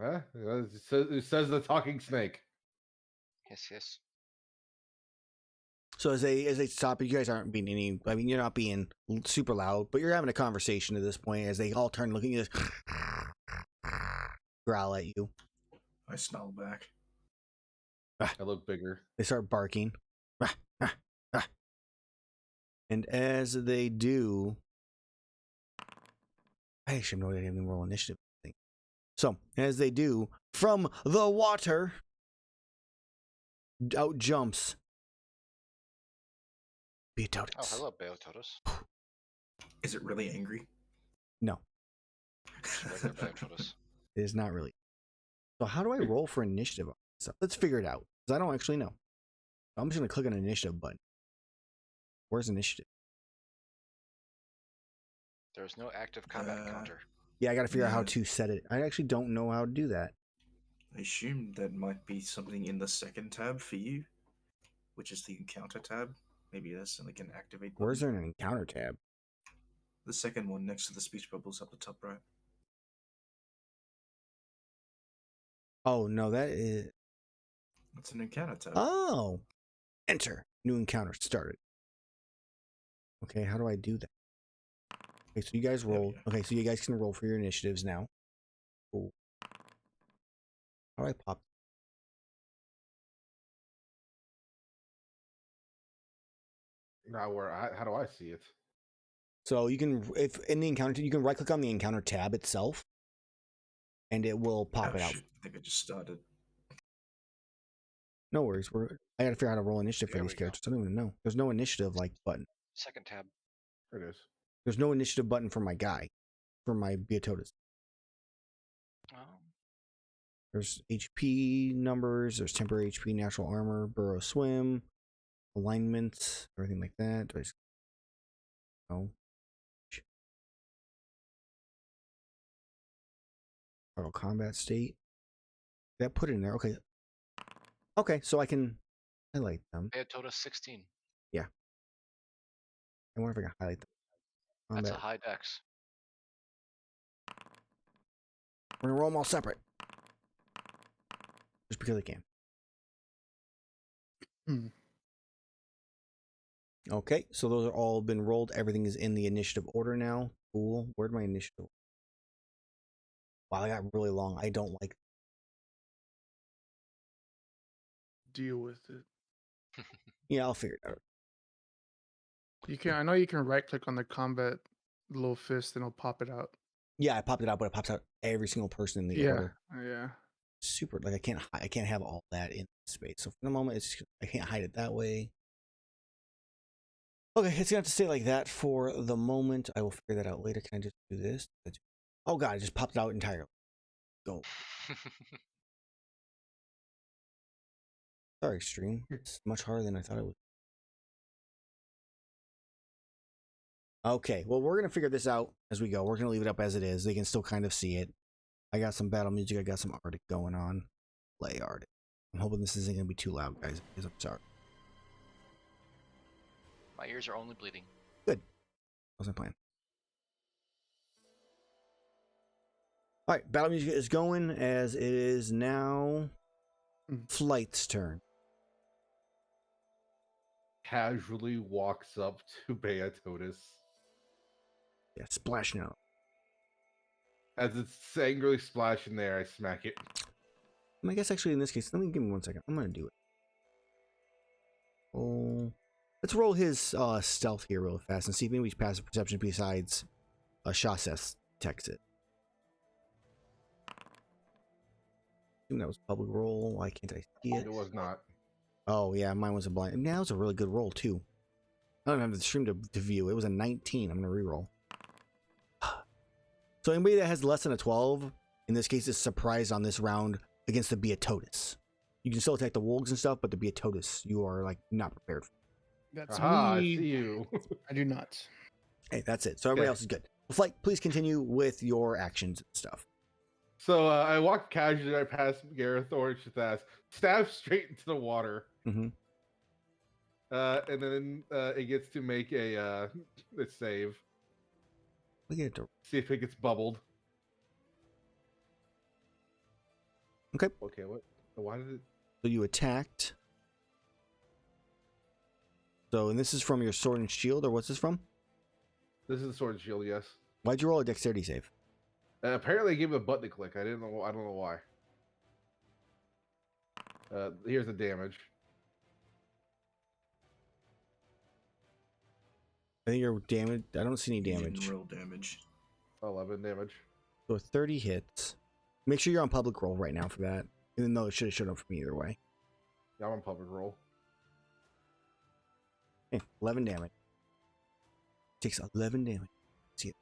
E: Huh? It says the talking snake.
B: Yes.
A: So as they stop, you guys aren't being any. I mean, you're not being super loud, but you're having a conversation at this point. As they all turn, looking at you, growl at you.
D: I snarl back.
E: I look bigger.
A: They start barking, and as they do, I actually have no idea even roll initiative. So as they do, from the water, out jumps Beatotus.
B: Oh, hello, Beatotus.
D: Is it really angry?
A: No,
B: Just regular Beatotus.
A: it is not really. So how do I roll for initiative? So let's figure it out, because I don't actually know. I'm just going to click on an initiative button. Where's initiative?
B: There's no active combat encounter.
A: Yeah, I got to figure out how to set it. I actually don't know how to do that.
D: I assume that might be something in the second tab for you, which is the encounter tab. Maybe that's like an activate button.
A: Where's there an encounter tab?
D: The second one next to the speech bubbles up the top right.
A: Oh, no, that is...
D: It's an encounter tab.
A: Oh! Enter. New encounter started. Okay, how do I do that? Okay, so you guys roll. Okay, so you guys can roll for your initiatives now. Cool. How do I pop?
E: Now how do I see it?
A: So you can, if in the encounter, you can right click on the encounter tab itself, and it will pop it out.
D: Shit. I think I just started.
A: No worries. I gotta figure out how to roll initiative for these characters. I don't even know. There's no initiative like button.
B: Second tab.
E: There it is.
A: There's no initiative button for my guy, for my Beatotus.
B: Oh.
A: There's HP numbers. There's temporary HP, natural armor, burrow, swim, alignments, everything like that. Do I just... No. Auto combat state. That put it in there. Okay. Okay, so I can highlight them.
B: Bayatoda 16.
A: Yeah. I wonder if I can highlight them.
B: That's
A: Combat.
B: a high dex.
A: We're gonna roll them all separate. Just because I can. Okay, so those are all been rolled. Everything is in the initiative order now. Cool. Where'd my initiative? Wow, I got really long. I don't like.
C: Deal with it.
A: Yeah, I'll figure it out.
C: You can. I know you can right click on the combat little fist and it'll pop it out.
A: Yeah, I popped it out, but it pops out every single person in the order.
C: Yeah.
A: Super. Like I can't have all that in space. So for the moment, I can't hide it that way. Okay, it's gonna have to stay like that for the moment. I will figure that out later. Can I just do this? Oh god, it just popped it out entirely. Go. Sorry, stream. It's much harder than I thought it would. Okay, well, we're going to figure this out as we go. We're going to leave it up as it is. They can still kind of see it. I got some battle music. I got some Arctic going on. Play Arctic. I'm hoping this isn't going to be too loud, guys, because I'm sorry.
B: My ears are only bleeding.
A: Good. That was my plan. All right, battle music is going as it is now Flight's turn.
E: Casually walks up to Beatotis.
A: Yeah, splashing out.
E: As it's angrily splashing there, I smack it.
A: I guess actually in this case, let me give me 1 second. I'm going to do it. Oh, let's roll his stealth here real fast and see if maybe he's passive perception besides Shaseth text it. I think that was a public roll. Why can't I see it?
E: It was not.
A: Oh yeah, mine was a blind. Now it's a really good roll too. I don't have the stream to view. It was a 19. I'm gonna reroll. So anybody that has less than a 12, in this case, is surprised on this round against the Beatotis. You can still attack the Wolves and stuff, but the Beatotis, you are like not prepared for.
C: That's
E: Aha, I
C: me.
E: see you.
C: I do not.
A: Hey, that's it. So everybody else is good. Flight, please continue with your actions and stuff.
E: So I walk casually. I pass Gerathor and Shaseth, stab straight into the water.
A: Mm-hmm.
E: And then it gets to make a save.
A: We get it to...
E: See if it gets bubbled.
A: Okay.
E: Okay. What? Why did it?
A: So you attacked. So, and this is from your sword and shield, or what's this from?
E: This is the sword and shield. Yes.
A: Why'd you roll a dexterity save?
E: Apparently, I gave it a button to click. I don't know why. Here's the damage.
A: I think you're damaged. I don't see any damage.
D: Roll damage.
E: 11 damage.
A: So 30 hits. Make sure you're on public roll right now for that. Even though it should have showed up for me either way.
E: Yeah, I'm on public roll.
A: Okay, 11 damage. Takes 11 damage. See it.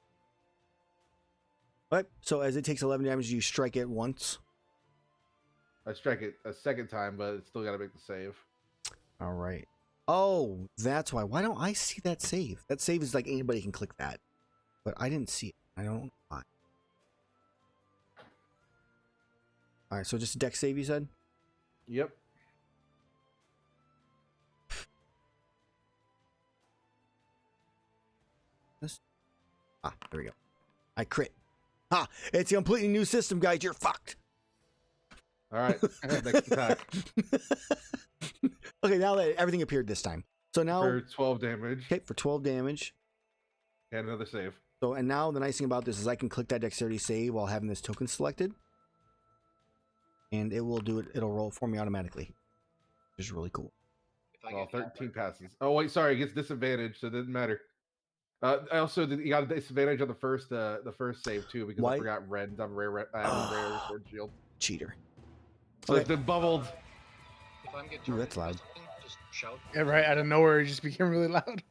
A: Alright, so as it takes 11 damage, you strike it once.
E: I strike it a second time, but it's still got to make the save.
A: Alright. Oh, that's why. Why don't I see that save? That save is like anybody can click that. But I didn't see it. I don't know why. Alright, so just a dex save, you said?
E: Yep.
A: Ah, there we go. I crit. Ah, it's a completely new system, guys. You're fucked.
E: All right. Next attack.
A: Okay, now that everything appeared this time. So now
E: For 12 damage.
A: Okay, for 12 damage.
E: And another save.
A: So, and now the nice thing about this is I can click that dexterity save while having this token selected. And it will do it. It'll roll for me automatically. Which is really cool.
E: Well, 13 passes. Oh, wait, sorry. It gets disadvantage, so it doesn't matter. I also you got a disadvantage on the first save too because
A: Why?
E: I forgot rend. I'm rare. I have a rare sword shield.
A: Cheater.
E: So it's been bubbled.
B: If I'm getting
A: Ooh, that's loud.
B: just shout.
C: Yeah, right. Out of nowhere, it just became really loud.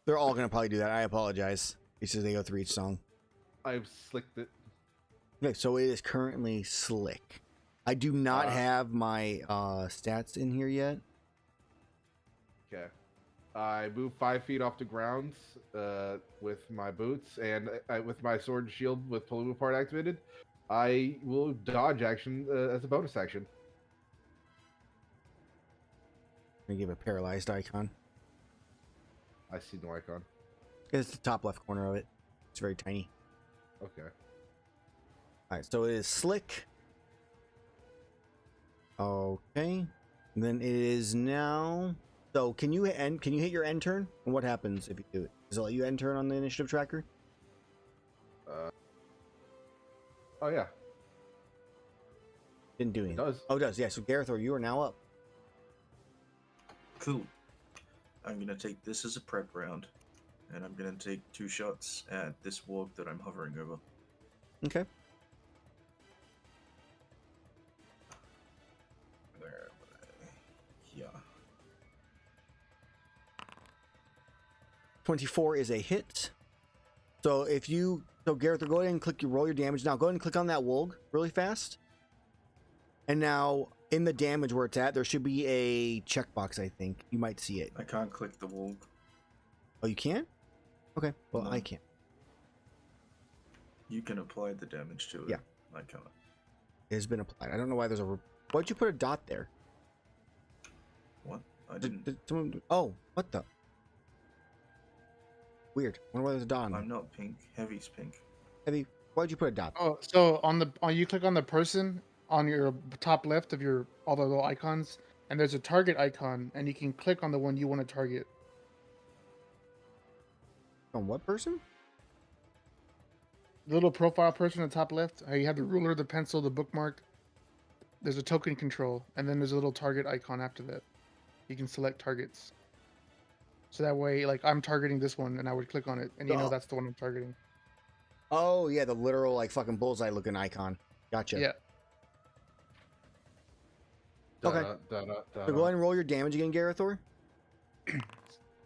A: They're all going to probably do that. I apologize. He says they go through each song.
E: I've slicked it.
A: Okay, so it is currently Slick. I do not have my stats in here yet.
E: Okay. I move 5 feet off the ground with my boots, and with my sword and shield with Paluma part activated, I will dodge action as a bonus action.
A: I'm gonna give a paralyzed icon.
E: I see no icon.
A: It's the top left corner of it. It's very tiny.
E: Okay.
A: All right, so it is slick. Okay, and then it is now. So can you hit your end turn? And what happens if you do it? Does it let you end turn on the initiative tracker?
E: Oh yeah.
A: Didn't do anything.
E: It does.
A: Oh, it does. Yeah. So Gerathor, you are now up.
D: Cool. I'm gonna take this as a prep round, and I'm gonna take 2 shots at this warg that I'm hovering over.
A: Okay.
D: There. Yeah.
A: 24 is a hit. So Gerathor, go ahead and roll your damage. Now go ahead and click on that Wolg really fast. And now in the damage where it's at, there should be a checkbox, I think. You might see it.
D: I can't click the warg.
A: Oh, you can't? Okay. Well,
D: No.
A: I can't.
D: You can apply the damage to it.
A: Yeah.
D: I can't.
A: It has been applied. I don't know why there's a... Why'd you put a dot there?
D: What? I didn't.
A: Did someone... Oh, what the... Weird. I wonder why there's a dot on
D: I'm
A: there.
D: not pink. Heavy's pink.
A: Heavy, why'd you put a dot?
C: Oh, so you click on the person on your top left of all the little icons, and there's a target icon, and you can click on the one you want to target.
A: On what person?
C: The little profile person on the top left. How you have the ruler, the pencil, the bookmark. There's a token control, and then there's a little target icon after that. You can select targets. So that way, like, I'm targeting this one, and I would click on it, and you know that's the one I'm targeting.
A: Oh, yeah, the literal, like, fucking bullseye looking icon. Gotcha.
C: Yeah.
A: Okay. So go ahead and roll your damage again, Gerathor.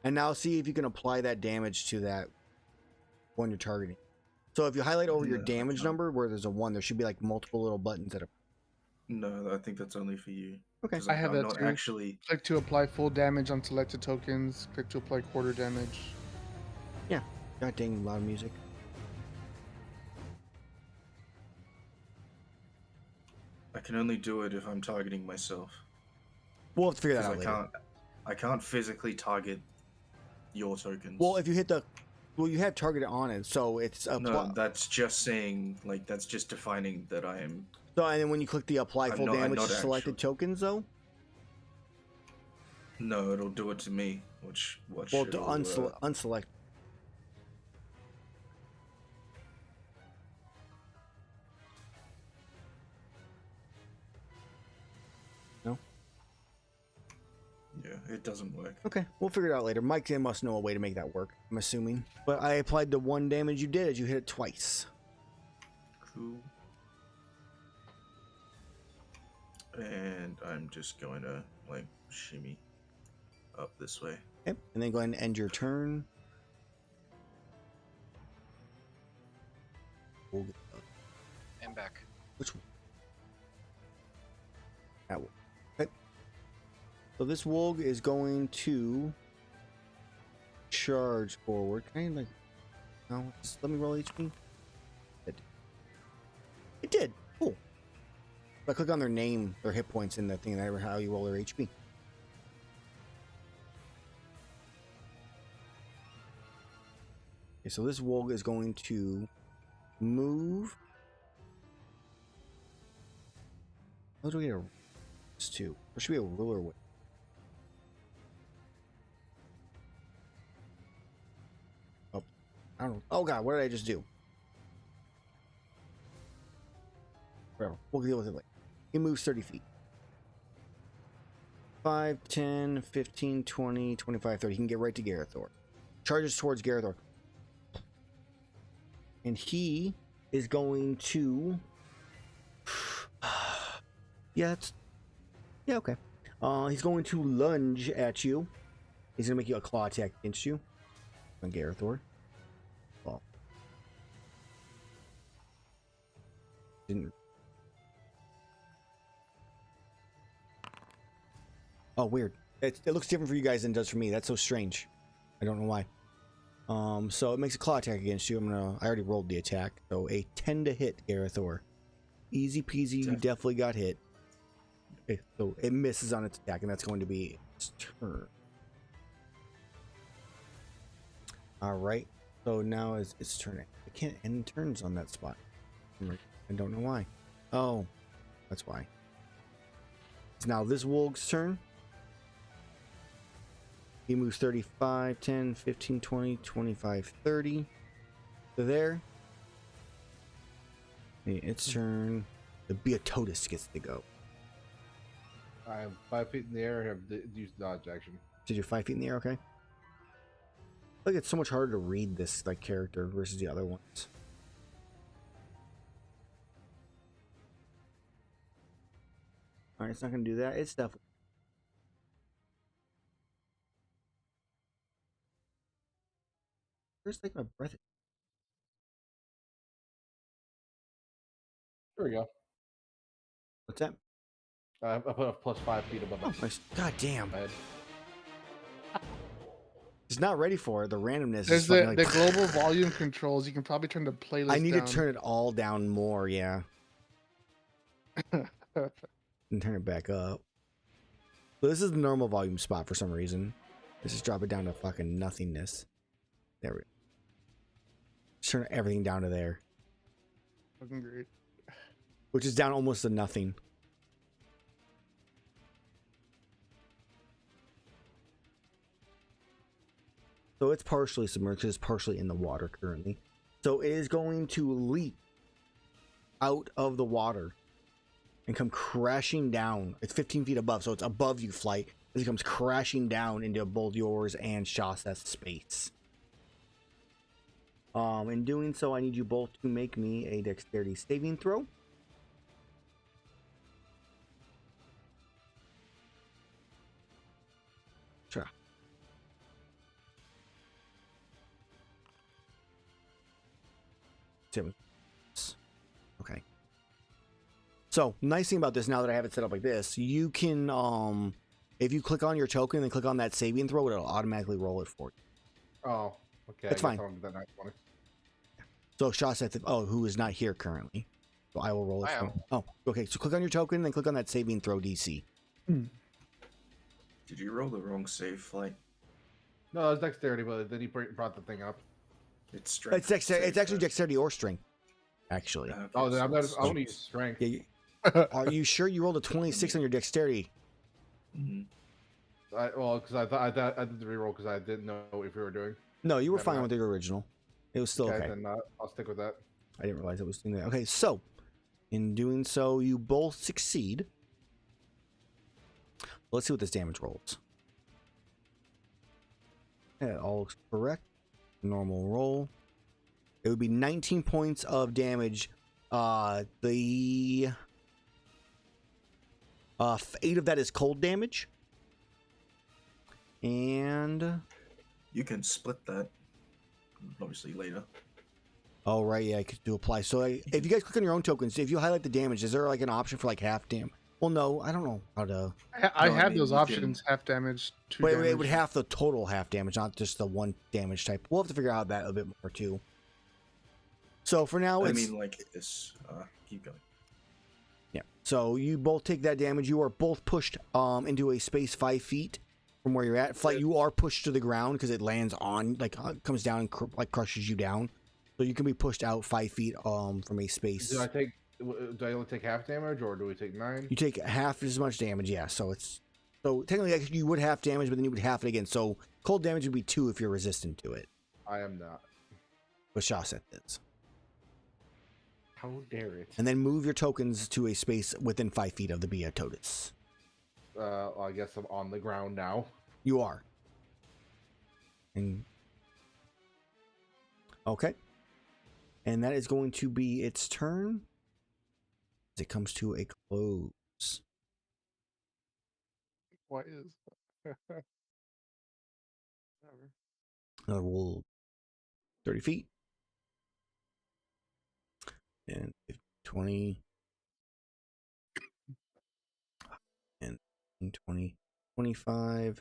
A: And now see if you can apply that damage to that one you're targeting. So if you highlight over your damage number where there's a 1, there should be like multiple little buttons that are...
D: No, I think that's only for you.
A: Okay.
C: I have
D: I'm
C: that
D: not
C: too.
D: actually.
C: Click to apply full damage on selected tokens. Click to apply quarter damage.
A: Yeah. God dang loud music.
D: I can only do it if I'm targeting myself.
A: We'll have to figure that
D: 'Cause
A: out later.
D: I can't physically target your tokens.
A: Well, if you hit the... Well, you have targeted on it, so it's...
D: No, that's just saying, like, that's just defining that I am...
A: So, and then when you click the apply full damage to selected
D: actually.
A: tokens, though?
D: No, it'll do it to me, which
A: Well,
D: should...
A: to unselect. No?
D: Yeah, it doesn't work.
A: Okay, we'll figure it out later. Mike must know a way to make that work, I'm assuming. But I applied the 1 damage you did as you hit it twice.
D: Cool. And I'm just going to, like, shimmy up this way.
A: Okay, and then go ahead and end your turn.
B: And back.
A: Which one? That one. Okay. So this Wolg is going to charge forward. Can I, like... No, just let me roll HP. It did. Cool. If I click on their name, their hit points in the thing, and how you roll their HP. Okay, so this Wolg is going to move. How do we get a... This too. There should be a ruler with... Oh, I don't know. Oh god, what did I just do? Whatever. We'll deal with it later. He moves 30 feet. 5, 10, 15, 20, 25, 30. He can get right to Gerathor. Charges towards Gerathor. And he is going to... Yeah, okay. He's going to lunge at you. He's going to make you a claw attack against you. On Gerathor. Well. Didn't... Oh, weird. It looks different for you guys than it does for me. That's so strange. I don't know why. So it makes a claw attack against you. I already rolled the attack. So a 10 to hit, Gerathor. Easy peasy. You definitely got hit. Okay, so it misses on its attack, and that's going to be its turn. All right. So now it's its turn. I can't end turns on that spot. I don't know why. Oh, that's why. It's now this Wolg's turn. He moves 35, 10, 15, 20, 25, 30. So there. Okay, its turn. The Beatotus gets to go.
E: I am 5 feet in the air. Have used dodge action.
A: Did you 5 feet in the air? Okay. I think it's so much harder to read this like character versus the other ones. All right, it's not going to do that. It's definitely. Where's like my breath?
E: There we go.
A: What's that?
E: I put a plus 5 feet above
A: Oh, my God damn.
E: my head.
A: He's not ready for it. The randomness
C: There's
A: is
C: the,
A: fucking
C: the
A: like,
C: global volume controls. You can probably turn the playlist
A: I need
C: down.
A: to turn it all down more, yeah. And turn it back up. So this is the normal volume spot for some reason. Let's just drop it down to fucking nothingness. There we go. Just turn everything down to there.
C: Fucking great.
A: Which is down almost to nothing. So it's partially submerged. It's partially in the water currently. So it is going to leap out of the water and come crashing down. It's 15 feet above, so it's above you, Flight. It comes crashing down into both yours and Shaseth's space. In doing so, I need you both to make me a dexterity saving throw. Sure. Okay. So, nice thing about this, now that I have it set up like this, you can, if you click on your token and then click on that saving throw, it'll automatically roll it for you.
E: Oh, okay.
A: That's
E: I guess
A: fine.
E: I'll do that next one.
A: So, Shaseth, who is not here currently. So I will roll it for him. Oh, okay. So click on your token and then click on that saving throw DC.
D: Did you roll the wrong save, Flight?
E: No, it's dexterity, but then he brought the thing up.
D: It's strength.
A: It's dexterity. It's actually dexterity or strength. Actually.
D: Okay,
E: Oh, then I
D: so
E: want to use strength.
A: Yeah, are you sure you rolled a 26 on your dexterity?
D: Mhm.
E: Because I thought I did the reroll because I didn't know if we were doing.
A: No, you were
E: Never
A: fine
E: mind.
A: with the original. It was still okay.
E: Then I'll stick with that.
A: I didn't realize it was doing that. Okay, so in doing so, you both succeed. Let's see what this damage rolls. Yeah, it all looks correct. Normal roll. It would be 19 points of damage. 8 of that is cold damage. And
D: You can split that, obviously, later.
A: oh, right, yeah, I could do apply. So if you guys click on your own tokens, if you highlight the damage, is there like an option for like half damage? Well, no, I don't know how to.
C: I
D: No, I
C: have
D: mean,
C: those
D: you
C: options: half damage, 2
A: But
C: damage.
A: it would have the total half damage, not just the 1 damage type. We'll have to figure out that a bit more too. So for now,
D: I
A: it's
D: mean, like this. Keep going.
A: yeah. So you both take that damage. You are both pushed into a space 5 feet from where you're at. Flight, you are pushed to the ground because it lands on, like, comes down and crushes you down. So you can be pushed out 5 feet from a space.
E: Do I only take half damage, or do we take 9?
A: You take half as much damage, yeah. So technically like, you would half damage, but then you would half it again. So cold damage would be 2 if you're resistant to it.
E: I am not.
A: But Shaseth is.
E: How dare it?
A: And then move your tokens to a space within 5 feet of the Beatotus.
E: I guess I'm on the ground now.
A: You are. And okay. And that is going to be its turn. As it comes to a close.
C: Why is whatever.
A: Another roll 30 feet. And 20. And 20, 25,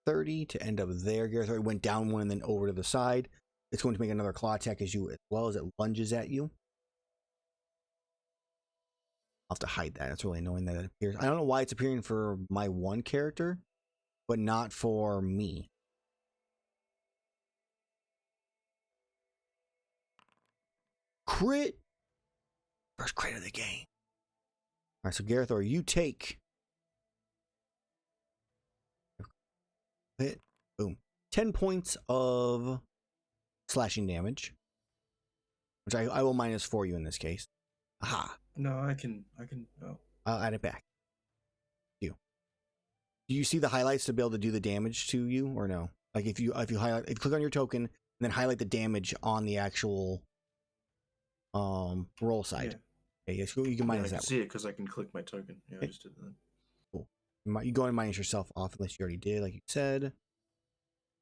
A: 30 to end up there. Gerathor went down one and then over to the side. It's going to make another claw attack as well as it lunges at you. I'll have to hide that. It's really annoying that it appears. I don't know why it's appearing for my one character, but not for me. Crit! First crit of the game. Alright, so Gerathor, you take... Hit. Boom. 10 points of slashing damage. Which I will minus for you in this case. Aha.
D: No, I can. Oh.
A: I'll add it back. Do you see the highlights to be able to do the damage to you or no? Like if you click on your token and then highlight the damage on the actual roll side.
D: Yeah.
A: Okay, so you can minus
D: I can
A: that.
D: see it because I can click my token. Yeah, I just did that.
A: Cool. You go and minus yourself off unless you already did, like you said.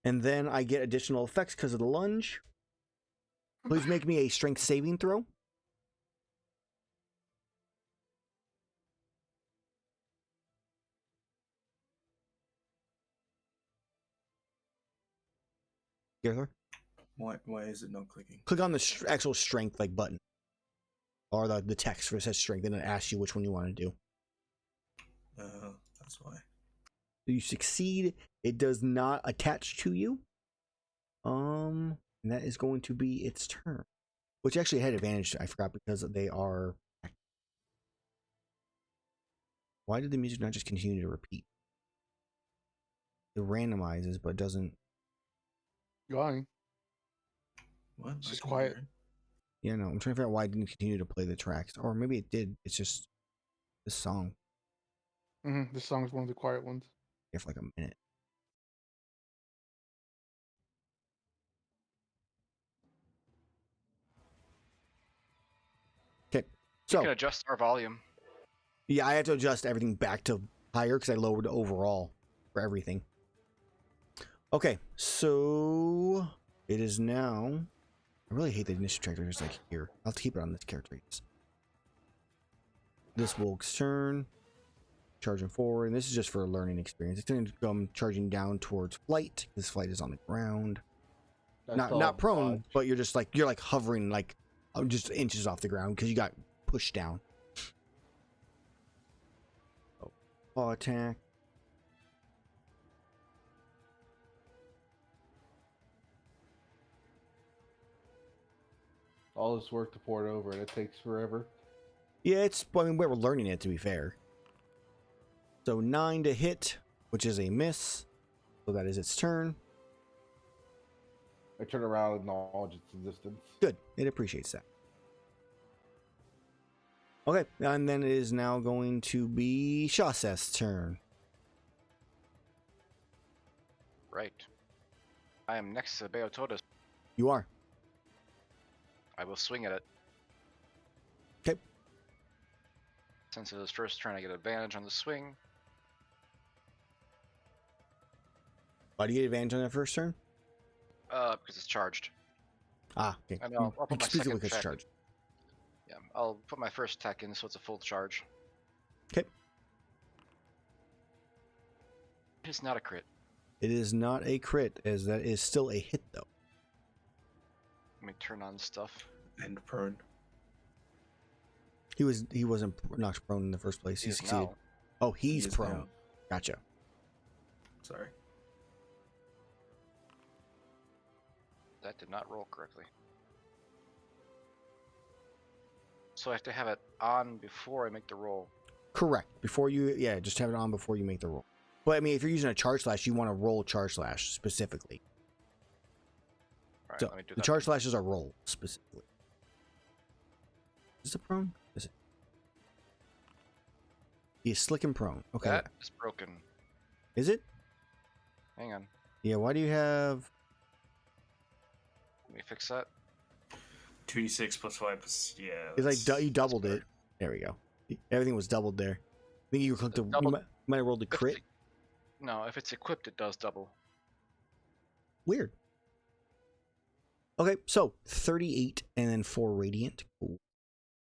A: And then I get additional effects because of the lunge. Please make me a strength saving throw. Gerathor?
D: Why is it not clicking?
A: Click on the actual strength button. Or the text where it says strength, and it asks you which one you want to do.
D: That's why.
A: You succeed. It does not attach to you. And that is going to be its turn. Which actually had advantage, I forgot, because they are... Why did the music not just continue to repeat? It randomizes, but doesn't...
C: Going.
D: What?
C: It's just quiet.
A: Yeah, no, I'm trying to figure out why it didn't continue to play the tracks. Or maybe it did. It's just this song.
C: This song is one of the quiet ones.
A: Yeah, for like a minute. Okay, so
B: we can adjust our volume.
A: Yeah, I have to adjust everything back to higher because I lowered the overall for everything. Okay, so it is now... I really hate the initiative tracker just like here. I'll have to keep it on this character. This Wolf's turn. Charging forward. And this is just for a learning experience. It's going to come charging down towards flight. This flight is on the ground. Not prone, but you're hovering just inches off the ground because you got pushed down. Paw attack.
E: All this work to port over, and it takes forever.
A: Yeah, we're learning it, to be fair. So 9 to hit, which is a miss. So that is its turn.
E: I turn around and acknowledge its existence.
A: Good. It appreciates that. Okay, and then it is now going to be Shaseth's turn.
B: Right. I am next to Beototus.
A: You are.
B: I will swing at it.
A: Okay.
B: Since it is first turn, I get advantage on the swing.
A: Why do you get advantage on that first turn?
B: Because it's charged.
A: Ah, okay.
B: And I'll put my second
A: because it's
B: attack.
A: charged.
B: Yeah, I'll put my first attack in, so it's a full charge.
A: Okay.
B: It's not a crit.
A: It is not a crit, as that is still a hit, though.
B: Let me turn on stuff.
D: And prone.
A: He wasn't knocked prone in the first place. He succeeded.
B: Now.
A: Oh, he's
D: He is
A: prone.
D: now.
A: Gotcha.
D: Sorry.
B: That did not roll correctly. So I have to have it on before I make the roll.
A: Correct. Just have it on before you make the roll. But I mean, if you're using a charge slash, you want to roll charge slash specifically.
B: All right,
A: So
B: let me do
A: the
B: that.
A: charge slash is a roll specifically. Is it prone? Is it? He's slick and prone. Okay.
B: That is broken.
A: Is it?
B: Hang on.
A: Yeah. Why do you have?
B: Let me fix that.
F: 2d6 plus 5 plus, yeah.
A: It's like you doubled it. There we go. Everything was doubled there. I think you clicked you might have rolled a crit.
B: No, if it's equipped, it does double.
A: Weird. Okay, so 38 and then 4 radiant. Cool.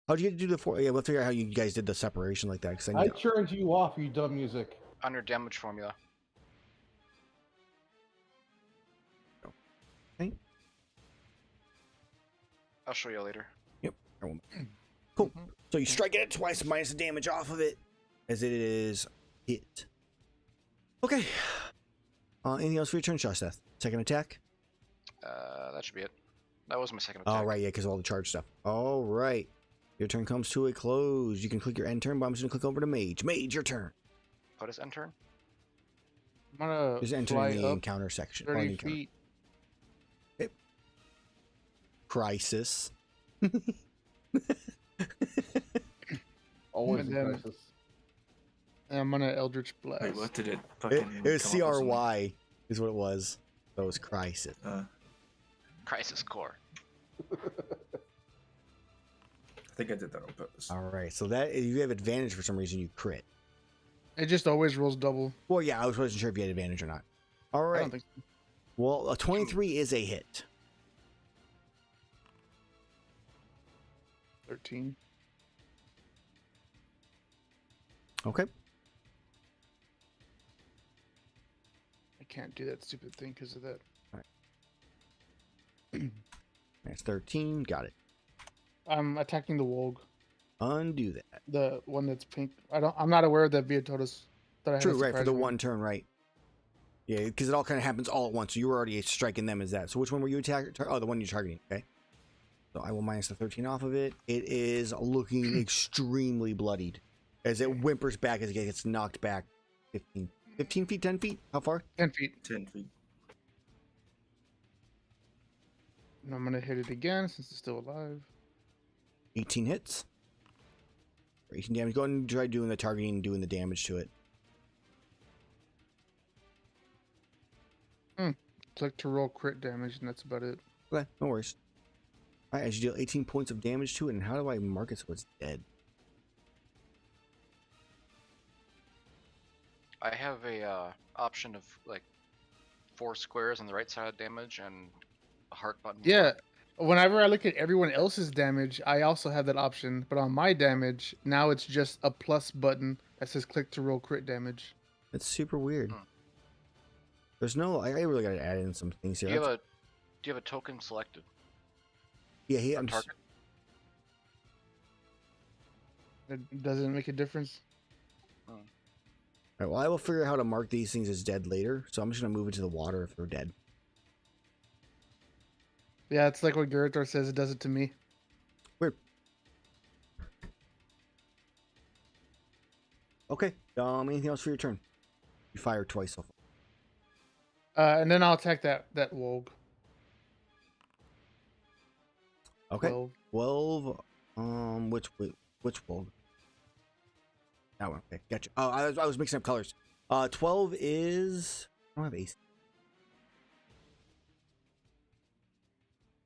A: How'd you get to do the 4? Yeah, we'll figure out how you guys did the separation like that.
E: I turned you off, you dumb music.
B: On your damage formula.
A: Okay.
B: I'll show you later.
A: Yep. Cool. So you strike it twice, minus the damage off of it, as it is hit. Okay. Anything else for your turn, Shaseth? Second attack?
B: That should be it. That was my second attack.
A: All right, yeah, because of all the charge stuff. All right. Your turn comes to a close. You can click your end turn, but I'm just going to click over to Mage. Mage, your turn.
B: What is end turn?
C: I'm gonna
A: Just enter
C: fly
A: in the
C: up
A: encounter section.
C: 30 feet.
A: Okay. Crisis.
E: Always
C: And
E: a
C: then-
E: crisis.
C: And I'm gonna Eldritch Blast.
D: Wait, what did it
A: It
D: fucking
A: was
D: come up with something?
A: CRY is what it was. So it was Crisis.
B: Crisis Core.
D: I think I did that on purpose.
A: All right, so that you have advantage for some reason. You crit.
C: It just always rolls double.
A: Well, yeah, I wasn't sure if you had advantage or not. All
C: I
A: right.
C: don't think so.
A: Well, a 23 is a hit.
C: 13.
A: Okay.
C: I can't do that stupid thing because of that.
A: That's 13. Got it.
C: I'm attacking the Wolg,
A: Undo that.
C: the one that's pink. I'm not aware that Via told us that I had
A: True,
C: a
A: right, for
C: surprise
A: the
C: one.
A: one turn, right. Yeah, because it all kind of happens all at once. So you were already striking them as that. So which one were you attacking? Oh, the one you're targeting. Okay. So I will minus the 13 off of it. It is looking extremely bloodied as it whimpers back as it gets knocked back 15 feet, 10 feet? How far?
C: 10 feet.
D: 10 feet.
C: And I'm gonna hit it again since it's still alive.
A: 18 hits. For 18 damage. Go ahead and try doing the targeting and doing the damage to it.
C: Click to roll crit damage, and that's about it.
A: Okay, no worries. Alright, as you deal 18 points of damage to it, and how do I mark it so it's dead?
B: I have a option of like 4 squares on the right side of damage and a heart button.
C: Yeah. Whenever I look at everyone else's damage, I also have that option. But on my damage, now it's just a plus button that says click to roll crit damage.
A: It's super weird.
B: Hmm.
A: There's no... I really gotta add in some things
B: Do
A: here.
B: you have a token selected
A: Yeah,
B: on target?
C: It doesn't make a difference.
A: Alright, well, I will figure out how to mark these things as dead later, so I'm just gonna move it to the water if they're dead.
C: Yeah, it's like what Gerathor says. It does it to me.
A: Weird. Okay, anything else for your turn? You fired twice so far.
C: And then I'll attack that Wolg.
A: Okay.
C: 12.
A: 12. Which Wolg? That one. Okay, gotcha. Oh, I was mixing up colors. 12 is... I don't have AC.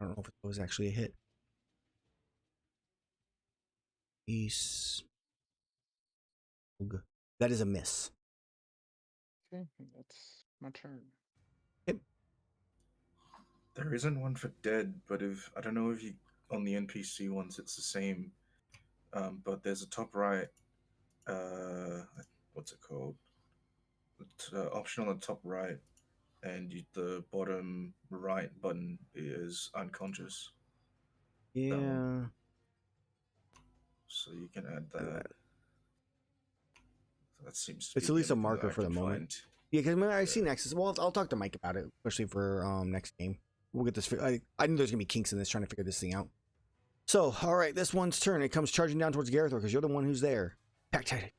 A: I don't know if it was actually a hit. Ace. Wolg. That is a miss.
C: Okay, that's my turn.
D: There isn't one for dead, but if I don't know if you on the NPC ones it's the same. But there's a top right. What's it called? It's, option on the top right, and the bottom right button is unconscious.
A: Yeah.
D: So you can add that. That seems. To
A: It's
D: be
A: at least a
D: the only thing
A: marker
D: that I
A: for the
D: can
A: moment.
D: find.
A: Yeah, because I see Nexus. Well, I'll talk to Mike about it, especially for next game. We'll get this. I knew there's gonna be kinks in this, trying to figure this thing out. So, all right, this one's turn. It comes charging down towards Gerathor because you're the one who's there. Pack tight.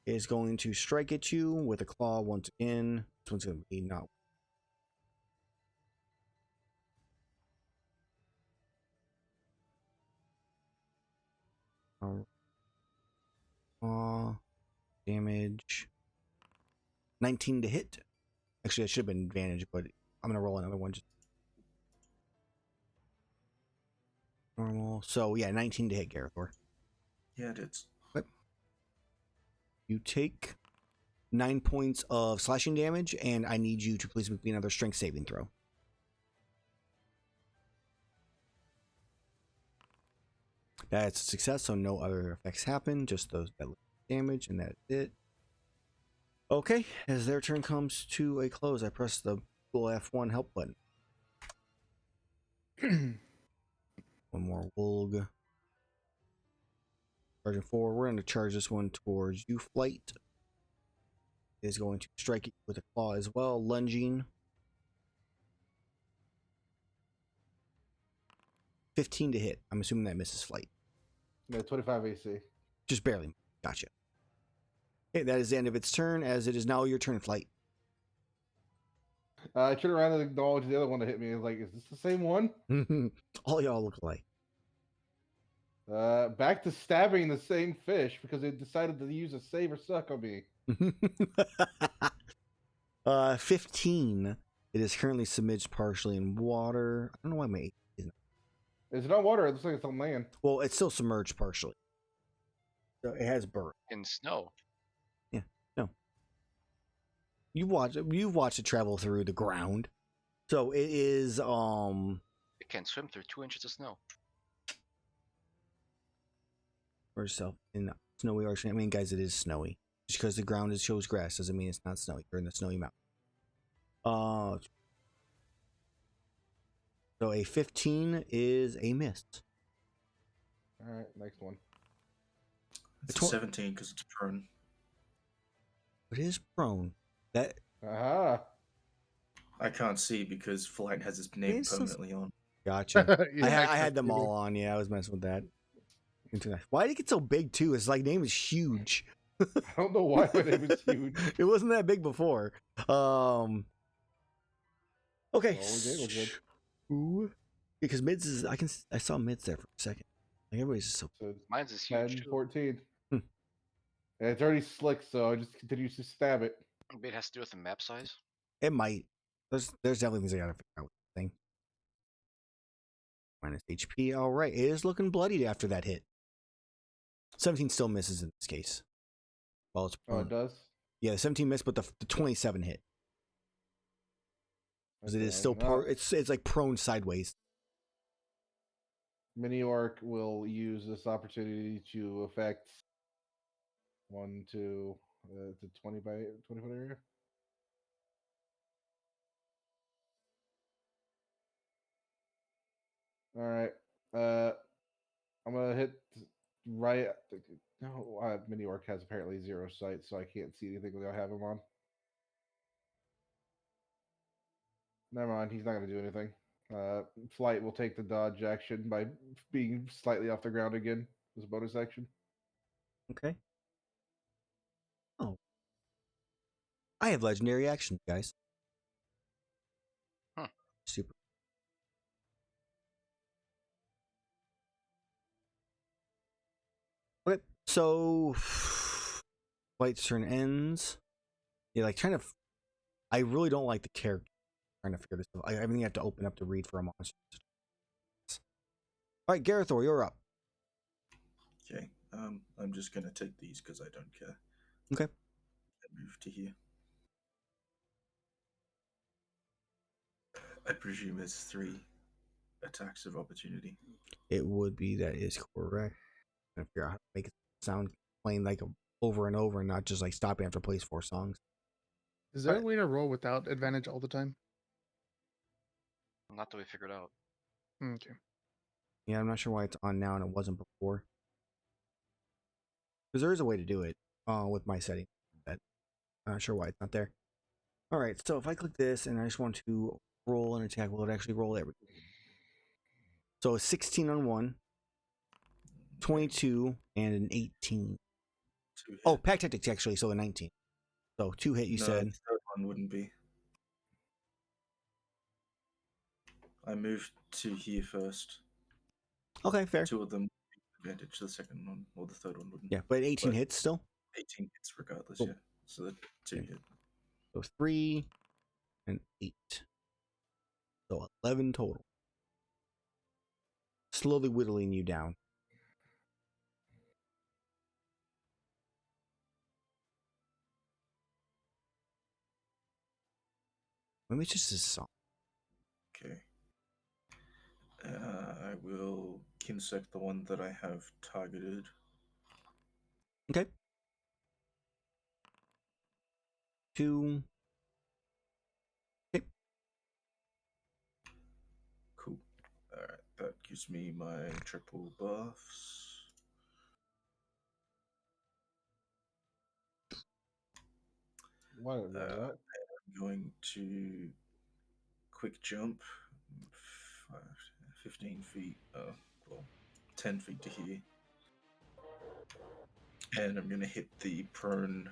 A: Is going to strike at you with a claw once again. This one's gonna be not. Damage. 19 to hit. Actually, I should have been advantage, but I'm gonna roll another one. Just normal. So yeah, 19 to hit, Gerathor.
D: Yeah, it is.
A: You take 9 points of slashing damage, and I need you to please make me another strength saving throw. That's a success, so no other effects happen. Just those that damage, and that's it. Okay, as their turn comes to a close, I press the cool F1 help button. One more Wulg. Charging forward. We're going to charge this one towards you, Flight. Is going to strike it with a claw as well, lunging. 15 to hit. I'm assuming that misses Flight.
E: Yeah, 25 AC.
A: Just barely. Gotcha. Okay, that is the end of its turn, as it is now your turn, Flight.
E: I turn around and acknowledge the other one that hit me. I was like, is this the same one?
A: All y'all look alike.
E: Back to stabbing the same fish because they decided to use a save or suck on me.
A: 15. It is currently submerged partially in water. I don't know why my isn't.
E: Is it on water? It looks like it's on land.
A: Well, it's still submerged partially. So it has burn.
B: In snow.
A: Yeah, no. You've watched it travel through the ground. So it is
B: It can swim through 2 inches of snow.
A: for yourself in snowy ocean. I mean, guys, it is snowy. Just because the ground shows grass doesn't mean it's not snowy. You're in the snowy mountain. So a 15 is a miss.
E: All right, next one.
D: It's a 17 because it's prone.
A: It is prone. That
E: Aha.
D: I can't see because Flight has his name
A: It's so-
D: permanently on.
A: gotcha.
C: Yeah,
A: I had them all on. Yeah, I was messing with that. Why did it get so big too? It's like name is huge.
E: I don't know why my name is huge.
A: It wasn't that big before. Okay.
E: Well, we did, we're good.
A: Ooh. Because mids is I saw mids there for a second. Like everybody's so
E: So it's
B: Mine's is
E: 10,
B: huge too.
E: 14.
A: Hmm.
E: And it's already slick, so I just continue to stab it.
B: Maybe it has to do with the map size.
A: it might. There's definitely things I gotta figure out with this thing. Minus HP. Alright. It is looking bloodied after that hit. 17 still misses in this case. Well, it's
E: Oh, it does?
A: yeah, the 17 missed, but the 27 hit. Because it is
E: Okay,
A: still
E: well,
A: it's like prone sideways.
E: Mini Orc will use this opportunity to affect 1, 2, the 20 by 20 foot area. All right. I'm gonna hit right. No, Mini Orc has apparently 0 sight, so I can't see anything without having him on. Never mind. He's not gonna do anything. Flight will take the dodge action by being slightly off the ground again as a bonus action.
A: Okay. Oh. I have legendary actions, guys.
B: Huh.
A: Super. Okay, so Flight's turn ends. Yeah, like trying to. I really don't like the character. Trying to figure this out. Everything I have to open up to read for a monster. All right, Gerathor, you're up.
D: Okay. I'm just gonna take these because I don't care.
A: Okay.
D: And move to here. I presume it's 3 attacks of opportunity.
A: It would be that is correct. I'm trying to figure out how to make it sound playing like over and over and not just like stopping after plays 4 songs.
C: Is there a way to roll without advantage all the time?
B: Not that we figured out.
C: Okay.
A: Yeah, I'm not sure why it's on now and it wasn't before. Because there is a way to do it with my setting. That I'm not sure why it's not there. All right, so if I click this and I just want to roll an attack, will it actually roll everything? So a 16 on 1, 22, and an 18.
D: 2 hit.
A: Oh, pack tactics actually, so a 19. So 2 hit, you
D: No,
A: said.
D: the third one wouldn't be. I moved to here first.
A: Okay, fair.
D: 2 of them advantage. The second one or the third one wouldn't.
A: Yeah, but 18
D: But-
A: hits still.
D: 18 hits regardless.
A: Cool.
D: Yeah. So the 2
A: Okay.
D: hit.
A: So 3 and 8. So 11 total. Slowly whittling you down. Maybe it's just a song.
D: Okay. I will kinsect the one that I have targeted.
A: Okay. 2. Okay.
D: Cool. Alright, that gives me my triple buffs.
E: Why don't we do that?
D: I'm going to quick jump 15 feet, well, 10 feet to here. And I'm going to hit the prone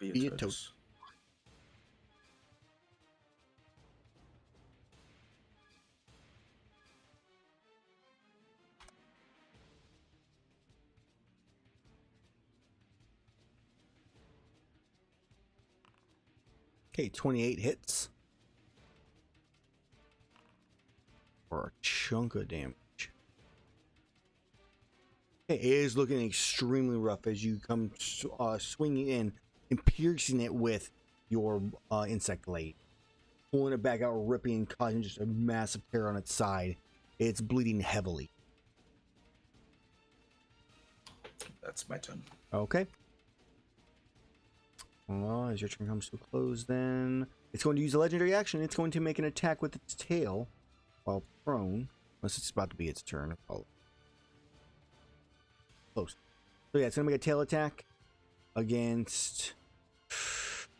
D: Beatotus.
A: Okay, 28 hits. For a chunk of damage. Okay, it is looking extremely rough as you come swinging in and piercing it with your insect blade. Pulling it back out, ripping and causing just a massive tear on its side. It's bleeding heavily.
D: That's my turn.
A: Okay. As your turn comes to a close, then it's going to use a legendary action. It's going to make an attack with its tail while prone. Unless it's about to be its turn. Oh. Close. So yeah, it's going to make a tail attack against...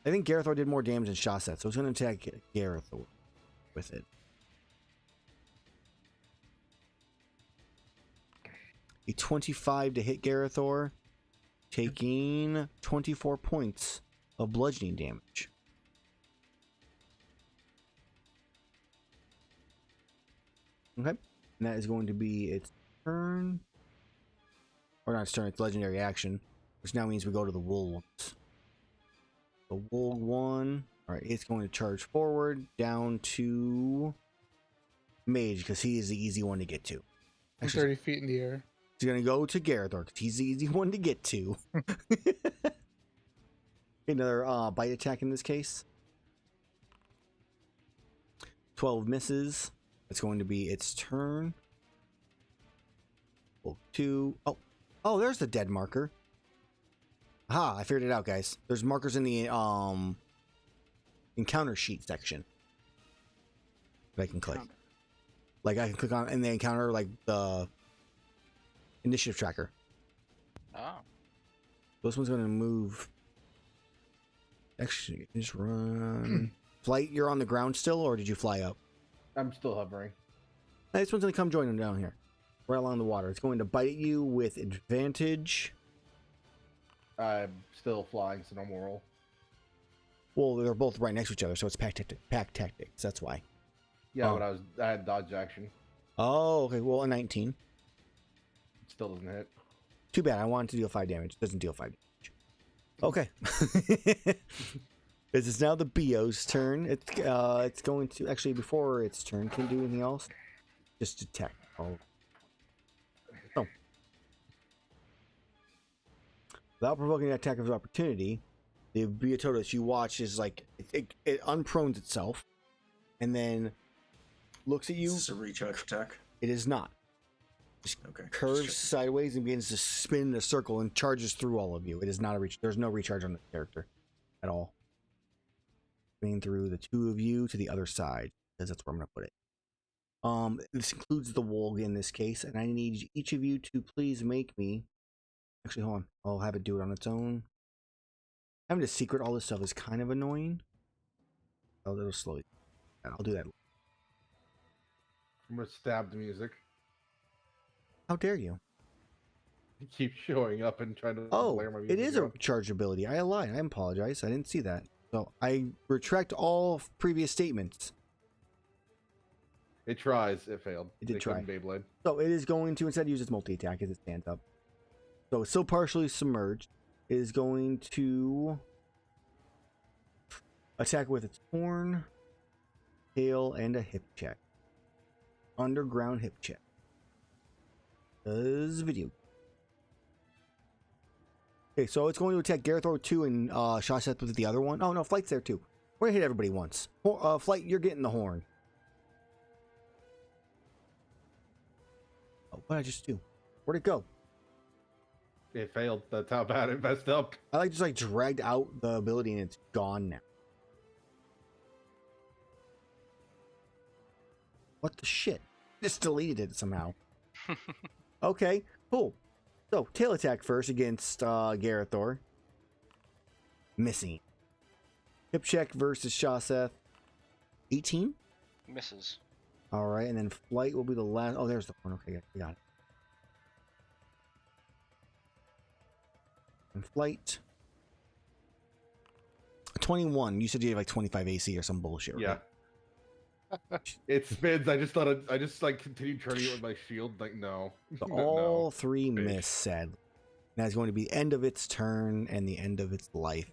A: I think Gerathor did more damage than Shaseth, so it's going to attack Gerathor with it. A 25 to hit Gerathor, taking 24 points of bludgeoning damage. Okay, and that is going to be its turn. Or not its turn, its legendary action, which now means we go to the wolves. The wolf one. Alright, it's going to charge forward down to Mage, because he is the easy one to get to.
C: Actually, 30 feet in the air.
A: He's going to go to Gerathor, because he's the easy one to get to. Another bite attack in this case. 12 misses. It's going to be its turn. 2. Oh, there's the dead marker. Aha, I figured it out, guys. There's markers in the encounter sheet section that I can click. Like I can click on in the encounter, like the initiative tracker.
B: Oh.
A: This one's going to move. Actually, just run. Flight, you're on the ground still, or did you fly up?
E: I'm still hovering.
A: This one's going to come join them down here. Right along the water. It's going to bite at you with advantage.
E: I'm still flying, so no more roll.
A: Well, they're both right next to each other, so it's pack tactics. That's why.
E: Yeah, but I had dodge action.
A: Oh, okay. Well, a 19.
E: It still doesn't hit.
A: Too bad. I wanted to deal 5 damage. It doesn't deal 5 damage. Okay. This is now the Bio's turn. It's going to actually before its turn. Can it do anything else? Just attack. Oh. Without provoking an attack of opportunity, the Beatotus you watch is like it unprones itself, and then looks at you.
D: Is this a recharge attack?
A: It is not. Just
D: Okay.
A: curves sideways and begins to spin in a circle and charges through all of you. It is not a reach. There's no recharge on the character at all. Spinning through the 2 of you to the other side, because that's where I'm going to put it. This includes the Wolg in this case, and I need each of you to please make me. Actually, hold on. I'll have it do it on its own. Having to secret all this stuff is kind of annoying. Oh, that'll slowly. I'll do that.
E: I'm gonna stab the music.
A: How dare you?
E: It keeps showing up and trying to blare my
A: Oh,
E: music.
A: it is a charge ability. I lied. I apologize. I didn't see that. So I retract all previous statements.
E: It tries. It failed.
A: It did try.
E: Beyblade.
A: So it is going to instead use its multi-attack as it stands up. So it's still partially submerged. It is going to attack with its horn, tail, and a hip check. Underground hip check. Does video. Okay, so it's going to attack Gerathor 2 and Shaseth with the other one. Oh no, Flight's there too. We're gonna hit everybody once. Flight, you're getting the horn. Oh, what did I just do? Where'd it go?
E: It failed. That's how bad it messed up.
A: I just like dragged out the ability and it's gone now. What the shit? Just deleted it somehow. Okay, cool. So, tail attack first against Gerathor. Missing. Hip check versus Shaseth. 18?
B: Misses.
A: Alright, and then flight will be the last. Oh, there's the one. Okay, we got it. And flight. 21. You said you had like 25 AC or some bullshit, right?
E: Yeah. It spins. I just like continued turning it with my shield. Like, no.
A: So
E: No.
A: all three miss, sadly. That's going to be the end of its turn and the end of its life.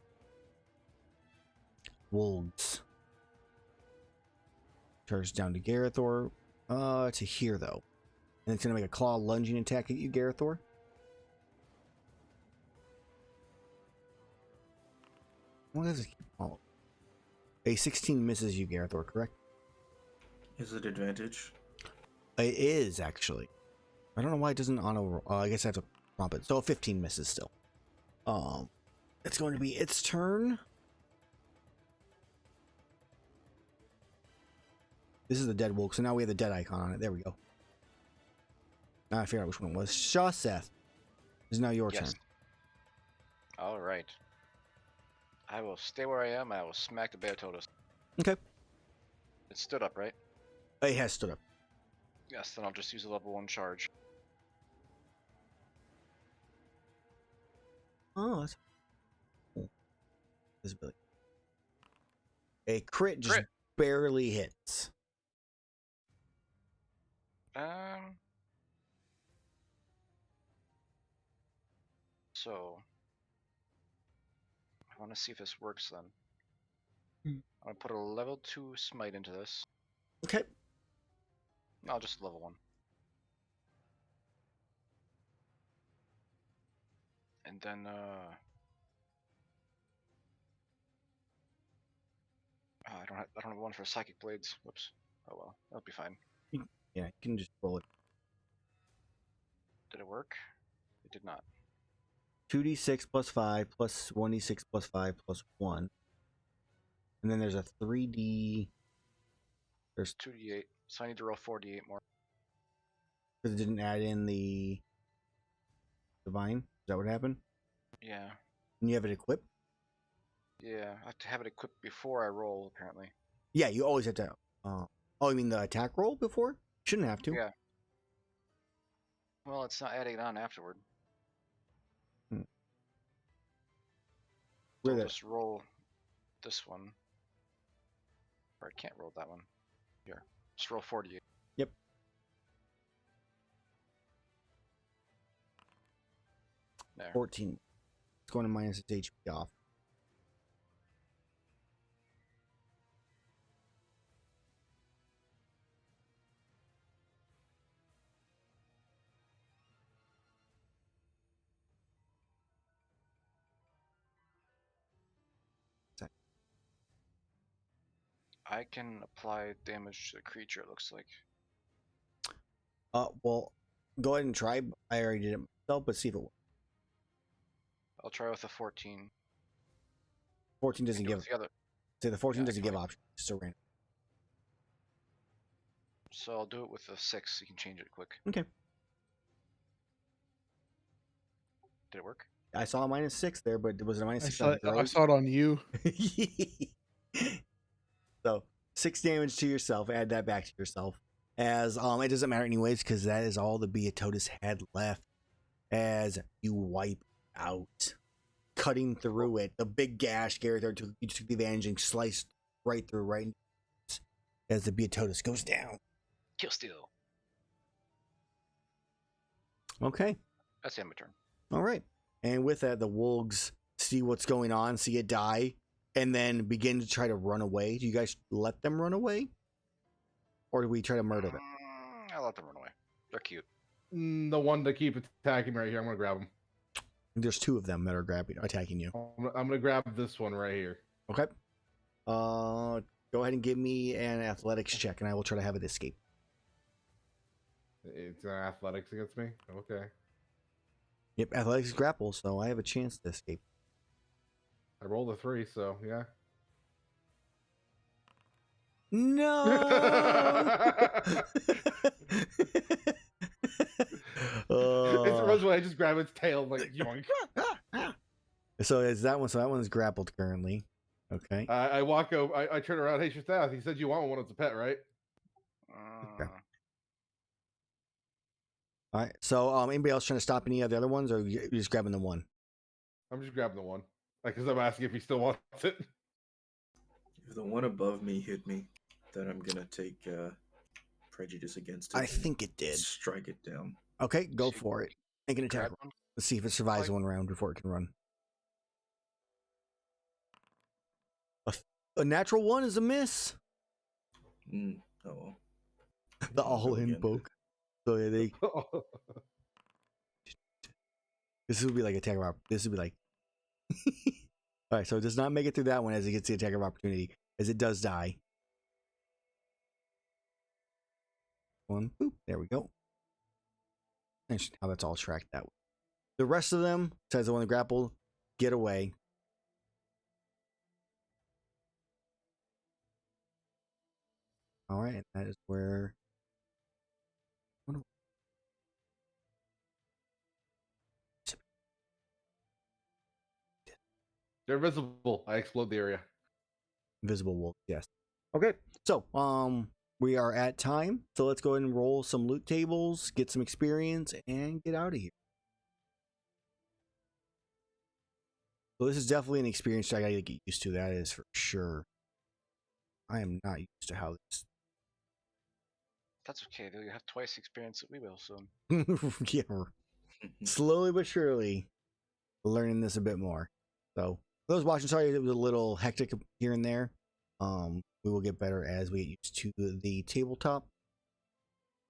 A: Wolves. Charge down to Gerathor. To here, though. And it's going to make a claw lunging attack at you, Gerathor. What does it keep? Oh. A 16 misses you, Gerathor, correct?
D: Is it advantage?
A: It is, actually. I don't know why it doesn't auto. I guess I have to prompt it. So 15 misses still. It's going to be its turn. This is the dead wolf, so now we have the dead icon on it. There we go. Now I figured out which one it was. Shaseth. Is now your turn.
B: All right. I will stay where I am. I will smack the Beatotus.
A: Okay.
B: It stood up, right?
A: It has stood up.
B: Yes, then I'll just use a level 1 charge.
A: Oh, that's cool. Visibility. A crit just barely hits.
B: So I want to see if this works then.
A: Hmm.
B: I'm gonna put a level 2 smite into this.
A: Okay.
B: No, just level 1. And then I don't have one for psychic blades. Whoops. Oh well, that'll be fine.
A: Yeah, you can just roll it.
B: Did it work? It did not.
A: 2d6 plus 5 plus 1d6 plus 5 plus 1. And then there's a 3d. There's
B: 2d8. So I need to roll 4d8 more.
A: because it didn't add in the divine. Is that what happened?
B: Yeah.
A: And you have it equipped?
B: Yeah, I have to have it equipped before I roll, apparently.
A: Yeah, you always have to. Oh, you mean the attack roll before? Shouldn't have to.
B: Yeah. Well, it's not adding it on afterward.
A: Hmm.
B: So
A: Where
B: I'll
A: that?
B: just roll this one. Or I can't roll that one. Here. Just roll 48.
A: Yep.
B: There.
A: 14. It's going to minus its HP off.
B: I can apply damage to the creature, it looks like.
A: Well, go ahead and try. I already did it myself, but see if it works.
B: I'll try with a 14.
A: 14 doesn't
B: Do it
A: give.
B: with the other.
A: Say the 14
B: Yeah,
A: doesn't
B: go
A: give
B: ahead.
A: options. It's so random.
B: So I'll do it with a 6. You can change it quick.
A: Okay.
B: Did it work?
A: I saw a minus 6 there, but was it a minus
C: I
A: 6
C: saw,
A: on
C: I
A: throws?
C: saw it on you.
A: So 6 damage to yourself. Add that back to yourself. As it doesn't matter anyways because that is all the Beatotus had left. As you wipe out, cutting through it, the big gash. Gerathor took the advantage and sliced right through, right as the Beatotus goes down.
B: Kill steal.
A: Okay.
B: That's the end of my turn.
A: All right. And with that, the wolves see what's going on, see it die, and then begin to try to run away. Do you guys let them run away? Or do we try to murder them?
B: I'll let them run away. They're cute.
E: The one to keep attacking me right here. I'm gonna grab him.
A: There's 2 of them that are attacking you.
E: I'm gonna grab this one right here.
A: Okay. Go ahead and give me an athletics check, and I will try to have it escape.
E: It's athletics against me. Okay.
A: Yep, athletics grapple, so I have a chance to escape.
E: I rolled a 3, so yeah.
A: No.
E: It runs away. I just grab its tail, like yoink.
A: So is that one? So that one's grappled currently. Okay.
E: I walk over. I turn around. Hey, Shaseth. He said you want one as a pet, right?
A: Okay. All right. So anybody else trying to stop any of the other ones, or you're just grabbing the one?
E: I'm just grabbing the one, like, because I'm asking if he still wants it.
D: If the one above me hit me, then I'm gonna take prejudice against it.
A: I think it did.
D: Strike it down.
A: Okay, go for it. Make an attack.
B: Grab one.
A: Let's see if it survives one round before it can run. A natural one is a miss.
D: Oh.
A: The all-in poke. So yeah, they. This would be like attack of This would be like. All right, so it does not make it through that one as it gets the attack of opportunity, as it does die. One, boop, there we go. Interesting how that's all tracked that way. The rest of them, besides the one that grappled, get away. All right, and that is where.
E: They're visible. I explode the area.
A: Invisible wolf, yes. Okay, so we are at time. So let's go ahead and roll some loot tables, get some experience, and get out of here. So this is definitely an experience I gotta get used to. That is for sure. I am not used to how this.
B: That's okay, though. You have twice the experience that we will soon.
A: Yeah, slowly but surely learning this a bit more. So for those watching, sorry it was a little hectic here and there. We will get better as we get used to the tabletop.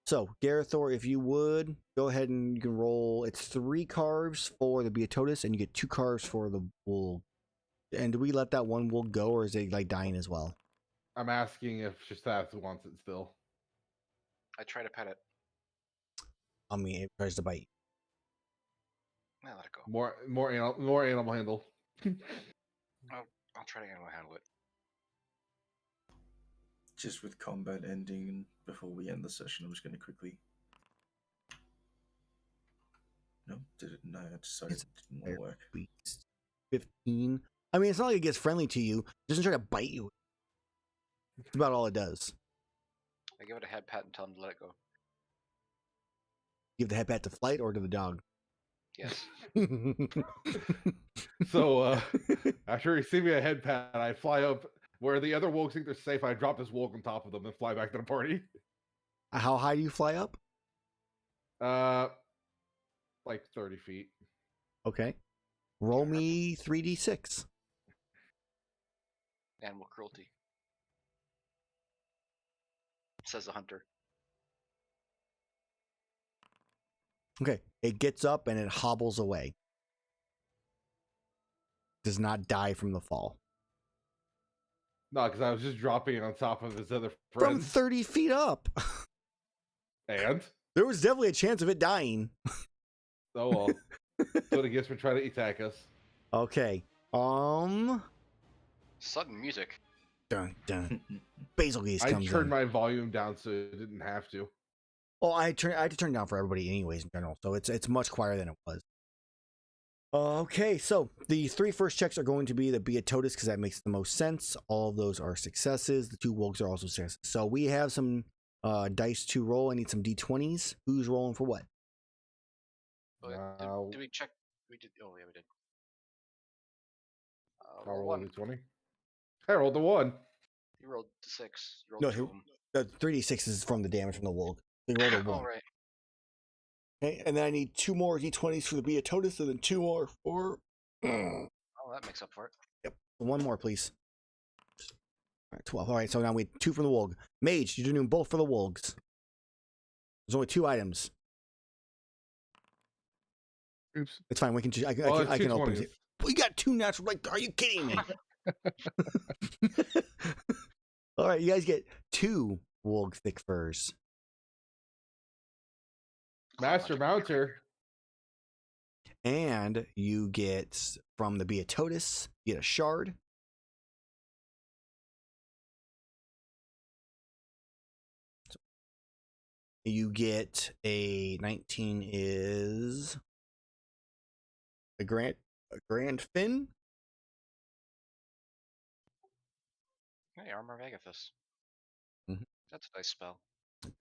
A: So Gerathor, if you would go ahead and you can roll. It's 3 carves for the Beatotus, and you get 2 carves for the wool. And do we let that one wool go, or is it like dying as well?
E: I'm asking if Shaseth wants it still.
B: I try to pet it.
A: I mean, it tries to bite.
B: I let it go.
E: More animal handle.
B: I'll try to handle it.
D: Just with combat ending, before we end the session, I'm just going to quickly. No, did it? No, I decided it didn't work.
A: 15. I mean, it's not like it gets friendly to you. It doesn't try to bite you. That's about all it does.
B: I give it a head pat and tell him to let it go.
A: Give the head pat to Flight or to the dog?
B: Yes.
E: So after receiving a head pat, I fly up where the other wolves think they're safe. I drop this wolf on top of them and fly back to the party.
A: How high do you fly up?
E: Like 30 feet.
A: Okay. Roll me 3d6.
B: Animal cruelty. Says the hunter.
A: Okay. It gets up and it hobbles away. Does not die from the fall.
E: No, because I was just dropping on top of his other
A: From
E: friends.
A: 30 feet up.
E: And?
A: There was definitely a chance of it dying.
E: Oh well. That's what it gets for trying to attack us.
A: Okay.
B: Sudden music.
A: Dun dun. Basil Geese
E: I
A: comes
E: turned
A: in.
E: my volume down so it didn't have to.
A: Oh, I had to turn it down for everybody anyways in general, so it's much quieter than it was. Okay, so the 3 first checks are going to be the Beatotus because that makes the most sense. All of those are successes. The 2 Wolves are also successes. So we have some dice to roll. I need some d20s. Who's rolling for what?
B: Did we check? We did. Oh, yeah, we did.
E: I'll roll
B: one.
E: a 20. I rolled the 1.
B: You rolled the 6. You rolled
A: No,
B: 2 of them.
A: The 3d6 is from the damage from the Wolf. They rolled a 1.
B: Oh, right.
A: Okay, and then I need 2 more d20s for the Beatotus, and then 2 more for.
B: Oh, that makes up for it.
A: Yep. 1 more, please. All right, 12. All right, so now we have 2 from the Wolf. Mage, you're doing both for the Wolves. There's only 2 items.
C: Oops.
A: It's fine. We can. I can open it. We got 2 natural. Like, are you kidding me? All right, you guys get 2 Wolf thick furs.
E: Master Mounter.
A: And you get from the Beatotus, you get a shard. So you get a 19 is a grand fin.
B: Hey, Armor Agathis.
A: Mm-hmm.
B: That's a nice spell.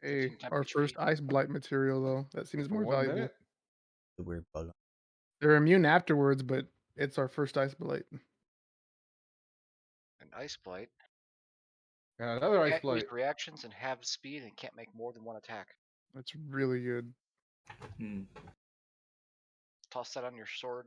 C: Hey,
B: 15
C: our
B: HP.
C: first Ice Blight material, though. That seems
E: For
C: more
E: 1
C: valuable.
E: minute.
A: The weird bug.
C: They're immune afterwards, but it's our first Ice Blight.
B: An Ice Blight.
E: And another Ice
B: Can't use
E: Blight.
B: reactions and have speed and can't make more than one attack.
C: That's really good.
B: Toss that on your sword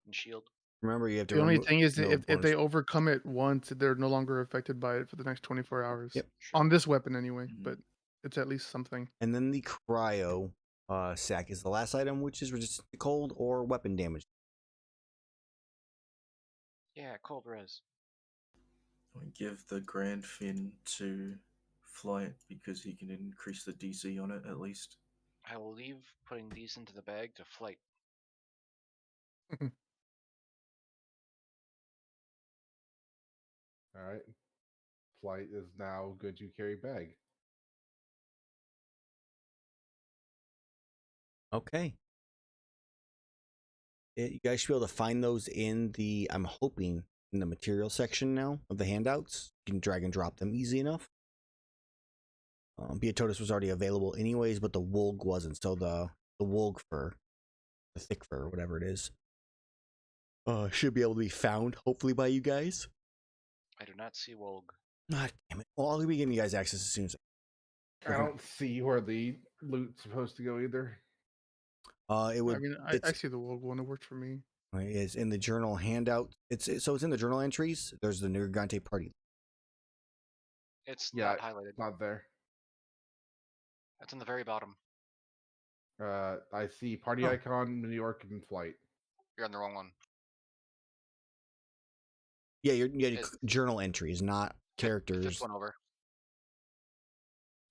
B: and shield.
A: Remember, you have to.
C: The only thing is
A: no
C: if
A: bonus.
C: they overcome it once, they're no longer affected by it for the next 24 hours.
A: Yep.
C: On this weapon, anyway. But it's at least something.
A: And then the cryo sack is the last item, which is resistant to cold or weapon damage.
B: Yeah, cold res.
D: I give the Grand Fin to Flight because he can increase the DC on it at least.
B: I will leave putting these into the bag to Flight.
E: Alright. Flight is now good to carry bag.
A: Okay. You guys should be able to find those in the, I'm hoping, in the material section now of the handouts. You can drag and drop them easy enough. Beatotus was already available anyways, but the Wulg wasn't. So the Wulg fur, the thick fur, whatever it is, should be able to be found, hopefully, by you guys.
B: I do not see Wolg.
A: God damn it. Well, I'll be giving you guys access as soon as
E: I don't see where the loot's supposed to go either.
A: it would.
C: I mean, I see the Wold one. It worked for me.
A: Is in the journal handout. It's in the journal entries. There's the Nergigante party.
B: It's
E: Yeah,
B: not highlighted.
E: Not there.
B: It's in the very bottom.
E: I see party icon, New York, and Flight.
B: You're on the wrong one.
A: Yeah, journal entries, not characters.
B: Just one over.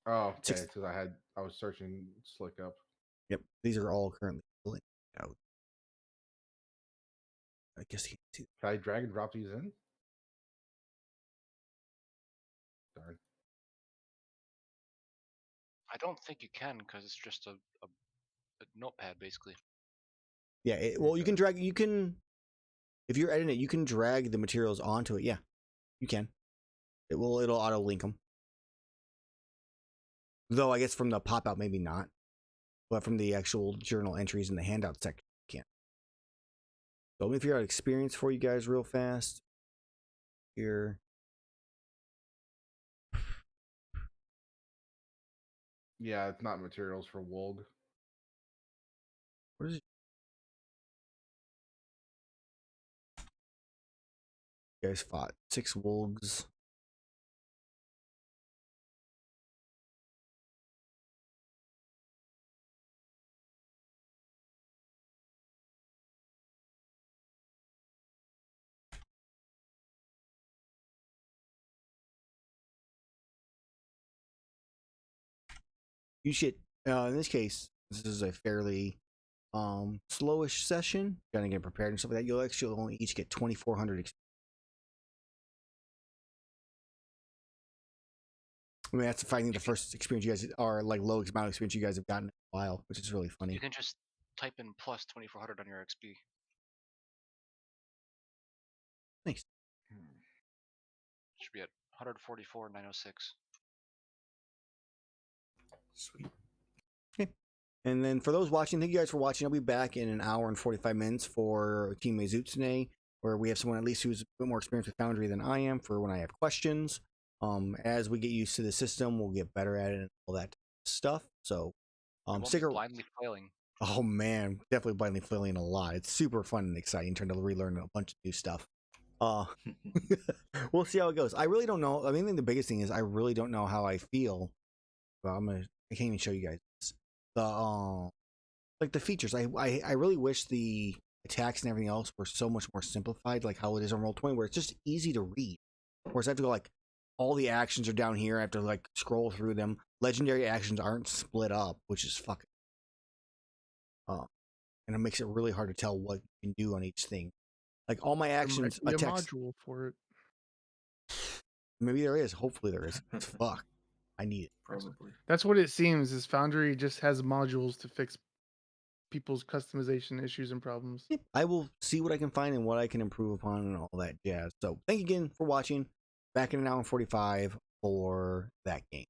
E: Oh, okay. Because I was searching Slick Up.
A: Yep, these are all currently out. I guess he.
E: Can I drag and drop these in? Darn.
B: I don't think you can because it's just a notepad basically.
A: Yeah, well, you can drag. You can, if you're editing it, you can drag the materials onto it. Yeah, you can. It'll auto link them. Though I guess from the pop out, maybe not. But from the actual journal entries in the handout section, you can. So let me figure out experience for you guys real fast. Here.
E: Yeah, it's not materials for Wolg.
A: What is it? You guys fought 6 Wulgs. You should, in this case, this is a fairly slowish session. Gonna get prepared and stuff like that. You'll actually only each get 2,400 experience. I mean, that's finding the first experience you guys are like low amount of experience you guys have gotten in a while, which is really funny.
B: You can just type in plus 2,400 on your XP.
A: Nice.
B: Should be at 144,906.
D: Sweet.
A: Okay. And then for those watching, thank you guys for watching. I'll be back in an hour and 45 minutes for Team Mezutsune, where we have someone at least who's a bit more experienced with Foundry than I am for when I have questions. As we get used to the system, we'll get better at it and all that stuff. So,
B: blindly flailing.
A: Oh man, definitely blindly flailing a lot. It's super fun and exciting trying to relearn a bunch of new stuff. We'll see how it goes. I really don't know. I mean, the biggest thing is I really don't know how I feel. Well, I can't even show you guys this. Like the features. I really wish the attacks and everything else were so much more simplified, like how it is on Roll20, where it's just easy to read. Whereas I have to go like all the actions are down here. I have to like scroll through them. Legendary actions aren't split up, which is fucking. and it makes it really hard to tell what you can do on each thing. Like all my
C: There
A: actions,
C: might be a
A: attacks.
C: module for it.
A: Maybe there is. Hopefully there is. Fuck, I need it.
D: Probably.
C: That's what it seems. Is Foundry just has modules to fix people's customization issues and problems.
A: Yep, I will see what I can find and what I can improve upon and all that jazz. So thank you again for watching. Back in an hour and 45 for that game.